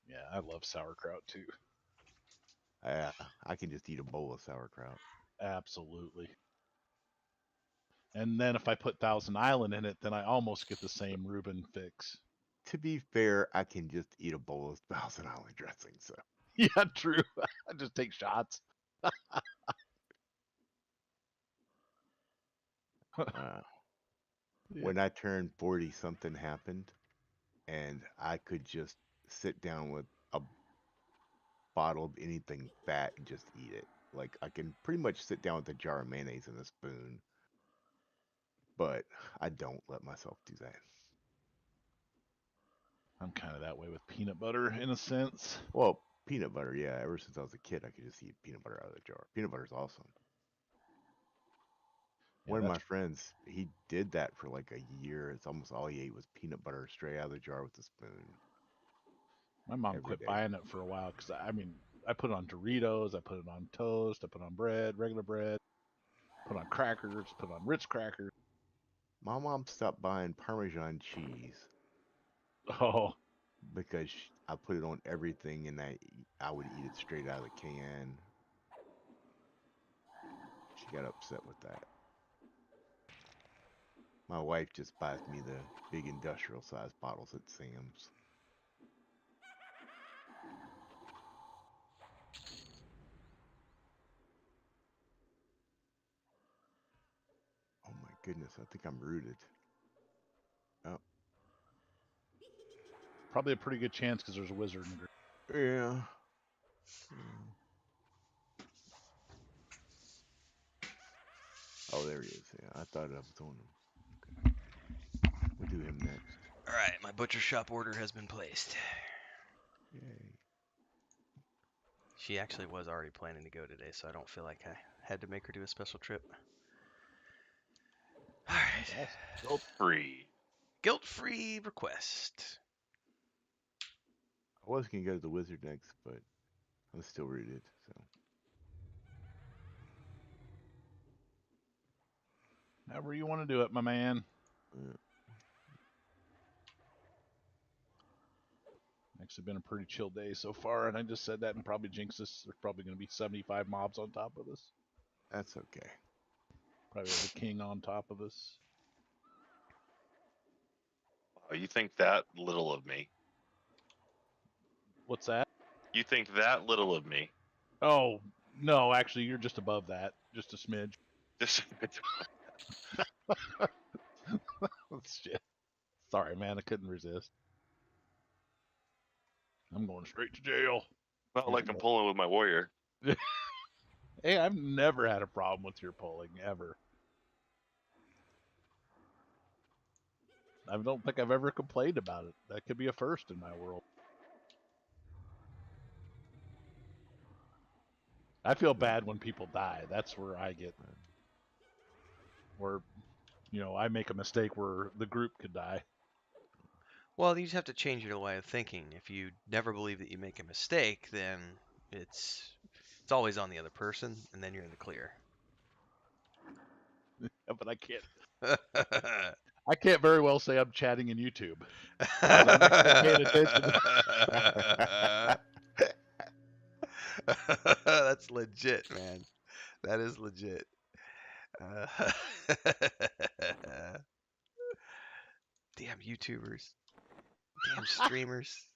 Yeah, I love sauerkraut too. I can just eat a bowl of sauerkraut. Absolutely. And then if I put Thousand Island in it, then I almost get the same Reuben fix. To be fair, I can just eat a bowl of Thousand Island dressing. So Yeah, true. I just take shots. uh, Yeah. when I turned 40, something happened, and I could just sit down with a bottle of anything fat and just eat it. Like I can pretty much sit down with a jar of mayonnaise and a spoon, but I don't let myself do that. I'm kind of that way with peanut butter in a sense. Well, peanut butter, yeah. Ever since I was a kid, I could just eat peanut butter out of the jar. Peanut butter's awesome. Yeah, One of my friends, he did that for like a year. It's almost all he ate was peanut butter straight out of the jar with a spoon. My mom every quit day. buying it for a while because I put it on Doritos, I put it on toast, I put it on bread, regular bread, put it on crackers, put it on Ritz crackers. My mom stopped buying Parmesan cheese Oh, because I put it on everything and I would eat it straight out of the can. She got upset with that. My wife just buys me the big industrial size bottles at Sam's. Oh my goodness, I think I'm rooted. Oh, probably a pretty good chance because there's a wizard in the group. yeah. Oh, there he is. Yeah, I thought I was on him. Okay. We'll do him next. All right, my butcher shop order has been placed. Yay. She actually was already planning to go today, so I don't feel like I had to make her do a special trip. All right. Guilt free. Guilt-free request. I was going to go to the wizard next, but I'm still rooted, so. However you want to do it, my man. Actually been a pretty chill day so far, and I just said that and probably jinxed us. There's probably going to be 75 mobs on top of us. That's okay. Probably have a king on top of us. Oh, you think that little of me? What's that? You think that little of me? Oh, no, actually, you're just above that. Just a smidge. Shit. Sorry, man. I couldn't resist. I'm going straight to jail. Not like I'm pulling with my warrior. Hey, I've never had a problem with your pulling, ever. I don't think I've ever complained about it. That could be a first in my world. I feel bad when people die. That's where I get... Where, I make a mistake where the group could die. Well, you just have to change your way of thinking. If you never believe that you make a mistake, then it's always on the other person, and then you're in the clear. But I can't. I can't very well say I'm chatting in YouTube. I'm actually paying attention. That's legit, man. That is legit. Damn YouTubers. Damn streamers.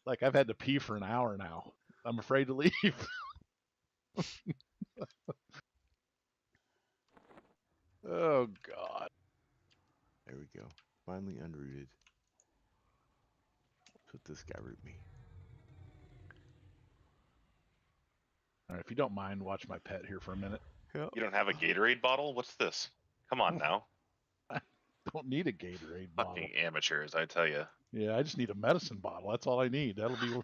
Like, I've had to pee for an hour now. I'm afraid to leave. Oh, God. There we go. finally unrooted. Let's let this guy root me. All right, if you don't mind, watch my pet here for a minute. Yep. You don't have a Gatorade bottle? What's this? Come on now. Don't need a Gatorade bottle. Fucking amateurs, I tell you. Yeah, I just need a medicine bottle. That's all I need. That'll be.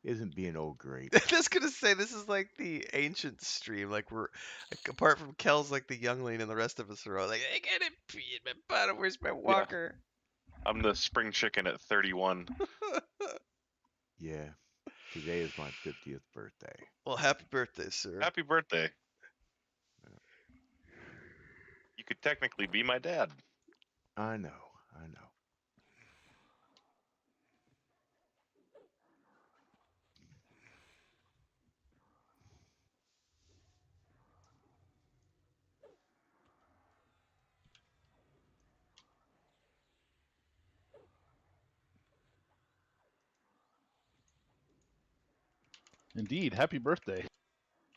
Isn't being old great? I was gonna say this is like the ancient stream. Like we're like apart from Kel's like the youngling and the rest of us are all like, I gotta pee in my butt. Where's my walker? I'm the spring chicken at 31. Yeah. Today is my 50th birthday. Well, happy birthday, sir. Happy birthday. You could technically be my dad. I know. I know. Indeed, happy birthday.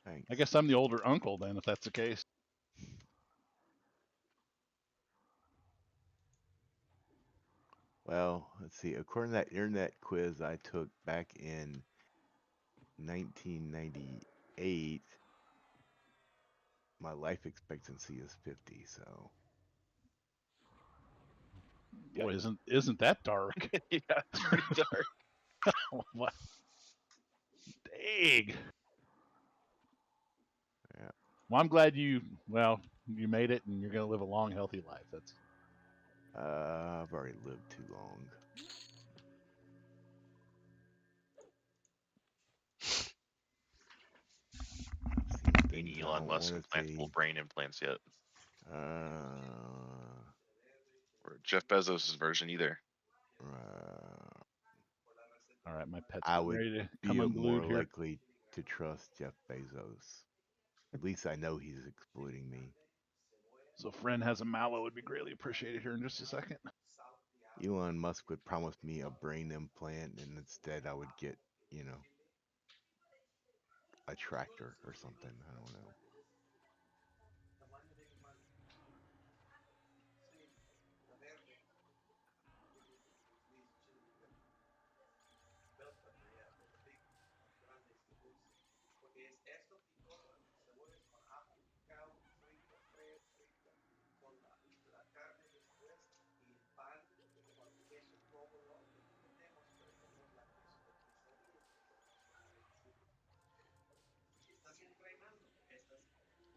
Thanks. I guess I'm the older uncle then, if that's the case. Well, let's see. According to that internet quiz I took back in 1998, my life expectancy is 50. So Boy, isn't that dark? Yeah, it's pretty dark. What? Dang. yeah. Well, I'm glad you made it and you're gonna live a long, healthy life. That's I've already lived too long. Seen things I Elon don't Musk want to implantable see. brain implants yet. Uh, Or Jeff Bezos' version either. all right. My pet's I getting would ready to be come more unglued here. likely to trust Jeff Bezos. At least I know he's exploiting me. So, if Ren has a mallow, would be greatly appreciated here in just a second. Elon Musk would promise me a brain implant, and instead I would get, a tractor or something. I don't know.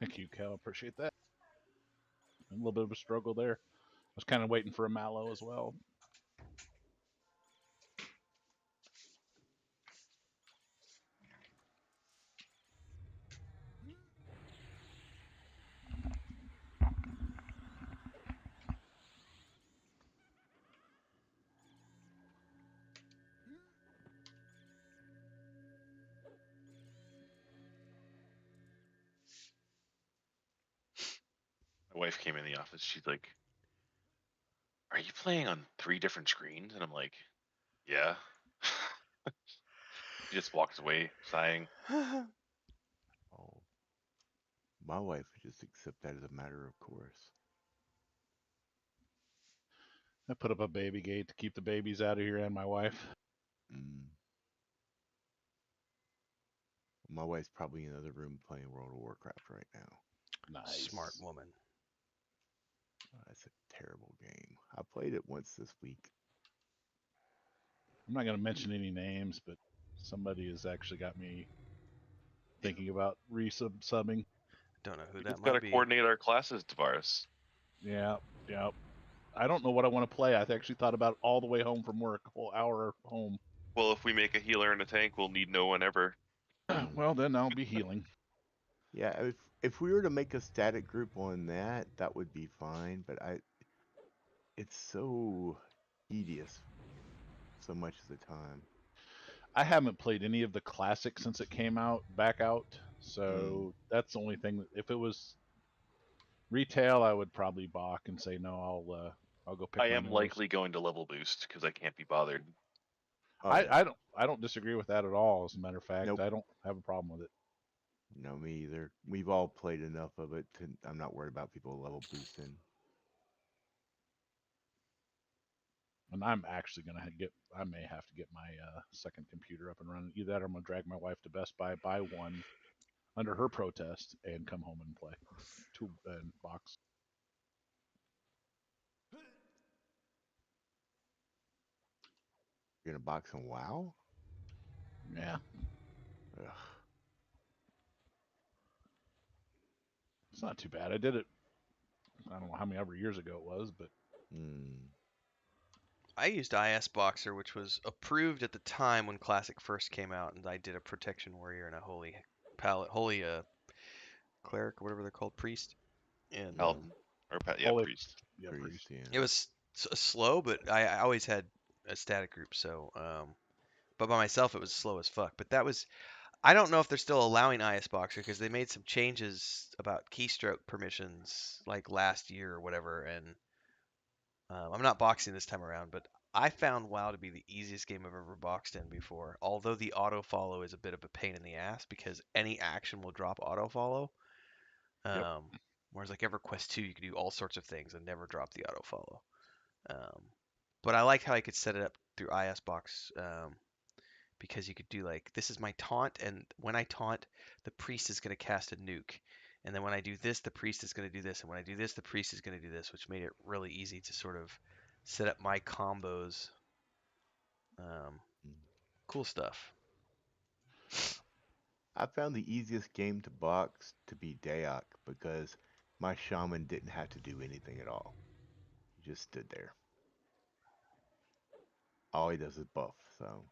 Thank you, Cal. Appreciate that. A little bit of a struggle there. I was kind of waiting for a mallow as well. My wife came in the office. She's like, "Are you playing on 3 different screens?" And I'm like, "Yeah." She just walks away sighing. Oh, my wife would just accept that as a matter of course. I put up a baby gate to keep the babies out of here and my wife. Mm. My wife's probably in another room playing World of Warcraft right now. Nice. Smart woman. Oh, that's a terrible game. I played it once this week. I'm not going to mention any names, but somebody has actually got me thinking about subbing. Don't know who We that just gotta might be. coordinate our classes, Tavares. Yeah. I don't know what I want to play. I actually thought about it all the way home from work, a whole hour home. Well, if we make a healer and a tank, we'll need no one ever. Well, then I'll be healing. Yeah, if we were to make a static group on that, that would be fine. But it's so tedious, so much of the time. I haven't played any of the classics since it came back out. So that's the only thing. If it was retail, I would probably balk and say no. I'll go pick. I my am nose. likely going to level boost because I can't be bothered. Oh, yeah. I don't disagree with that at all. As a matter of fact, Nope. I don't have a problem with it. No, me either. We've all played enough of it. I'm not worried about people level boosting. And I'm actually gonna I may have to get my second computer up and running. Either that, or I'm gonna drag my wife to Best Buy, buy one under her protest, and come home and play two box. You're gonna box some WoW? Yeah, Ugh. it's not too bad. I did it. I don't know how many ever years ago it was, but Hmm. I used IS Boxer, which was approved at the time when Classic first came out, and I did a Protection Warrior and a Holy Cleric, or whatever they're called, Priest. And Paladin or yeah, Holy, priest. yeah, Priest, yeah. it was slow, but I always had a static group, so but by myself it was slow as fuck. But that was I don't know if they're still allowing IS Boxer because they made some changes about keystroke permissions like last year or whatever, and I'm not boxing this time around, but I found WoW to be the easiest game I've ever boxed in before. Although the auto follow is a bit of a pain in the ass because any action will drop auto follow. Yep. Um, Whereas like EverQuest 2, you could do all sorts of things and never drop the auto follow. Um, but I like how I could set it up through IS Box because you could do like this is my taunt, and when I taunt, the priest is going to cast a nuke. And then when I do this, the priest is going to do this, and when I do this, the priest is going to do this, which made it really easy to sort of set up my combos. Um, Mm. cool stuff. I found the easiest game to box to be Dayak because my shaman didn't have to do anything at all. He just stood there. All he does is buff, so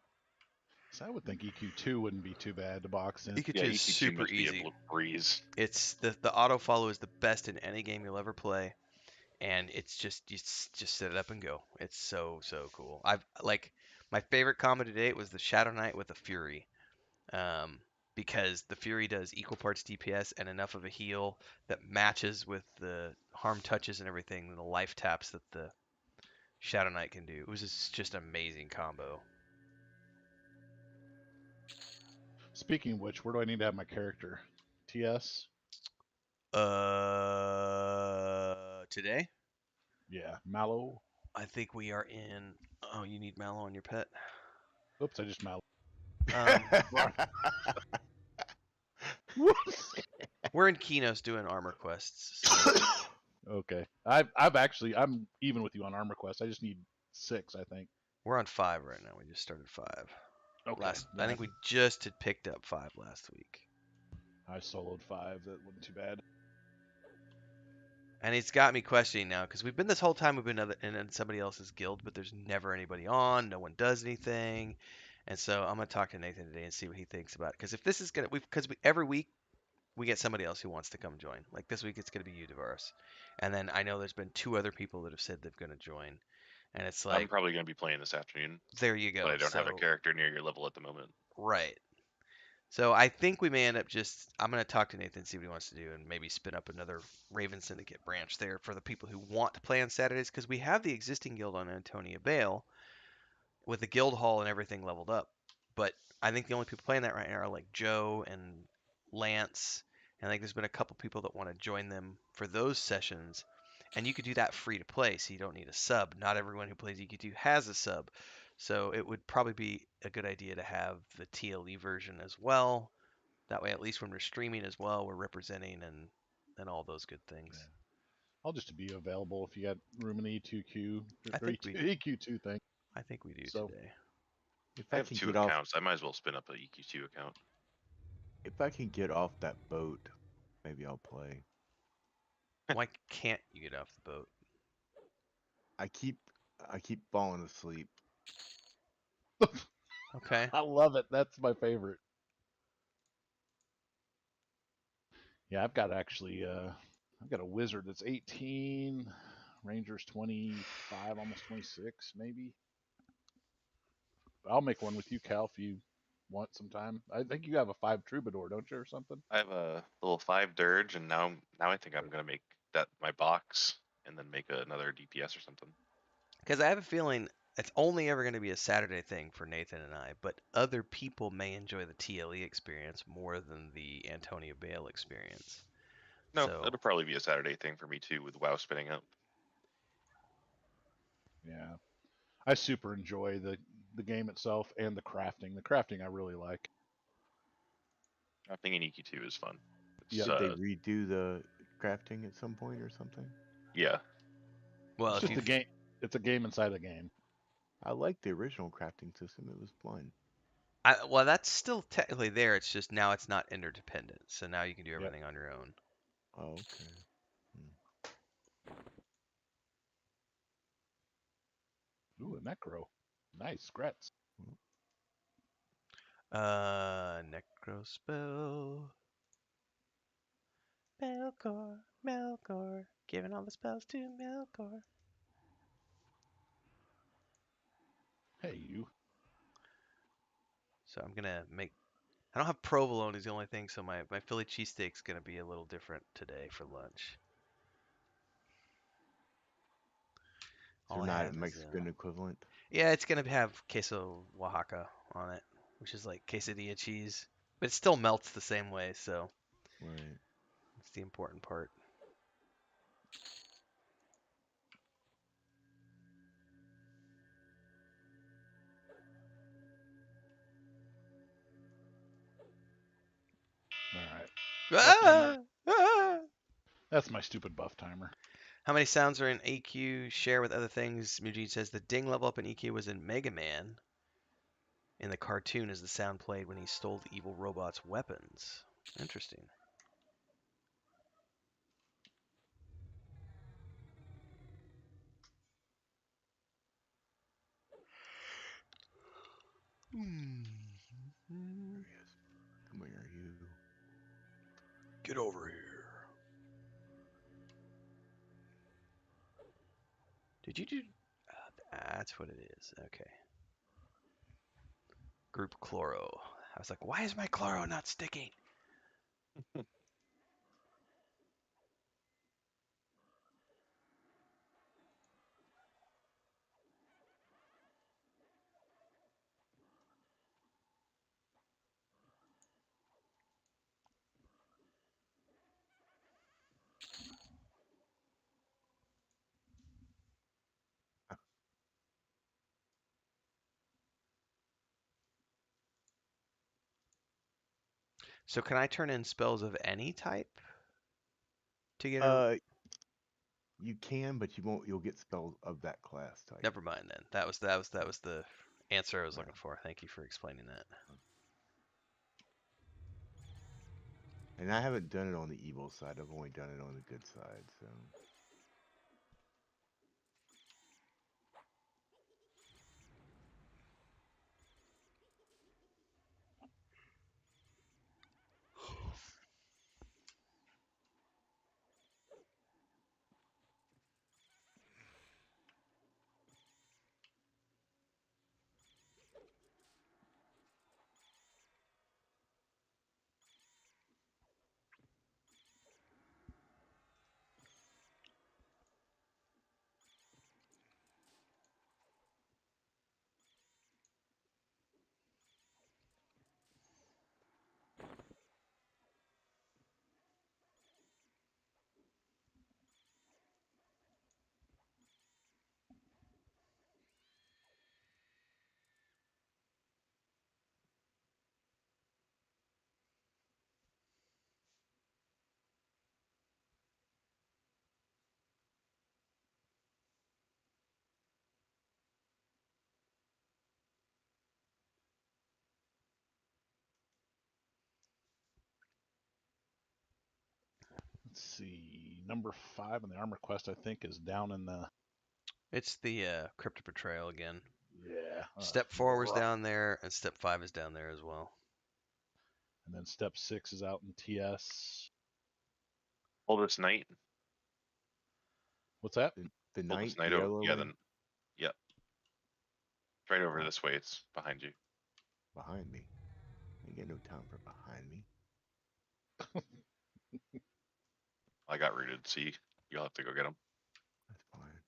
so I would think EQ2 wouldn't be too bad to box in. EQ2 Yeah, is EQ2 super must be a easy. breeze. It's the auto follow is the best in any game you'll ever play, and it's just just set it up and go. It's so cool. I've like my favorite combo to date was the Shadow Knight with the Fury. um, because the Fury does equal parts DPS and enough of a heal that matches with the harm touches and everything, and the life taps that the Shadow Knight can do. It was just an amazing combo. Speaking of which, where do I need to have my character? TS? Today Yeah, Mallow. I think we are in. Oh, you need Mallow on your pet. Oops, I just Mallow. Um, Whoops. we're in Kinos doing armor quests. So. Okay, I've actually I'm even with you on Armor Quest. I just need 6, I think. We're on 5 right now. We just started 5. Okay, I think we just had picked up 5 last week. I soloed 5. That wasn't too bad. And it's got me questioning now because we've been this whole time we've been in somebody else's guild, but there's never anybody on. No one does anything, and so I'm gonna talk to Nathan today and see what he thinks about it. Because if this is gonna, because every week we get somebody else who wants to come join. Like this week it's gonna be you, Devaris, and then I know there's been 2 other people that have said they're gonna join, and it's I'm like probably going to be playing this afternoon, there you but go. I don't have a So character near your level at the moment. right. So I think we may end up just. I'm gonna talk to Nathan, see what he wants to do, and maybe spin up another Raven Syndicate branch there for the people who want to play on Saturdays, because we have the existing guild on Antonia Bale with the guild hall and everything leveled up. But I think the only people playing that right now are like Joe and Lance, and I think there's been a couple people that want to join them for those sessions. And you could do that free to play, so you don't need a sub. Not everyone who plays EQ2 has a sub. So it would probably be a good idea to have the TLE version as well. That way, at least when we're streaming as well, we're representing and all those good things. Yeah. I'll just be available if you got room in the E2Q I or think we EQ2 thing. I think we do So today. if I I have can 2 get off, accounts. I might as well spin up a EQ2 account. if I can get off that boat, maybe I'll play. Why can't you get off the boat? I keep, I keep falling asleep. Okay. I love it. That's my favorite. Yeah, I've got a wizard that's 18, ranger's 25, almost 26, maybe. I'll make one with you, Cal, if you want some time. I think you have a 5 troubadour, don't you, or something? I have a little 5 dirge, and now I think I'm going to make that my box, and then make another DPS or something. Because I have a feeling it's only ever going to be a Saturday thing for Nathan and I, but other people may enjoy the TLE experience more than the Antonia Bale experience. No, So it'll probably be a Saturday thing for me too, with WoW spinning up. Yeah. I super enjoy the game itself and the crafting. The crafting I really like. Crafting in EQ2 is fun. It's Yep. Did they redo the crafting at some point or something? yeah. Well, It's if just you a game. It's a game inside a game. I liked the original crafting system. It was fun. well, that's still technically there. It's just now it's not interdependent. So now you can do Yep. everything on your own. Oh, okay. Ooh, a necro. Nice, Grets. Necro spell. Melkor, Melkor, giving all the spells to Melkor. Hey, you. So I'm gonna make. I don't have provolone is the only thing, so my Philly cheesesteak's gonna be a little different today for lunch. So All I not a have is Mexican equivalent. yeah, it's gonna have queso Oaxaca on it, which is like quesadilla cheese, but it still melts the same way, so Right. that's the important part. All right. Buff timer. Ah! Ah! That's my stupid buff timer. How many sounds are in EQ? Share with other things. Mujin says the ding level up in EQ was in Mega Man. In the cartoon, is the sound played when he stole the evil robot's weapons. Interesting. There he is. Come here, you. Get over here. Did you do? That's what it is. Okay. Group chloro. I was like, why is my chloro not sticking? So can I turn in spells of any type to get a? You can, but you won't. You'll get spells of that class type. Never mind then. That was the answer I was Right. looking for. Thank you for explaining that. And I haven't done it on the evil side. I've only done it on the good side. So Let's see. Number 5 on the armor quest, I think, is down in the. It's the crypto betrayal again. Yeah. Step 4 was rough. down there, and step 5 is down there as well. And then step 6 is out in TS. Oldest night. What's that? the knight, Oldest the night. yellow Yeah. one Then. Yeah. Right over Oh. this way. It's behind you. behind me. I ain't got no time for behind me. I got rooted. See, you'll have to go get them. That's fine.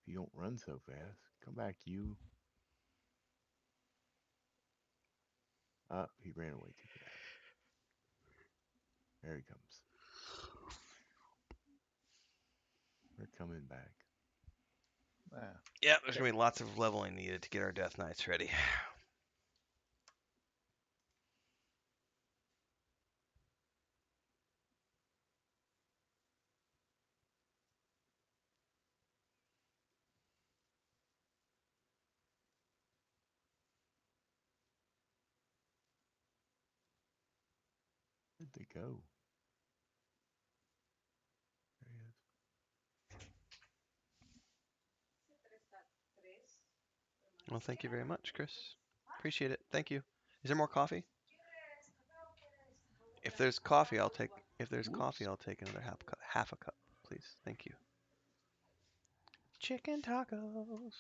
If you don't run so fast, come back, you. He ran away too fast. There he comes. We're coming back. Yeah, there's gonna be lots of leveling needed to get our Death Knights ready. Where'd they go? There he is. Well, thank you very much, Chris. Appreciate it. Thank you. Is there more coffee? If there's coffee, I'll take. If there's coffee, I'll take another half a cup, please. Thank you. Chicken tacos.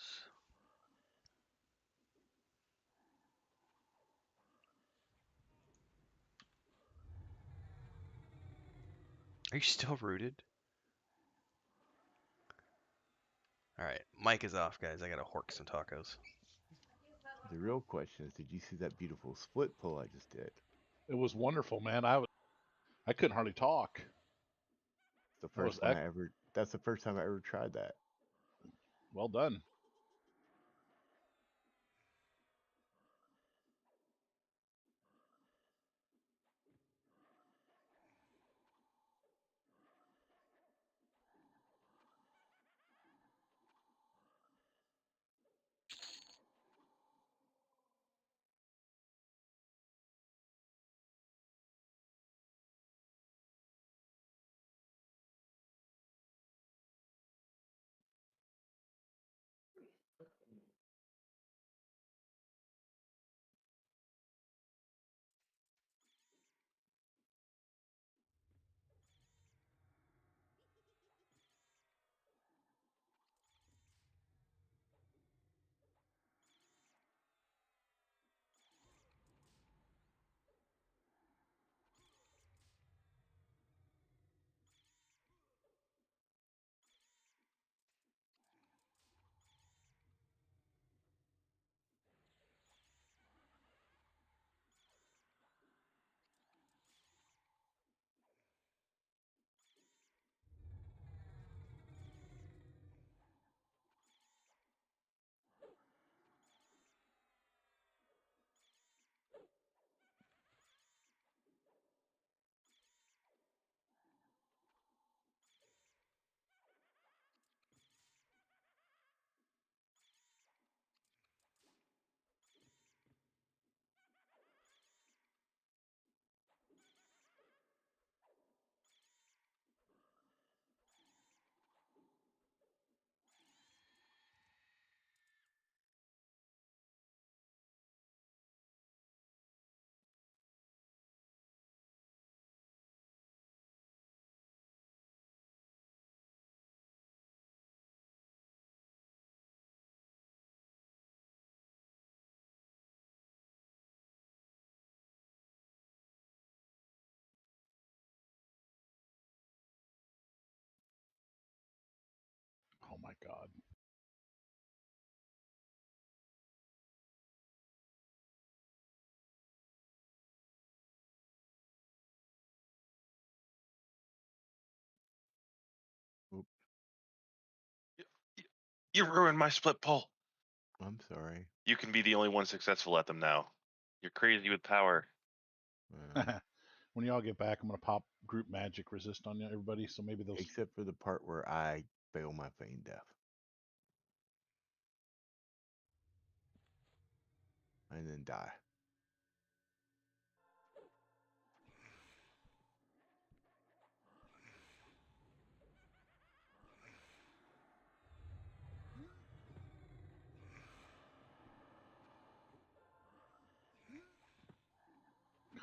Are you still rooted? All right, mic is off, guys. I gotta hork some tacos. The real question is, did you see that beautiful split pull I just did? It was wonderful, man. I couldn't hardly talk. The That was first one I ever. That's the first time I ever tried that. well done. Oh my God. Oop, You ruined my split pull. I'm sorry. You can be the only one successful at them now. You're crazy with power. When y'all get back, I'm gonna pop group magic resist on everybody. So maybe those. Except for the part where I fail my feign death. And then die.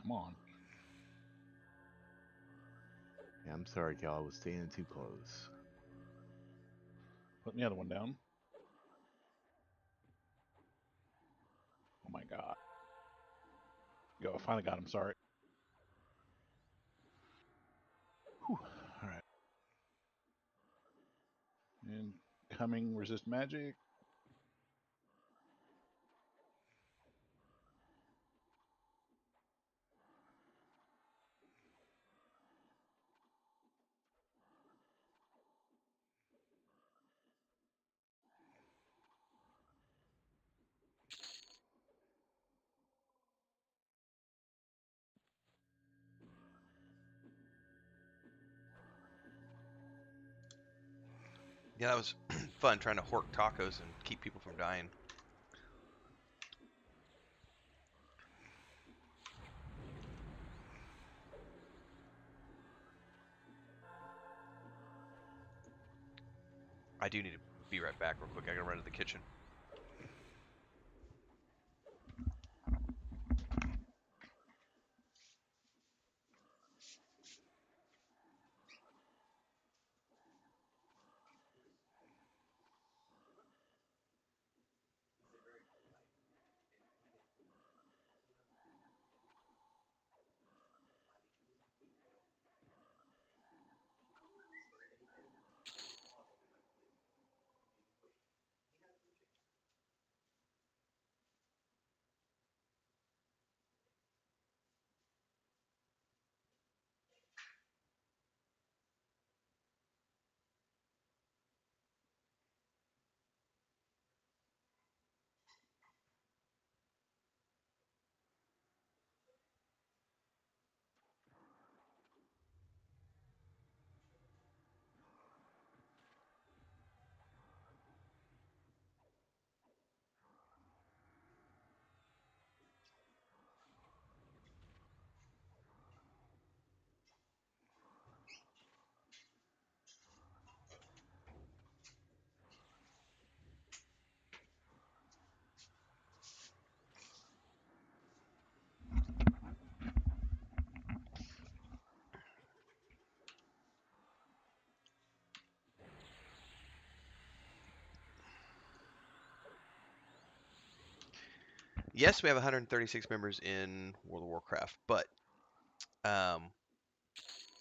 Come on. Yeah, I'm sorry, Cal. I was standing too close. Put the other one down. Oh my God. Go. I finally got him. Sorry. Whew. All right. And coming resist magic. Yeah, that was fun trying to hork tacos and keep people from dying. I do need to be right back real quick. I gotta run to the kitchen. Yes, we have 136 members in World of Warcraft, but um,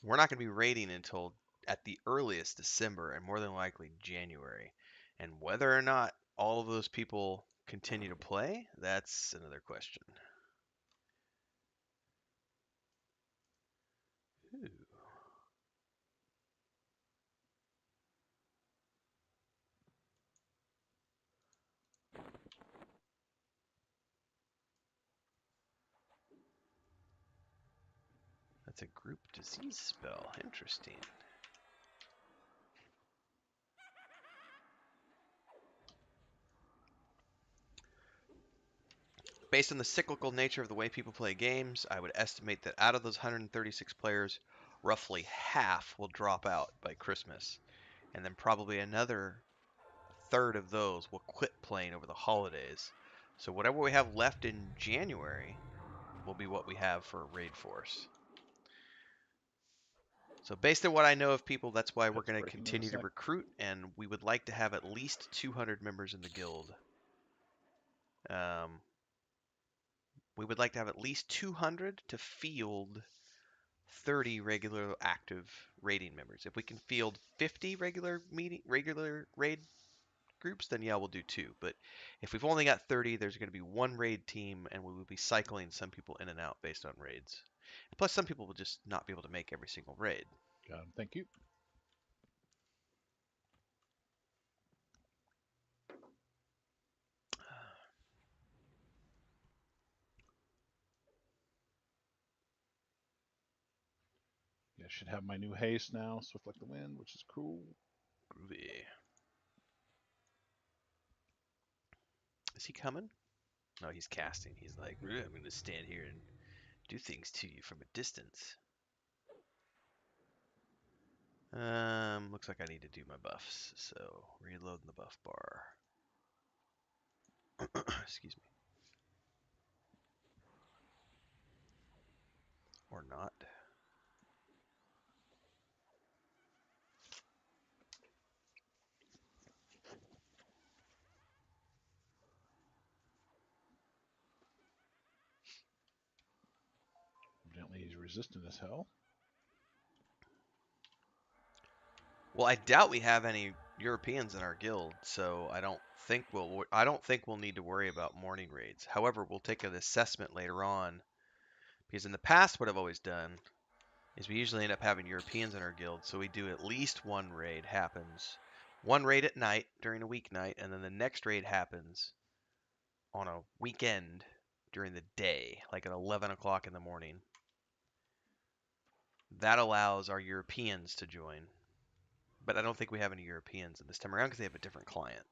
we're not going to be raiding until at the earliest December and more than likely January. And whether or not all of those people continue to play, that's another question. Ooh. That's a group disease spell. Interesting. Based on the cyclical nature of the way people play games, I would estimate that out of those 136 players, roughly half will drop out by Christmas. And then probably another third of those will quit playing over the holidays. So whatever we have left in January will be what we have for Raid Force. So based on what I know of people, that's why we're That's going to breaking in a continue to sec. recruit, and we would like to have at least 200 members in the guild. We would like to have at least 200 to field 30 regular active raiding members. If we can field 50 regular raid groups, then yeah, we'll do two. But if we've only got 30, there's going to be one raid team, and we will be cycling some people in and out based on raids. Plus, some people will just not be able to make every single raid. Got him. Thank you. Yeah, should have my new haste now, Swift like the wind, which is cool. Groovy. Is he coming? No, he's casting. He's like, I'm going to stand here and do things to you from a distance. Looks like I need to do my buffs, so reloading the buff bar. Excuse me. Or not. Evidently he's resistant as hell. Well, I doubt we have any Europeans in our guild, so I don't think we'll need to worry about morning raids. However, we'll take an assessment later on, because in the past what I've always done is we usually end up having Europeans in our guild, so we do at least one raid happens. One raid at night during a weeknight, and then the next raid happens on a weekend during the day, like at 11 o'clock in the morning. That allows our Europeans to join. But I don't think we have any Europeans this time around because they have a different client.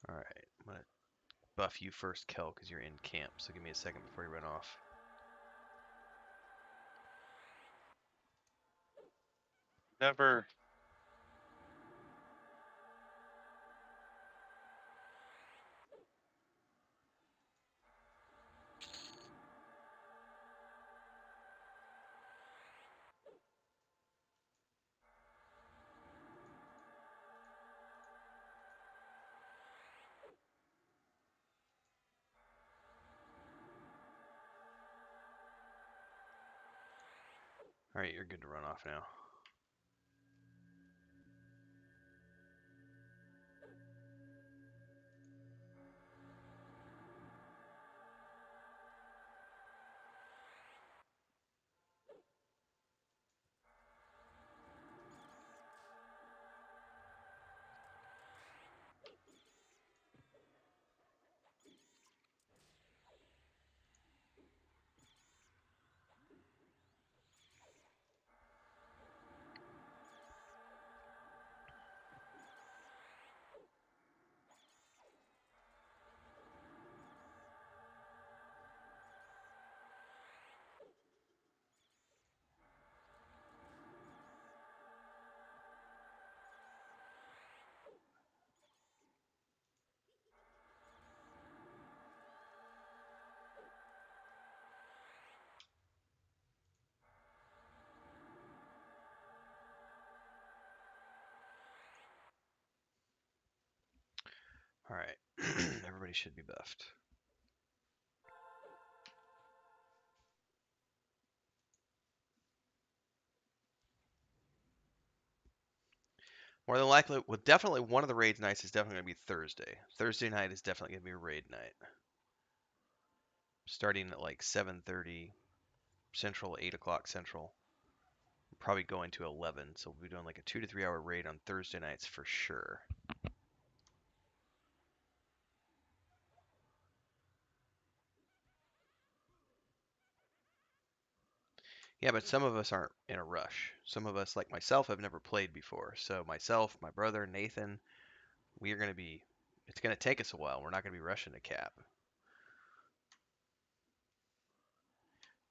All right, I'm gonna buff you first, Kel, because you're in camp. So give me a second before you run off. Never. All right, you're good to run off now. All right, everybody should be buffed. More than likely, well, definitely one of the raid nights is definitely going to be Thursday. Thursday night is definitely going to be a raid night. Starting at like 7:30 Central, 8 o'clock Central. Probably going to 11, so we'll be doing like a 2 to 3 hour raid on Thursday nights for sure. Yeah, but some of us aren't in a rush. Some of us, like myself, have never played before. So myself, my brother, Nathan, we are going to be, it's going to take us a while. We're not going to be rushing to cap.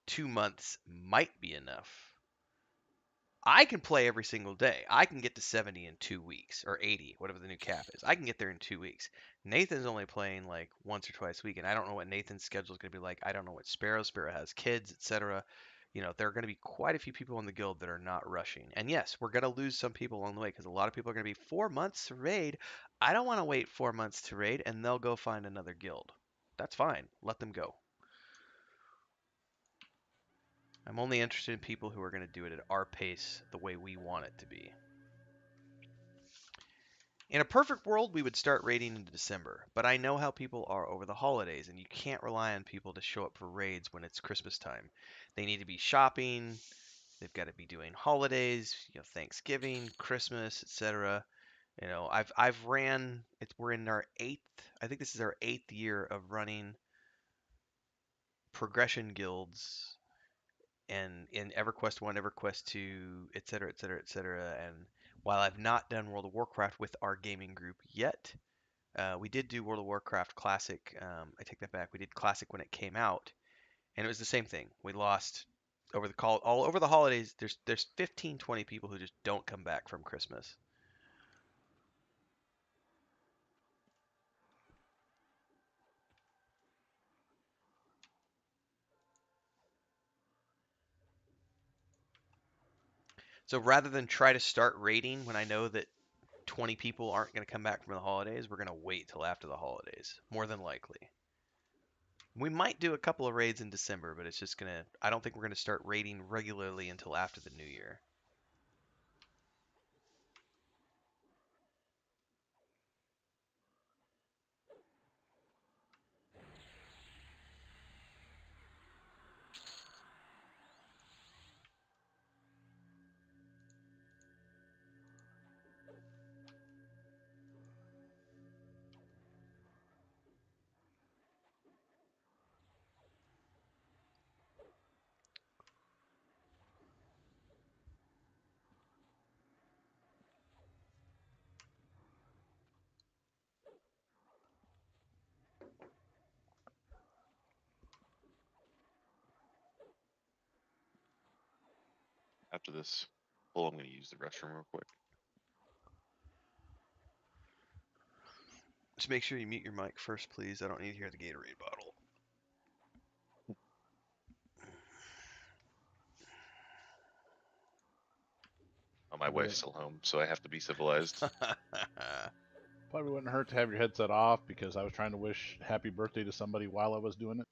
2 months might be enough. I can play every single day. I can get to 70 in 2 weeks, or 80, whatever the new cap is. I can get there in 2 weeks. Nathan's only playing like once or twice a week, and I don't know what Nathan's schedule is going to be like. I don't know what Sparrow has kids, etc. You know, there are going to be quite a few people in the guild that are not rushing. And yes, we're going to lose some people along the way because a lot of people are going to be 4 months to raid. I don't want to wait 4 months to raid, and they'll go find another guild. That's fine. Let them go. I'm only interested in people who are going to do it at our pace, the way we want it to be. In a perfect world, we would start raiding in December, but I know how people are over the holidays, and you can't rely on people to show up for raids when it's Christmas time. They need to be shopping, they've got to be doing holidays, Thanksgiving, Christmas, etc. I've ran. We're in our eighth. I think this is our 8th year of running progression guilds and in EverQuest 1, EverQuest 2, etc., etc., etc. And while I've not done World of Warcraft with our gaming group yet, we did do World of Warcraft Classic. I take that back. We did Classic when it came out, and it was the same thing. We lost all over the holidays. There's 15, 20 people who just don't come back from Christmas. So rather than try to start raiding when I know that 20 people aren't going to come back from the holidays, we're going to wait till after the holidays, more than likely. We might do a couple of raids in December, but I don't think we're gonna start raiding regularly until after the new year. after this pull, I'm going to use the restroom real quick. Just make sure you mute your mic first, please. I don't need to hear the Gatorade bottle. Oh, my wife's still home, so I have to be civilized. Probably wouldn't hurt to have your headset off because I was trying to wish happy birthday to somebody while I was doing it.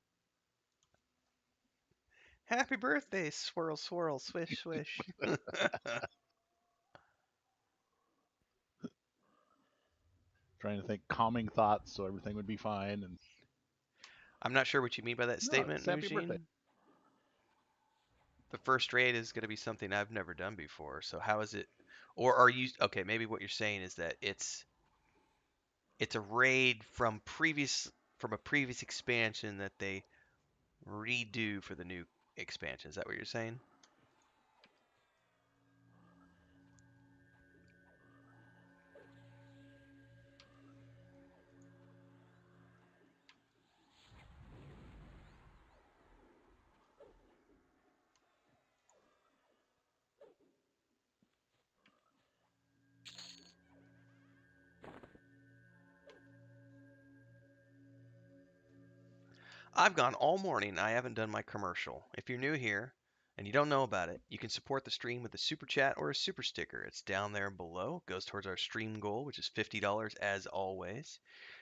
Happy birthday, swirl, swirl, swish, swish. Trying to think calming thoughts so everything would be fine. And I'm not sure what you mean by that no, statement, it's happy birthday. Nugene. The first raid is going to be something I've never done before. So how is it? Or are you okay? Maybe what you're saying is that it's a raid from a previous expansion that they redo for the new expansion. Is that what you're saying? I've gone all morning. I haven't done my commercial. If you're new here and you don't know about it, you can support the stream with a super chat or a super sticker. It's down there below. It goes towards our stream goal, which is $50 as always.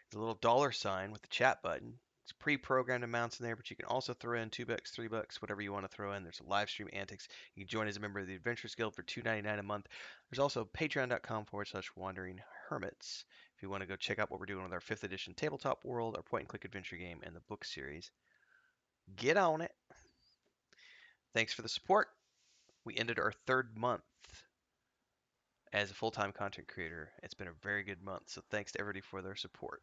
There's a little dollar sign with the chat button. It's pre-programmed amounts in there, but you can also throw in $2, $3, whatever you want to throw in. There's a live stream antics. You can join as a member of the Adventurers Guild for $2.99 a month. There's also patreon.com/wandering hermits if you want to go check out what we're doing with our 5th edition tabletop world, our point and click adventure game, and the book series. Get on it. Thanks for the support. We ended our 3rd month as a full-time content creator. It's been a very good month, so thanks to everybody for their support.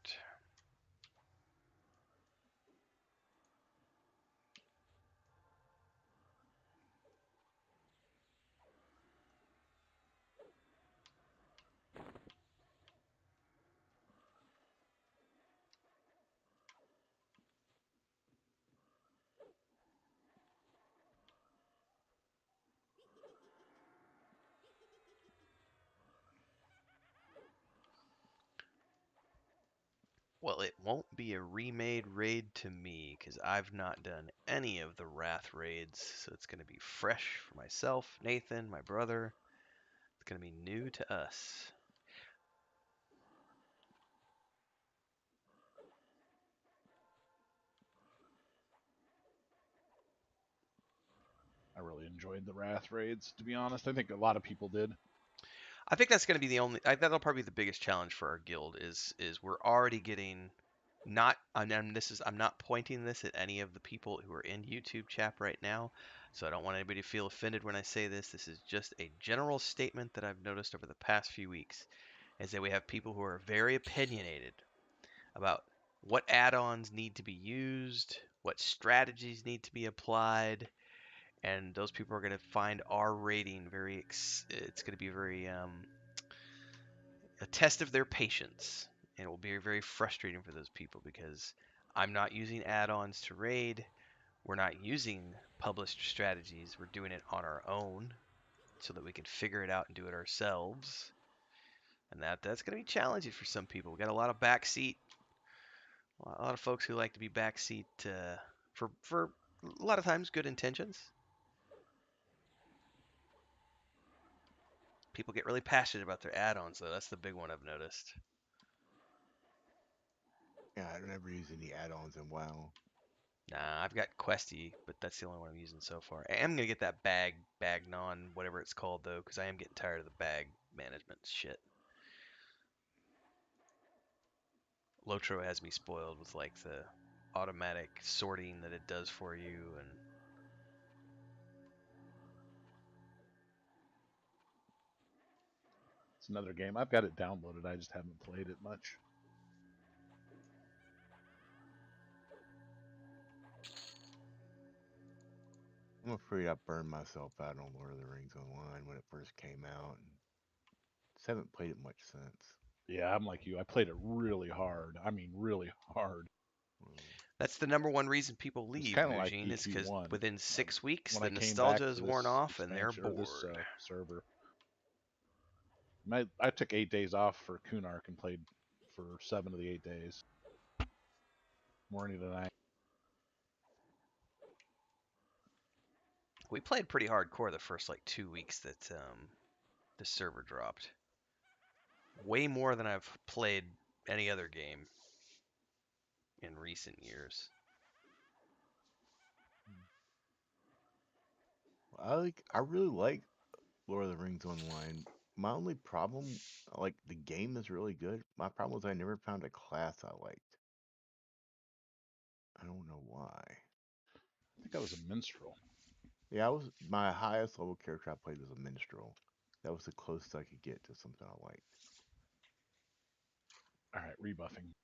Well, it won't be a remade raid to me because I've not done any of the Wrath raids, so it's going to be fresh for myself, Nathan, my brother. It's going to be new to us. I really enjoyed the Wrath raids, to be honest. I think a lot of people did. I think that's going to be that'll probably be the biggest challenge for our guild is we're already getting not and I'm not pointing this at any of the people who are in YouTube chat right now, so I don't want anybody to feel offended when I say this. This is just a general statement that I've noticed over the past few weeks, is that we have people who are very opinionated about what add-ons need to be used, what strategies need to be applied, and those people are going to find our rating it's going to be very a test of their patience, and it will be very frustrating for those people because I'm not using add-ons to raid. We're not using published strategies. We're doing it on our own so that we can figure it out and do it ourselves. And that's going to be challenging for some people. We got a lot of backseat, a lot of folks who like to be backseat for a lot of times good intentions. People get really passionate about their add-ons, though. That's the big one I've noticed. Yeah, I don't ever use any add-ons in WoW. Nah, I've got Questy, but that's the only one I'm using so far. I am gonna get that Bagnon, whatever it's called though, because I am getting tired of the bag management shit. Lotro has me spoiled with like the automatic sorting that it does for you, and It's another game. I've got it downloaded. I just haven't played it much. I'm afraid I burned myself out on Lord of the Rings Online when it first came out. And just haven't played it much since. Yeah, I'm like you. I played it really hard. I mean, really hard. That's the number one reason people It's leave, kind of like Mujin, is because EP1. within 6 weeks When the I came nostalgia back is for worn this off and they're expansion or bored. this server, I took 8 days off for Kunark and played for 7 of the 8 days, morning to night. We played pretty hardcore the first like 2 weeks that the server dropped. Way more than I've played any other game in recent years. I really like Lord of the Rings Online. My only problem, like the game is really good. My problem was I never found a class I liked. I don't know why. I think I was a minstrel. Yeah, I was my highest level character I played was a minstrel. That was the closest I could get to something I liked. All right, rebuffing.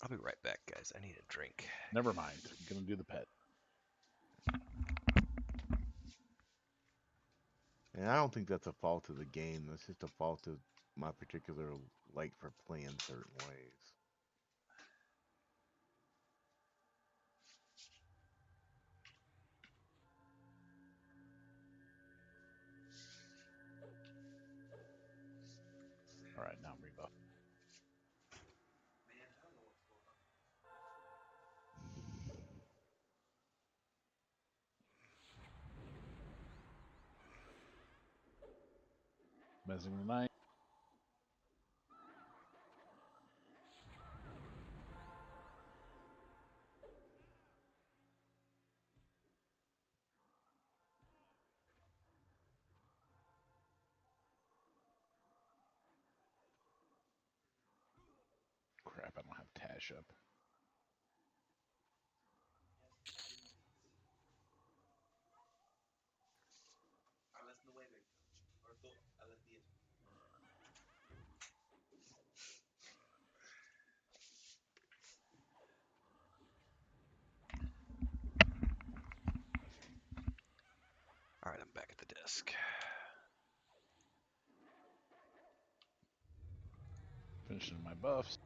I'll be right back, guys. I need a drink. Never mind. I'm gonna do the pet. And I don't think that's a fault of the game. That's just a fault of my particular like for playing certain ways. All right, now I'm rebuffing. Mezzing the night. Crap, I don't have Tash up. All right, I'm back at the desk. Finishing my buffs.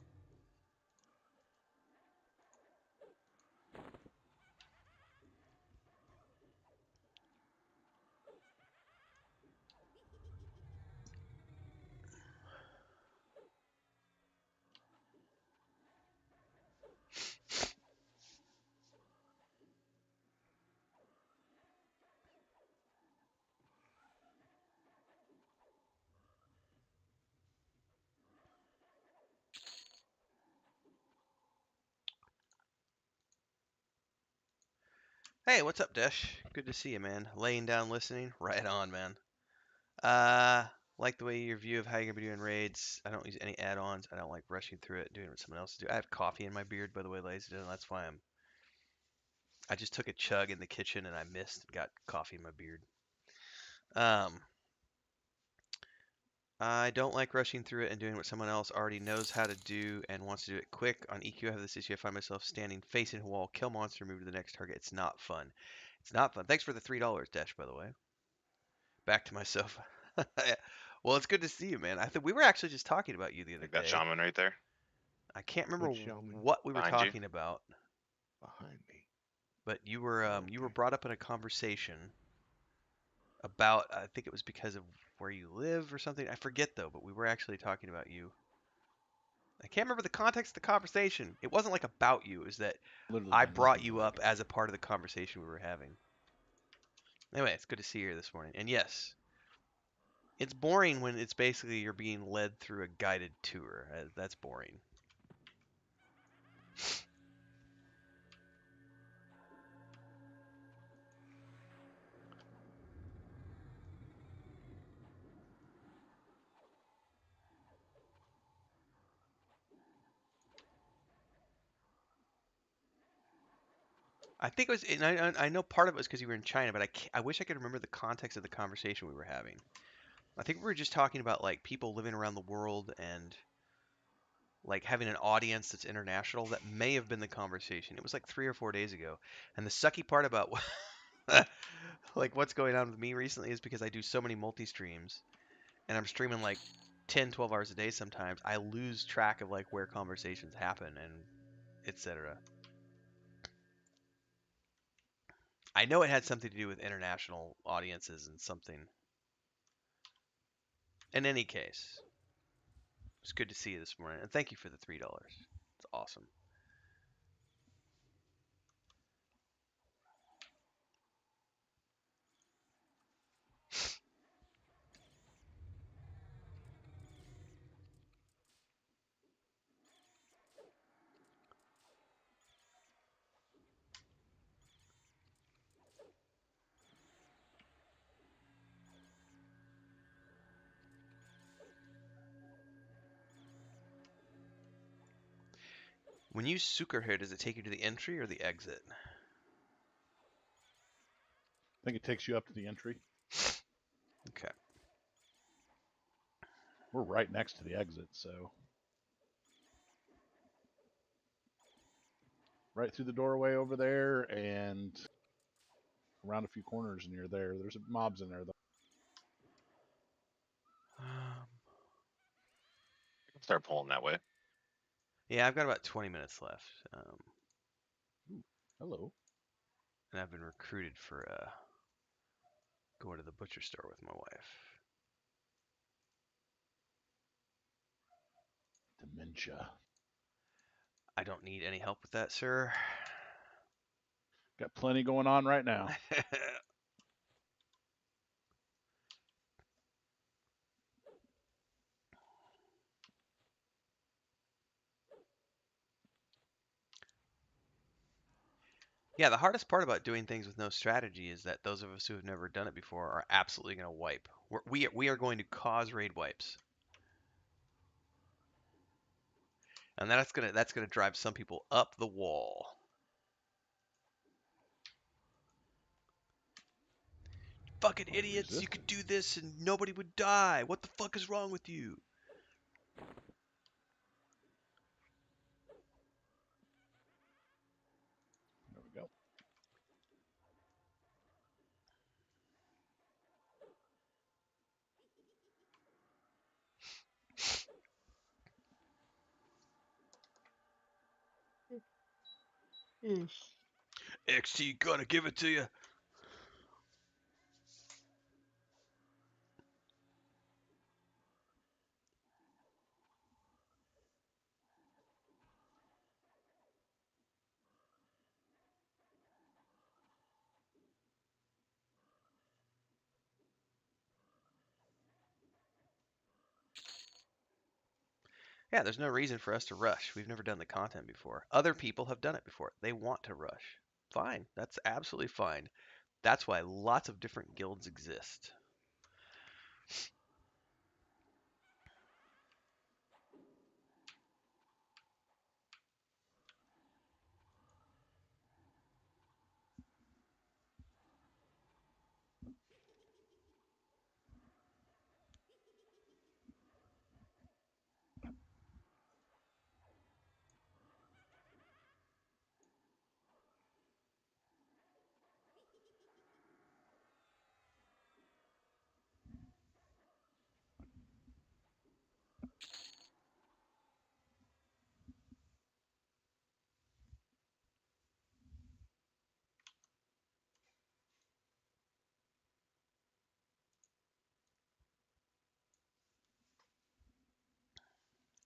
Hey, what's up, Desh? Good to see you, man. Laying down, listening. Right on, man. Like the way your view of how you're gonna be doing raids. I don't use any add-ons. I don't like rushing through it, doing what someone else do. I have coffee in my beard, by the way, ladies and gentlemen. That's why I just took a chug in the kitchen and I missed and got coffee in my beard. I don't like rushing through it and doing what someone else already knows how to do and wants to do it quick. On EQ, I have this issue. I find myself standing facing a wall, kill monster, move to the next target. It's not fun. It's not fun. Thanks for the $3, Dash, by the way. Back to myself. Well, it's good to see you, man. I think we were actually just talking about you the other Like that day. shaman right there I can't remember Which shaman? what we were behind you. talking about, Behind me. but you were Okay. brought up in a conversation about, I think it was because of where you live or something. I forget though, but we were actually talking about you. I can't remember the context of the conversation. It wasn't like about you. It was that Literally I done brought nothing you but up as a part of the conversation we were having. Anyway, it's good to see you here this morning. And yes, it's boring when it's basically you're being led through a guided tour. That's boring. I think it was, and I know part of it was because you were in China, but I wish I could remember the context of the conversation we were having. I think we were just talking about like people living around the world and like having an audience that's international. That may have been the conversation. It was like 3 or 4 days ago. And the sucky part about like what's going on with me recently is because I do so many multi streams and I'm streaming like 10, 12 hours a day sometimes. I lose track of like where conversations happen and etc. I know it had something to do with international audiences and something. In any case, it's good to see you this morning, and thank you for the $3. It's awesome. When you sucre here, does it take you to the entry or the exit? I think it takes you up to the entry. Okay. We're right next to the exit, so right through the doorway over there and around a few corners near there. There's mobs in there though. Start pulling that way. Yeah, I've got about 20 minutes left, Ooh, hello. and I've been recruited for going to the butcher store with my wife. Dementia. I don't need any help with that, sir. Got plenty going on right now. Yeah, the hardest part about doing things with no strategy is that those of us who have never done it before are absolutely going to wipe. We are going to cause raid wipes, and that's gonna drive some people up the wall. Fucking Oh, idiots! You could do this and nobody would die. What the fuck is wrong with you? There we go. XT gonna give it to you. Yeah, there's no reason for us to rush. We've never done the content before. Other people have done it before. They want to rush. Fine. That's absolutely fine. That's why lots of different guilds exist.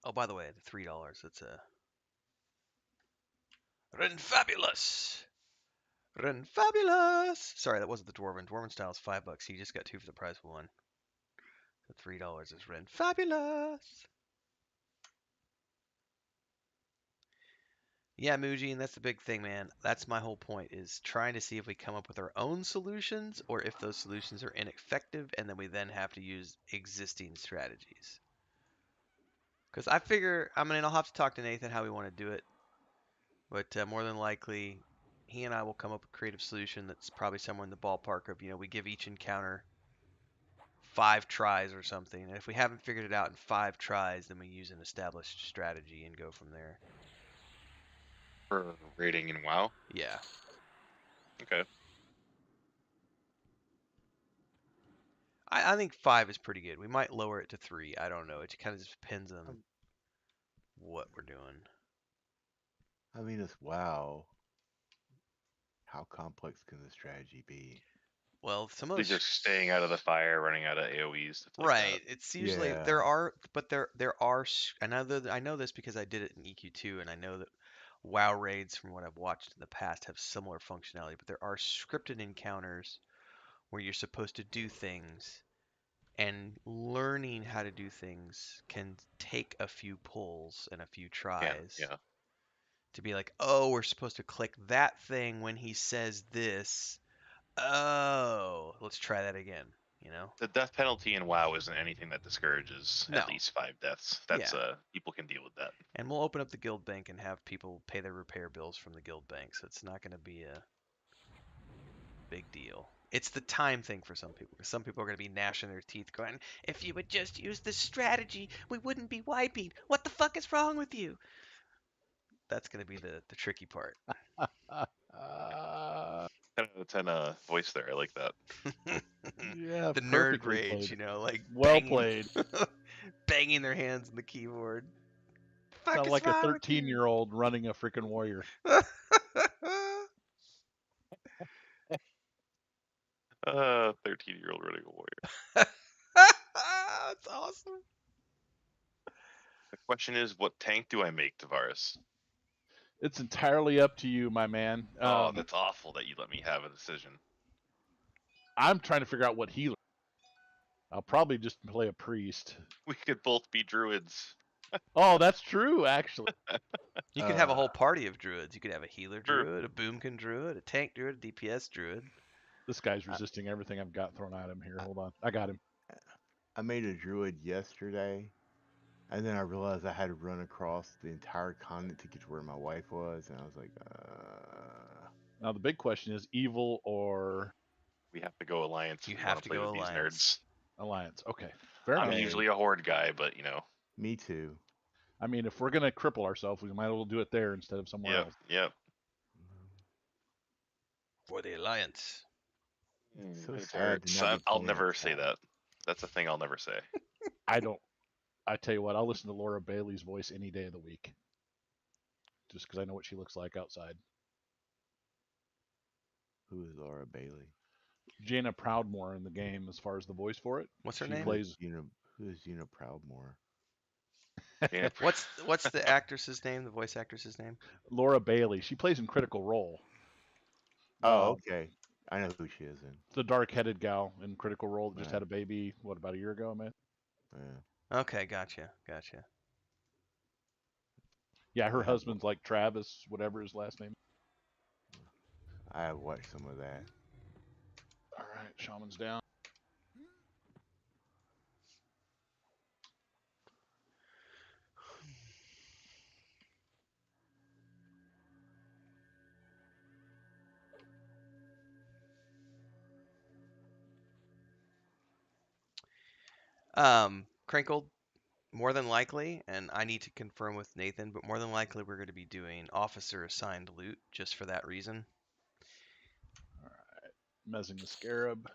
Oh, by the way, the $3, it's a Renfabulous! Renfabulous! Sorry, that wasn't the Dwarven. Dwarven style is $5. You just got 2 for the price of 1. The $3 is Renfabulous! Yeah, Muji, and that's the big thing, man. That's my whole point, is trying to see if we come up with our own solutions, or if those solutions are ineffective, and then we then have to use existing strategies. Because I figure, I mean, I'll have to talk to Nathan how we want to do it, but more than likely, he and I will come up with a creative solution that's probably somewhere in the ballpark of, we give each encounter 5 tries or something. And if we haven't figured it out in 5 tries, then we use an established strategy and go from there. For raiding in WoW. Yeah. Okay. I think 5 is pretty good. We might lower it to 3. I don't know. It kind of just depends on what we're doing. I mean, it's WoW. How complex can the strategy be? Well, some of They're those just staying out of the fire, running out of AoEs, stuff like right. that. It's usually Yeah. there are. I know this because I did it in EQ2, and I know that WoW raids, from what I've watched in the past, have similar functionality. But there are scripted encounters where you're supposed to do things, and learning how to do things can take a few pulls and a few Yeah, tries yeah. to be like, oh, we're supposed to click that thing when he says this. Oh, let's try that again. You know? The death penalty in WoW isn't anything that discourages at No. least 5 deaths. That's Yeah. people can deal with that. And we'll open up the guild bank and have people pay their repair bills from the guild bank, so it's not going to be a big deal. It's the time thing for some people, because some people are going to be gnashing their teeth going, if you would just use this strategy, we wouldn't be wiping. What the fuck is wrong with you? That's going to be the tricky part. 10 out of 10 voice there. I like that. Yeah, The nerd perfectly rage, played. you know, like Well banging, played. banging their hands on the keyboard. Fuck Sound is like a wrong with you? 13-year-old running a freaking warrior. 13-year-old running a warrior. That's awesome. The question is, what tank do I make, Tavares? It's entirely up to you, my man. Oh, that's awful that you let me have a decision. I'm trying to figure out what healer. I'll probably just play a priest. We could both be druids. Oh, that's true, actually. You could have a whole party of druids. You could have a healer True. druid, a boomkin druid, a tank druid, a DPS druid. This guy's resisting everything I've got thrown at him here. Hold on. I got him. I made a druid yesterday, and then I realized I had to run across the entire continent to get to where my wife was, and I was like, Now, the big question is evil or We have to go alliance if You we have want to to play go with these alliance. nerds. alliance. Okay, fair I'm enough. usually a horde guy, but you know. me too. I mean, if we're going to cripple ourselves, we might as well do it there instead of somewhere Yep, else. yep. For the alliance. It's so Hey, sad to Terrence, not be I'll playing never say outside. that. That's a thing I'll never say. I tell you what, I'll listen to Laura Bailey's voice any day of the week. Just because I know what she looks like outside. Who is Laura Bailey? Jaina Proudmore in the game as far as the voice for it. What's her She name? plays Who is Una Proudmore? Yeah, What's the actress's name? The voice actress's name? Laura Bailey. She plays in Critical Role. Oh, okay. I know who she is then. The dark-headed gal in Critical Role that just Right. had a baby, what, about a year ago, man? Yeah. Okay, gotcha. Yeah, her I have, husband's like Travis, whatever his last name. I have watched some of that. All right, Shaman's down. Crinkled, more than likely, and I need to confirm with Nathan, but more than likely we're going to be doing officer assigned loot just for that reason. All right, mezzing the Scarab.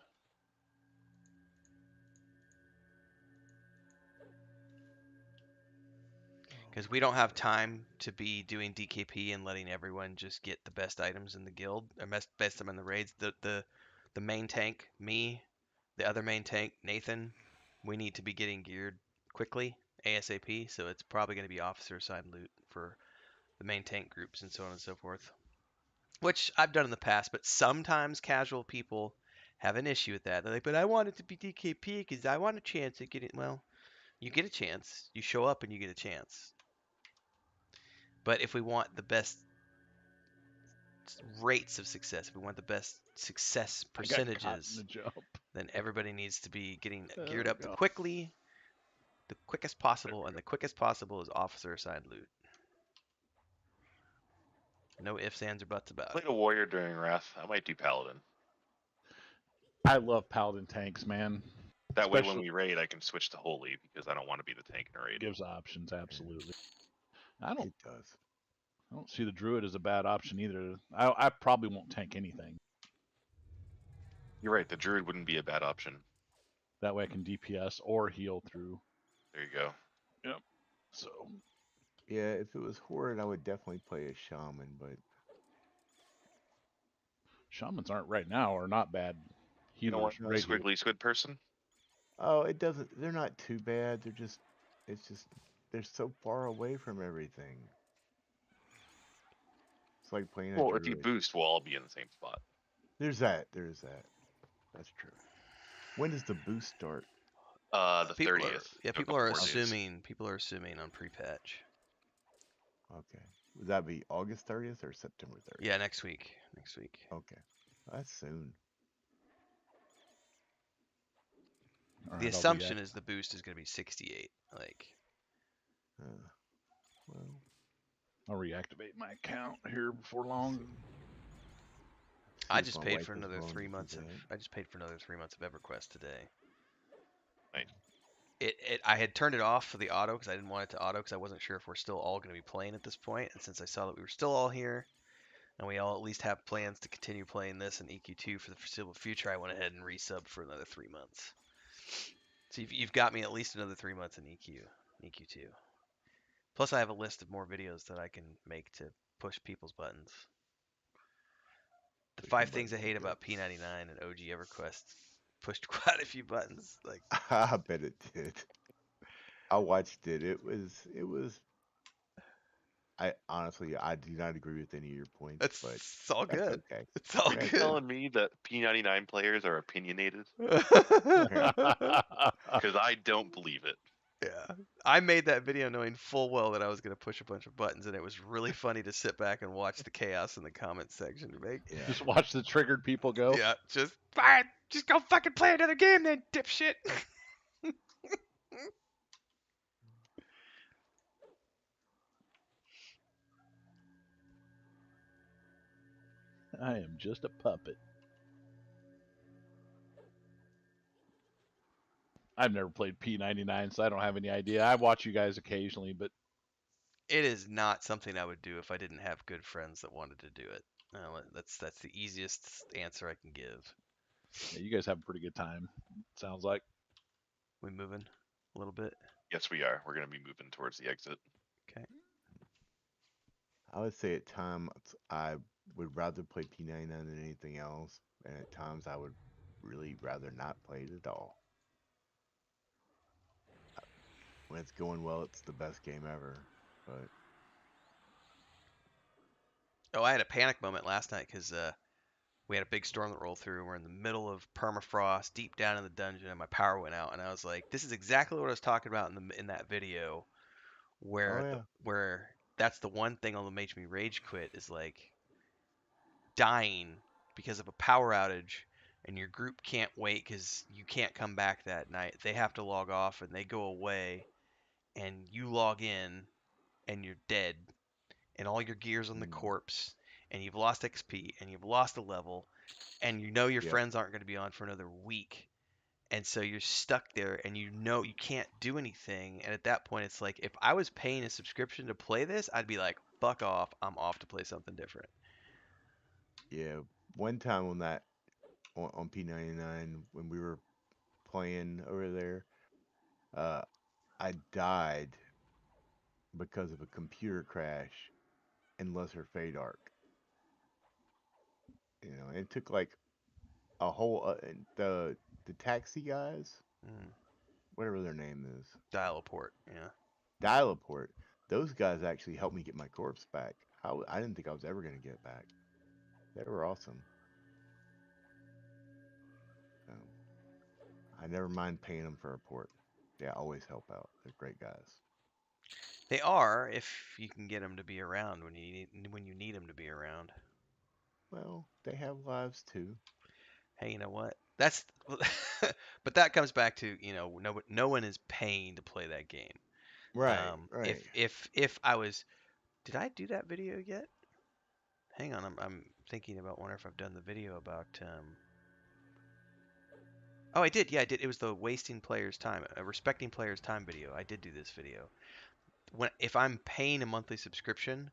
Because we don't have time to be doing DKP and letting everyone just get the best items in the guild, or best them in the raids. The main tank, me, the other main tank, Nathan, we need to be getting geared quickly, ASAP. So it's probably going to be officer assigned loot for the main tank groups and so on and so forth. Which I've done in the past, but sometimes casual people have an issue with that. They're like, but I want it to be DKP because I want a chance at getting. Well, you get a chance. You show up and you get a chance. But if we want the best rates of success, if we want the best success I got caught in percentages, the jump. then everybody needs to be getting There geared we up go. the quickest possible, and the quickest possible is officer assigned loot. No ifs, ands, or buts about played it. a warrior during Wrath. I might do paladin. I love Paladin tanks, man. That way, when Especially- we raid, I can switch to holy because I don't want to be the tank in a raid. Gives options, absolutely. I It does. don't see the druid as a bad option either. I probably won't tank anything. You're right. The druid wouldn't be a bad option. That way I can DPS or heal through. There you go. So Yeah, if it was Horde, I would definitely play a Shaman, but Shamans aren't right now are not bad You don't healers. want no, a Great healers. squiggly squid person? oh, it doesn't. They're not too bad. It's just they're so far away from everything. It's like playing a Well, if you druid. boost, we'll all be in the same spot. There's that. There's that. That's true. When does the boost start? The People 30th. are so a people couple are more days. assuming on pre-patch. Okay. Would that be August 30th or September 30th? Yeah, next week. Next week. Okay. That's soon. All The right, assumption is the boost is going to be 68. Like, Well, I'll reactivate my account here before long. see I if just my paid wife for is another willing to 3 do months of that. I just paid for another 3 months of EverQuest today. Nice. I had turned it off for the auto because I didn't want it to auto because I wasn't sure if we're still all going to be playing at this point. And since I saw that we were still all here and we all at least have plans to continue playing this in EQ2 for the foreseeable future, I went ahead and resubbed for another 3 months. So you've got me at least another 3 months in EQ2. Plus I have a list of more videos that I can make to push people's buttons. The Push 5 your things I buttons, hate you about guts. P99 and OG EverQuest pushed quite a few buttons. Like, I bet it did. I watched it. It was. I honestly, I do not agree with any of your points, but it's all that's good. okay. It's all That's good. Telling me that P99 players are opinionated? okay. Because I don't believe it. Yeah. I made that video knowing full well that I was going to push a bunch of buttons, and it was really funny to sit back and watch the chaos in the comment section. Make, Yeah. Just watch the triggered people go. yeah, fine, just go fucking play another game then, dipshit. I am just a puppet. I've never played P99, so I don't have any idea. I watch you guys occasionally, but It is not something I would do if I didn't have good friends that wanted to do it. That's the easiest answer I can give. yeah, you guys have a pretty good time. Sounds like. We moving a little bit. Yes, we are. We're going to be moving towards the exit. Okay. I would say at times I would rather play P99 than anything else, and at times I would really rather not play it at all. When it's going well, it's the best game ever. But Oh, I had a panic moment last night because we had a big storm that rolled through. And we're in the middle of permafrost, deep down in the dungeon, and my power went out. And I was like, "This is exactly what I was talking about in that video, oh where yeah, where that's the one thing that made me rage quit is like dying because of a power outage, and your group can't wait because you can't come back that night. They have to log off and they go away, and you log in, and you're dead, and all your gear's on the mm, corpse, and you've lost XP, and you've lost a level, and you know your yep, friends aren't going to be on for another week. And so you're stuck there and you know you can't do anything. And at that point, it's like if I was paying a subscription to play this, I'd be like, fuck off. I'm off to play something different. yeah. One time on that on P99 when we were playing over there, uh, I died because of a computer crash in Lesser Fade Arc. It took like a whole and the taxi guys, Mm. whatever their name is, Dial port. Yeah. Dialport. Those guys actually helped me get my corpse back. I didn't think I was ever going to get it back. They were awesome. So, I never mind paying them for a port. They always help out. They're great guys. They are if you can get them to be around when you need them to be around. Well, they have lives too. Hey, you know what? That's but that comes back to, no one is paying to play that game. Right, right. If I was, did I do that video yet? Hang on, I'm thinking about wonder if I've done the video about Oh, I did. Yeah, I did. It was the wasting players' time, respecting players' time video. I did do this video. If I'm paying a monthly subscription,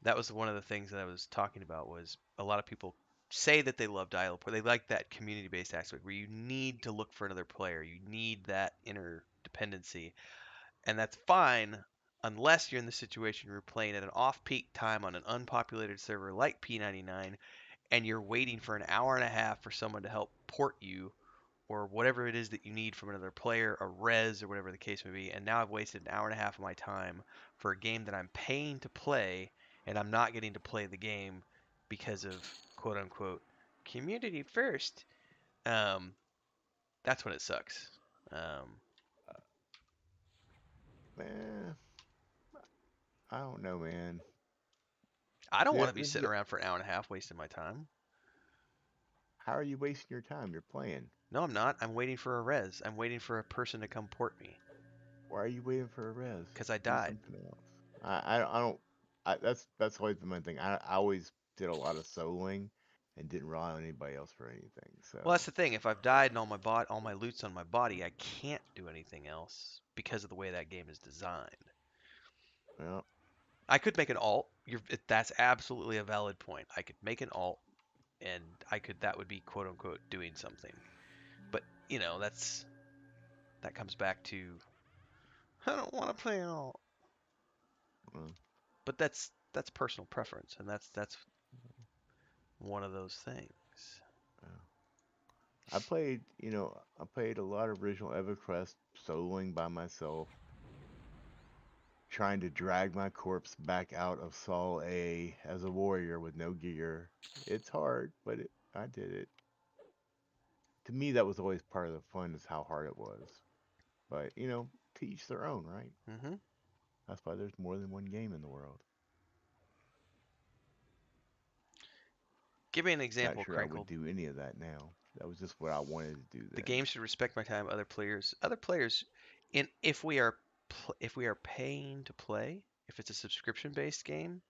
that was one of the things that I was talking about was a lot of people say that they love dial port. They like that community-based aspect where you need to look for another player. You need that interdependency, and that's fine unless you're in the situation where you're playing at an off-peak time on an unpopulated server like P99 and you're waiting for an hour and a half for someone to help port you or whatever it is that you need from another player, a res or whatever the case may be, and now I've wasted an hour and a half of my time for a game that I'm paying to play and I'm not getting to play the game because of quote unquote community first. That's when it sucks. Man, I don't know, man. I don't want to be There's sitting around for an hour and a half wasting my time. How are you wasting your time? You're playing. No, I'm not. I'm waiting for a res. I'm waiting for a person to come port me Why are you waiting for a res? because I Do died. something else. I don't. That's always been my thing. I always did a lot of soloing, and didn't rely on anybody else for anything. Well, that's So the thing. If I've died and all my loot's on my body, I can't do anything else because of the way that game is designed. well, I could make an alt. That's absolutely a valid point. I could make an alt, and that would be quote unquote doing something. But that comes back to I don't want to play an alt. well, But that's personal preference, and that's one of those things. well. I played. I played a lot of original EverQuest soloing by myself, trying to drag my corpse back out of Sol A as a warrior with no gear. It's hard, but I did it. To me, that was always part of the fun, is how hard it was. But to each their own, right? Hmm. That's why there's more than one game in the world. Give me an Not example, sure I would Crinkle. do any of that now. That was just what I wanted to do The then. game should respect my time. Other players, if if we are paying to play, if it's a subscription-based game,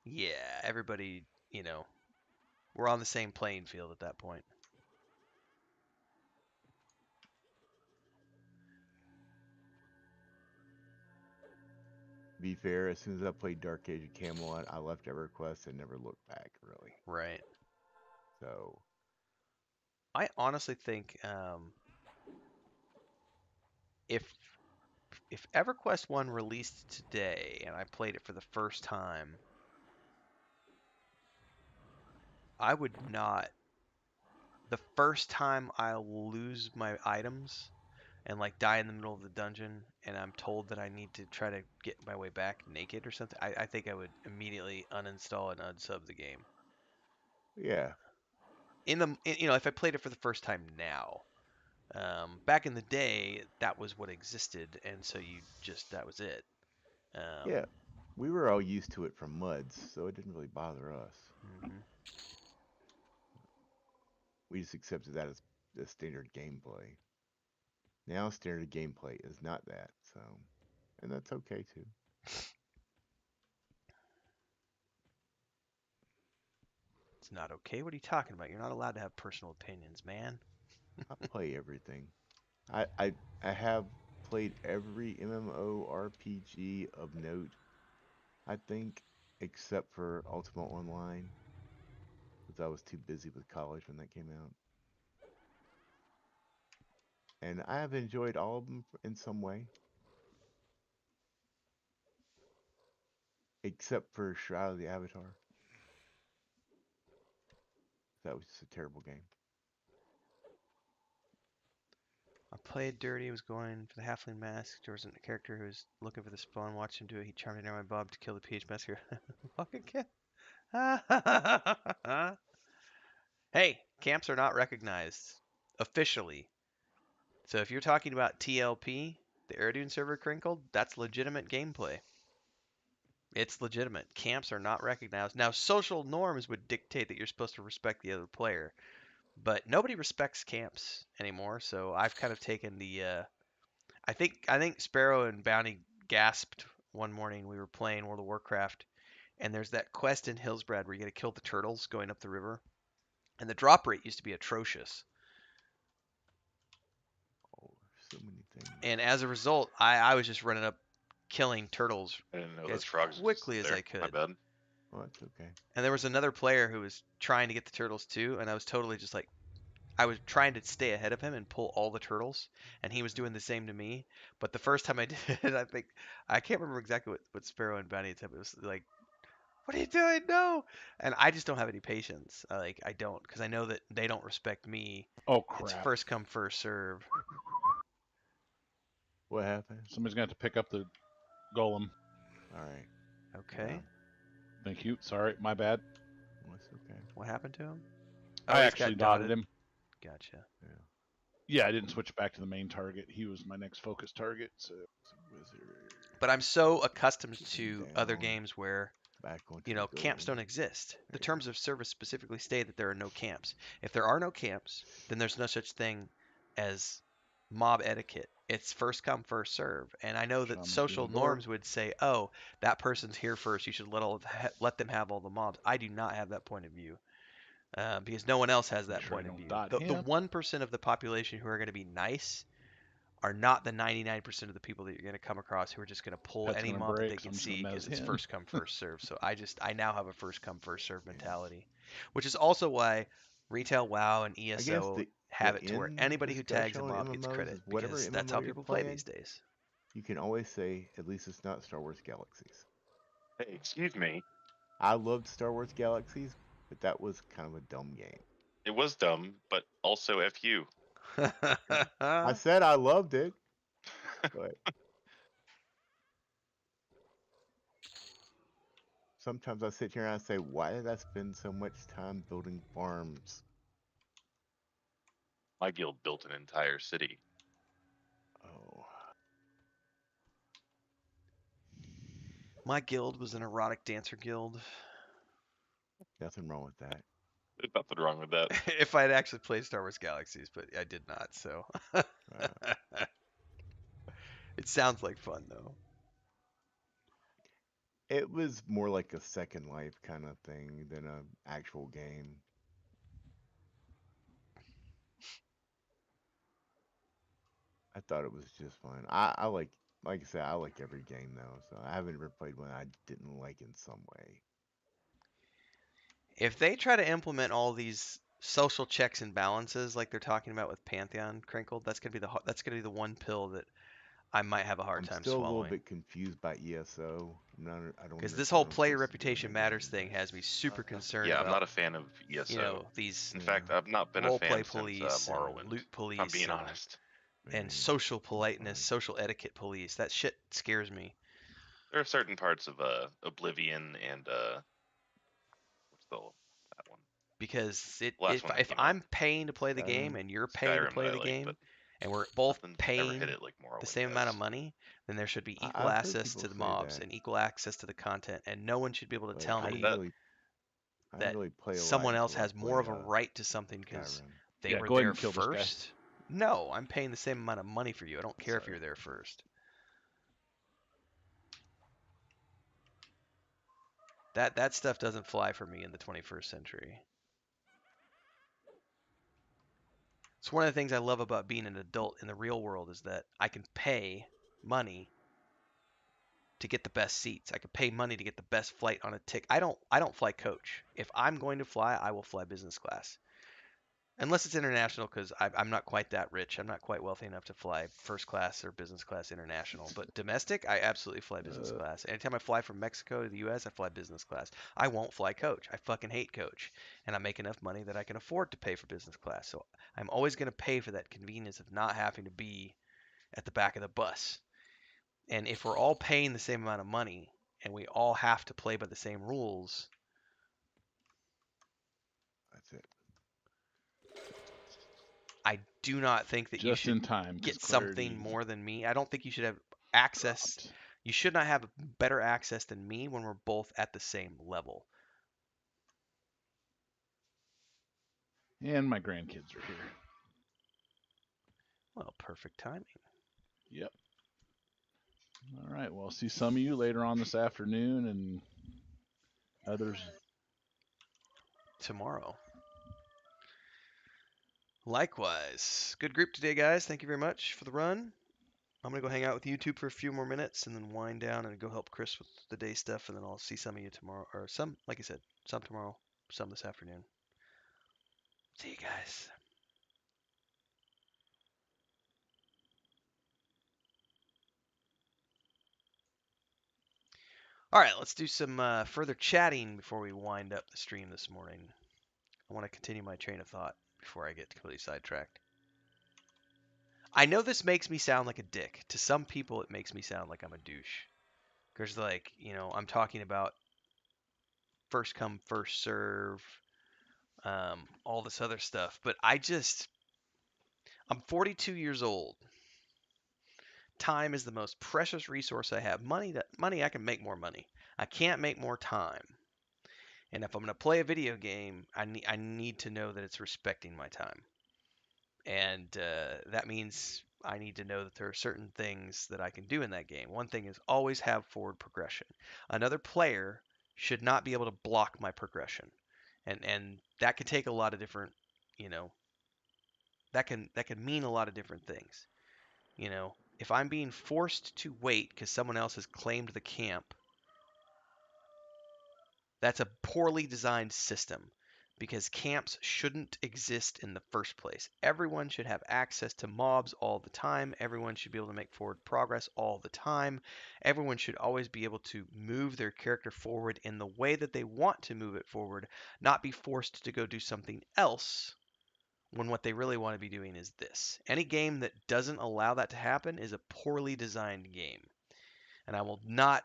yeah, everybody, we're on the same playing field at that point. To be fair, as soon as I played Dark Age of Camelot, I left EverQuest and never looked back, really. Right. So, I honestly think if EverQuest 1 released today and I played it for the first time, I would not. The first time I'll lose my items and like die in the middle of the dungeon and I'm told that I need to try to get my way back naked or something, I think I would immediately uninstall and unsub the game. yeah. If I played it for the first time now, back in the day, that was what existed, and so that was it. Yeah. We were all used to it from MUDs, so it didn't really bother us. Mhm. We just accepted that as the standard gameplay. Now, standard gameplay is not that, so. And that's okay too. It's not okay. What are you talking about? You're not allowed to have personal opinions, man. I play everything. I have played every MMORPG of note, I think, except for Ultima Online, because I was too busy with college when that came out. And I have enjoyed all of them in some way, except for Shroud of the Avatar. That was just a terrible game. I played dirty, was going for the halfling mask. There was a character who was looking for the spawn, watched him do it. He charmed it down my bob to kill the PH masker. Fucking kid. Hey, camps are not recognized officially. So if you're talking about TLP, the Eridude server crinkled, that's legitimate gameplay. It's legitimate. Camps are not recognized. Now, social norms would dictate that you're supposed to respect the other player, but nobody respects camps anymore. So I've kind of taken the. I think Sparrow and Bounty gasped one morning. We were playing World of Warcraft, and there's that quest in Hillsbrad where you got to kill the turtles going up the river, and the drop rate used to be atrocious. Oh, so many things. And as a result, I was just running up, killing turtles I didn't know as those frogs quickly existed as there. I could. My bad. Well, that's okay. And there was another player who was trying to get the turtles too, and I was totally just like I was trying to stay ahead of him and pull all the turtles, and he was doing the same to me. But the first time I did it, I can't remember exactly what Sparrow and Bounty said. But it was like, "What are you doing? No!" And I just don't have any patience. I don't, because I know that they don't respect me. Oh It's crap! first come, first serve. What happened? Somebody's gonna have to pick up the golem. All right. Okay, Yeah. Thank you. Sorry, my bad. Well, it's okay. what happened to him? I he's actually got dotted dotted. him. Gotcha. Yeah. Yeah, I didn't switch back to the main target. He was my next focus target. So It's a wizard. But I'm so accustomed Get him to other down. games where Back onto the camps golem. don't exist. The There you terms go. of service specifically state that there are no camps. If there are no camps, then there's no such thing as mob etiquette. It's first come, first serve. And I know that Shaman's social getting bored. norms would say, "Oh, that person's here first. You should let them have all the mobs." I do not have that point of view because no one else has Make that sure I point of don't view. dot The him. 1% of the population who are going to be nice are not the 99% of the people that you're going to come across who are just going to pull Pet's any gonna mob that they break, so can I'm just gonna see because mez it's him. first come first serve. So I now have a first come first serve mentality, which is also why retail WoW and I guess ESO have the it to where end anybody who tags a discussion on mob gets MMOs credit is whatever because that's how MMO you're people play playing, these days. you can always say at least it's not Star Wars Galaxies. Hey, excuse me. I loved Star Wars Galaxies, but that was kind of a dumb game. It was dumb, but also F you. I said I loved it, but sometimes I sit here and I say, why did I spend so much time building farms? My guild built an entire city. Oh, My guild was an erotic dancer guild. nothing wrong with that. There's nothing wrong with that. If I'd actually played Star Wars Galaxies, but I did not, so it sounds like fun though. It was more like a Second Life kind of thing than an actual game. I thought it was just fun. I like I said, I like every game though, so I haven't ever played one I didn't like in some way. If they try to implement all these social checks and balances like they're talking about with Pantheon Crinkled, that's gonna be the one pill that I might have a hard I'm time still a little swallowing. bit confused by ESO. I don't Because this understand whole what I'm player supposed to do in reputation that matters game. thing has me super concerned Yeah, I'm not about, a fan of ESO. these In Yeah, fact, I've not been a role fan play since police and Morrowind. loot If I'm police being honest. and man, social it's not politeness, fun. social etiquette police. That shit scares me There are certain parts of Oblivion and what's that one? because The last one that if came out. I'm paying to play the game Skyrim. and you're paying to Skyrim play that I the like, but game and we're both nothing ever hit paying it like the Morrowind same amount of does. money, then there should be equal I've heard access people to the say mobs that, and equal access to the content, and no one should be able to but tell I'm me that. I didn't that really play a lot someone else until I has more played of a right to something because Skyrim. they Yeah, were go ahead there and kill this guy. first. No, I'm paying the same amount of money for you. I don't care if Sorry. you're there first. That stuff doesn't fly for me in the 21st century. It's one of the things I love about being an adult in the real world is that I can pay money to get the best seats. I can pay money to get the best flight on a ticket. I don't fly coach. If I'm going to fly, I will fly business class. Unless it's international, because I'm not quite that rich. I'm not quite wealthy enough to fly first class or business class international. But domestic, I absolutely fly business class. Anytime I fly from Mexico to the U.S., I fly business class. I won't fly coach. I fucking hate coach. And I make enough money that I can afford to pay for business class. So I'm always going to pay for that convenience of not having to be at the back of the bus. And if we're all paying the same amount of money and we all have to play by the same rules, That's it. I do not think that you Just should in time. 'Cause get something clarity more than me. I don't think you should have access. dropped. You should not have better access than me when we're both at the same level. And my grandkids are here. Well, perfect timing. Yep. All right. Well, I'll see some of you later on this afternoon and others. Tomorrow. Likewise. Good group today, guys. Thank you very much for the run. I'm going to go hang out with YouTube for a few more minutes and then wind down and go help Chris with the day stuff. And then I'll see some of you tomorrow. Or some, like I said, some tomorrow, some this afternoon. See you guys. All right, let's do some further chatting before we wind up the stream this morning. I want to continue my train of thought before I get completely sidetracked. I know this makes me sound like a dick. To some people, it makes me sound like I'm a douche. Because, like, you know, I'm talking about first come, first serve, all this other stuff. But I'm 42 years old. Time is the most precious resource I have. Money, I can make more money. I can't make more time. And if I'm going to play a video game, I need to know that it's respecting my time. And that means I need to know that there are certain things that I can do in that game. One thing is always have forward progression. Another player should not be able to block my progression. And that can take a lot of different, you know, that can mean a lot of different things. You know, if I'm being forced to wait because someone else has claimed the camp, that's a poorly designed system because camps shouldn't exist in the first place. Everyone should have access to mobs all the time. Everyone should be able to make forward progress all the time. Everyone should always be able to move their character forward in the way that they want to move it forward, not be forced to go do something else when what they really want to be doing is this. Any game that doesn't allow that to happen is a poorly designed game. And I will not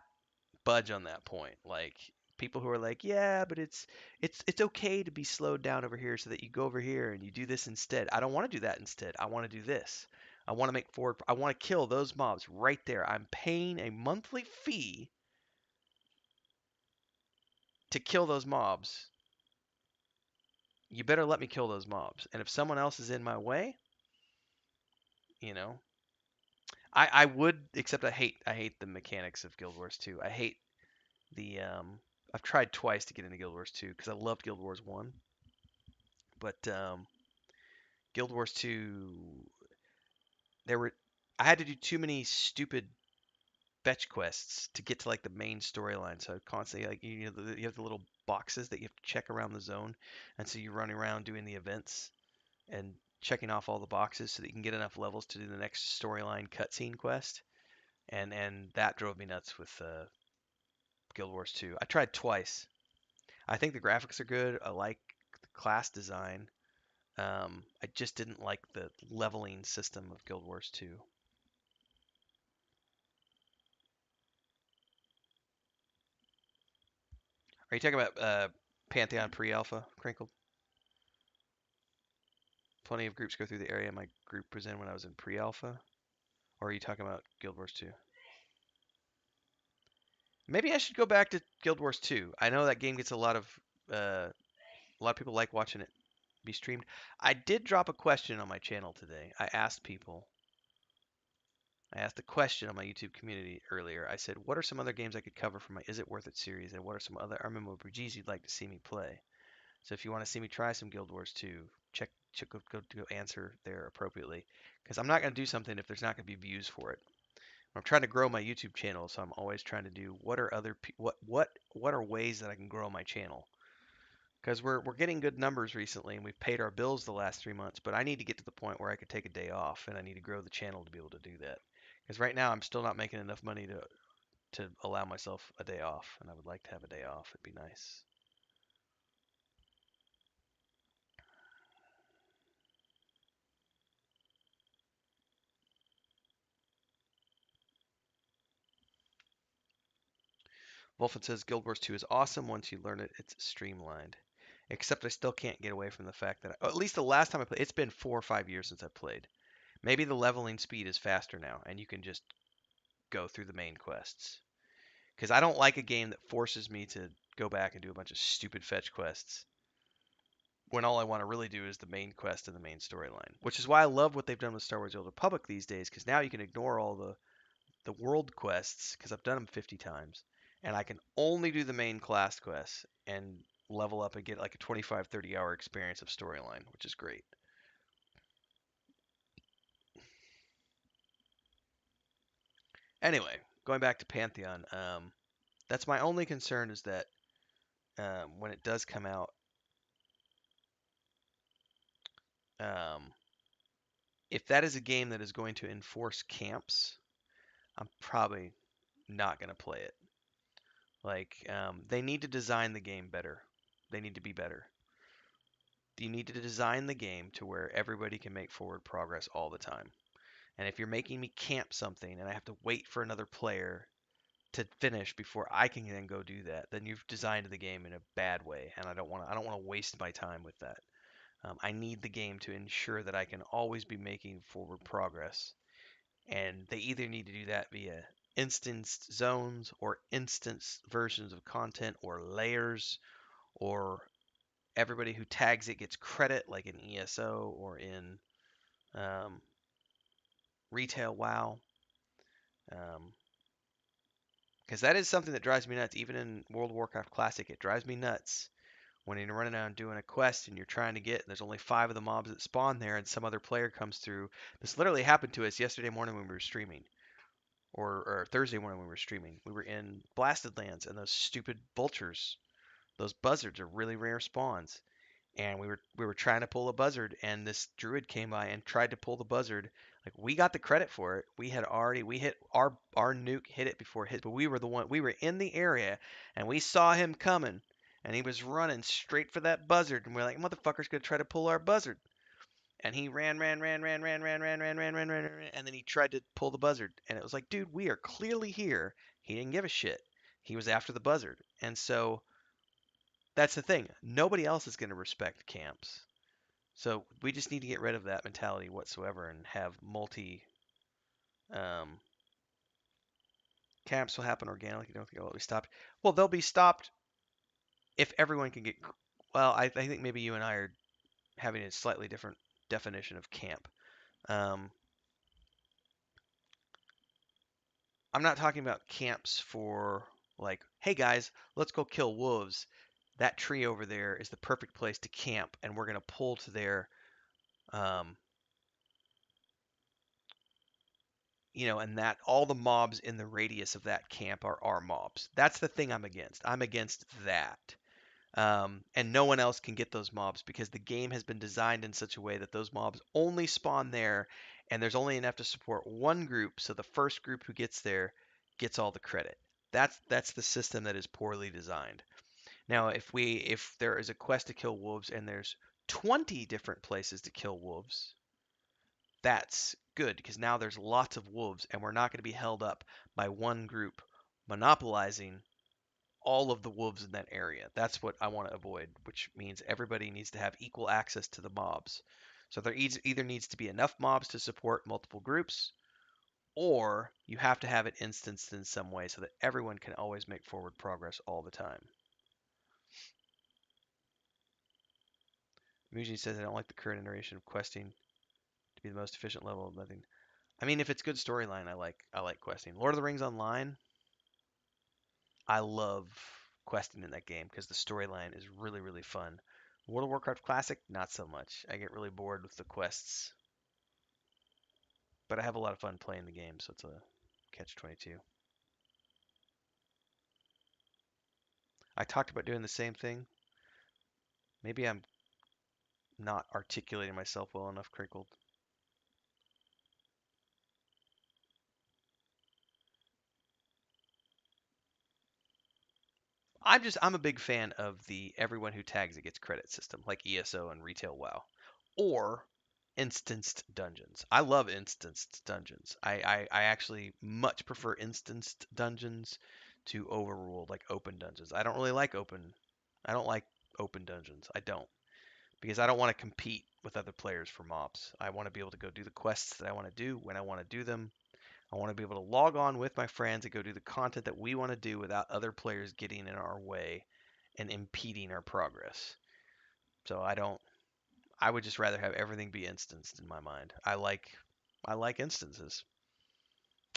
budge on that point. Like people who are like, yeah, but it's okay to be slowed down over here so that you go over here and you do this instead. I don't want to do that instead. I want to do this. I want to make forward. I want to kill those mobs right there. I'm paying a monthly fee to kill those mobs. You better let me kill those mobs. And if someone else is in my way, you know, I would, except I hate the mechanics of Guild Wars 2. I hate the I've tried twice to get into Guild Wars 2 because I loved Guild Wars 1, but Guild Wars 2 there were I had to do too many stupid fetch quests to get to like the main storyline. So constantly like you have the little boxes that you have to check around the zone, and so you're running around doing the events and checking off all the boxes so that you can get enough levels to do the next storyline cutscene quest. And that drove me nuts with Guild Wars 2. I tried twice. I think the graphics are good. I like the class design. I just didn't like the leveling system of Guild Wars 2. Are you talking about Pantheon pre-alpha, Crinkled? Plenty of groups go through the area my group was in when I was in pre-alpha. Or are you talking about Guild Wars 2? Maybe I should go back to Guild Wars 2. I know that game gets a lot of people like watching it be streamed. I did drop a question on my channel today. I asked a question on my YouTube community earlier. I said, what are some other games I could cover for my Is It Worth It series? And what are some other mmorpgs you'd like to see me play? So if you want to see me try some Guild Wars 2, go answer there appropriately. Because I'm not going to do something if there's not going to be views for it. I'm trying to grow my YouTube channel, so I'm always trying to do what are ways that I can grow my channel. Because we're getting good numbers recently, and we've paid our bills the last 3 months. But I need to get to the point where I could take a day off, and I need to grow the channel to be able to do that. Because right now I'm still not making enough money to allow myself a day off, and I would like to have a day off. It'd be nice. Wolfen says Guild Wars 2 is awesome. Once you learn it, it's streamlined. Except I still can't get away from the fact that, at least the last time I played, it's been 4 or 5 years since I played. Maybe the leveling speed is faster now, and you can just go through the main quests. Because I don't like a game that forces me to go back and do a bunch of stupid fetch quests when all I want to really do is the main quest and the main storyline. Which is why I love what they've done with Star Wars: The Old Republic these days, because now you can ignore all the world quests, because I've done them 50 times, and I can only do the main class quests and level up and get like a 25, 30-hour experience of storyline, which is great. Anyway, going back to Pantheon, that's my only concern is that when it does come out, if that is a game that is going to enforce camps, I'm probably not going to play it. Like, they need to design the game better. They need to be better. You need to design the game to where everybody can make forward progress all the time. And if you're making me camp something and I have to wait for another player to finish before I can then go do that, then you've designed the game in a bad way, and I don't want to waste my time with that. I need the game to ensure that I can always be making forward progress, and they either need to do that via instanced zones or instance versions of content or layers, or everybody who tags it gets credit, like in ESO or in um, retail WoW. Because that is something that drives me nuts. Even in World of Warcraft Classic, it drives me nuts when you're running around doing a quest and you're trying to get, and there's only 5 of the mobs that spawn there, and some other player comes through. This literally happened to us yesterday morning when we were streaming, or Thursday morning when we were streaming. We were in Blasted Lands, and those stupid vultures, those buzzards, are really rare spawns. And we were trying to pull a buzzard, and this druid came by and tried to pull the buzzard. Like, we got the credit for it. We hit our nuke, hit it before it hit, but we were in the area, and we saw him coming, and he was running straight for that buzzard, and we're like, motherfucker's gonna try to pull our buzzard. And he ran, and then he tried to pull the buzzard, and it was like, dude, we are clearly here. He didn't give a shit. He was after the buzzard, and so that's the thing. Nobody else is going to respect camps. So we just need to get rid of that mentality whatsoever and have multi um, camps will happen organically. You don't think they'll be stopped. Well, they'll be stopped if everyone can get. Well, I think maybe you and I are having a slightly different definition of camp. Um, I'm not talking about camps for like, hey guys, let's go kill wolves. That tree over there is the perfect place to camp, and we're gonna pull to there. Um, and that all the mobs in the radius of that camp are our mobs. That's the thing I'm against. I'm against that. And no one else can get those mobs because the game has been designed in such a way that those mobs only spawn there, and there's only enough to support one group, so the first group who gets there gets all the credit. That's the system that is poorly designed. Now, if there is a quest to kill wolves and there's 20 different places to kill wolves, that's good because now there's lots of wolves and we're not going to be held up by one group monopolizing all of the wolves in that area. That's what I want to avoid, which means everybody needs to have equal access to the mobs. So there either needs to be enough mobs to support multiple groups, or you have to have it instanced in some way so that everyone can always make forward progress all the time. Muji says, I don't like the current iteration of questing to be the most efficient level of nothing. I mean, if it's good storyline, I like questing. Lord of the Rings Online, I love questing in that game because the storyline is really, really fun. World of Warcraft Classic, not so much. I get really bored with the quests. But I have a lot of fun playing the game, so it's a catch-22. I talked about doing the same thing. Maybe I'm not articulating myself well enough, Crinkled. I'm a big fan of the everyone who tags it gets credit system, like ESO and Retail WoW, or instanced dungeons. I love instanced dungeons. I actually much prefer instanced dungeons to overruled like open dungeons. I don't like open dungeons. I don't because I don't want to compete with other players for mobs. I want to be able to go do the quests that I want to do when I want to do them. I want to be able to log on with my friends and go do the content that we want to do without other players getting in our way and impeding our progress. So I would just rather have everything be instanced in my mind. I like instances.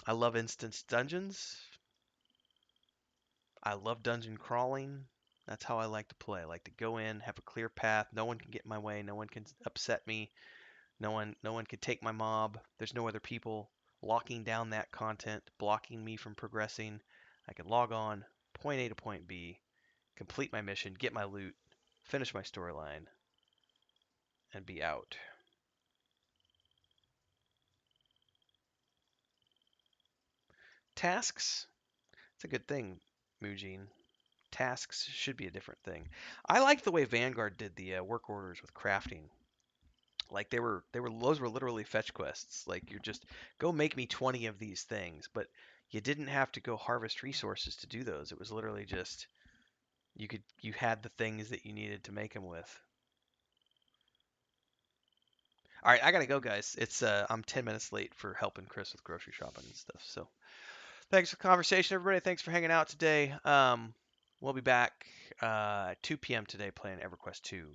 I love instance dungeons. I love dungeon crawling. That's how I like to play. I like to go in, have a clear path. No one can get in my way. No one can upset me. No one can take my mob. There's no other people locking down that content, blocking me from progressing. I can log on, point A to point B, complete my mission, get my loot, finish my storyline, and be out. Tasks, it's a good thing. Mujin. Tasks should be a different thing. I liked the way Vanguard did the work orders with crafting. Like those were literally fetch quests. Like you're just go make me 20 of these things, but you didn't have to go harvest resources to do those. It was literally just you had the things that you needed to make them with. All right, I gotta go, guys. It's I'm 10 minutes late for helping Chris with grocery shopping and stuff. So thanks for the conversation, everybody. Thanks for hanging out today. We'll be back 2 p.m. today playing EverQuest 2.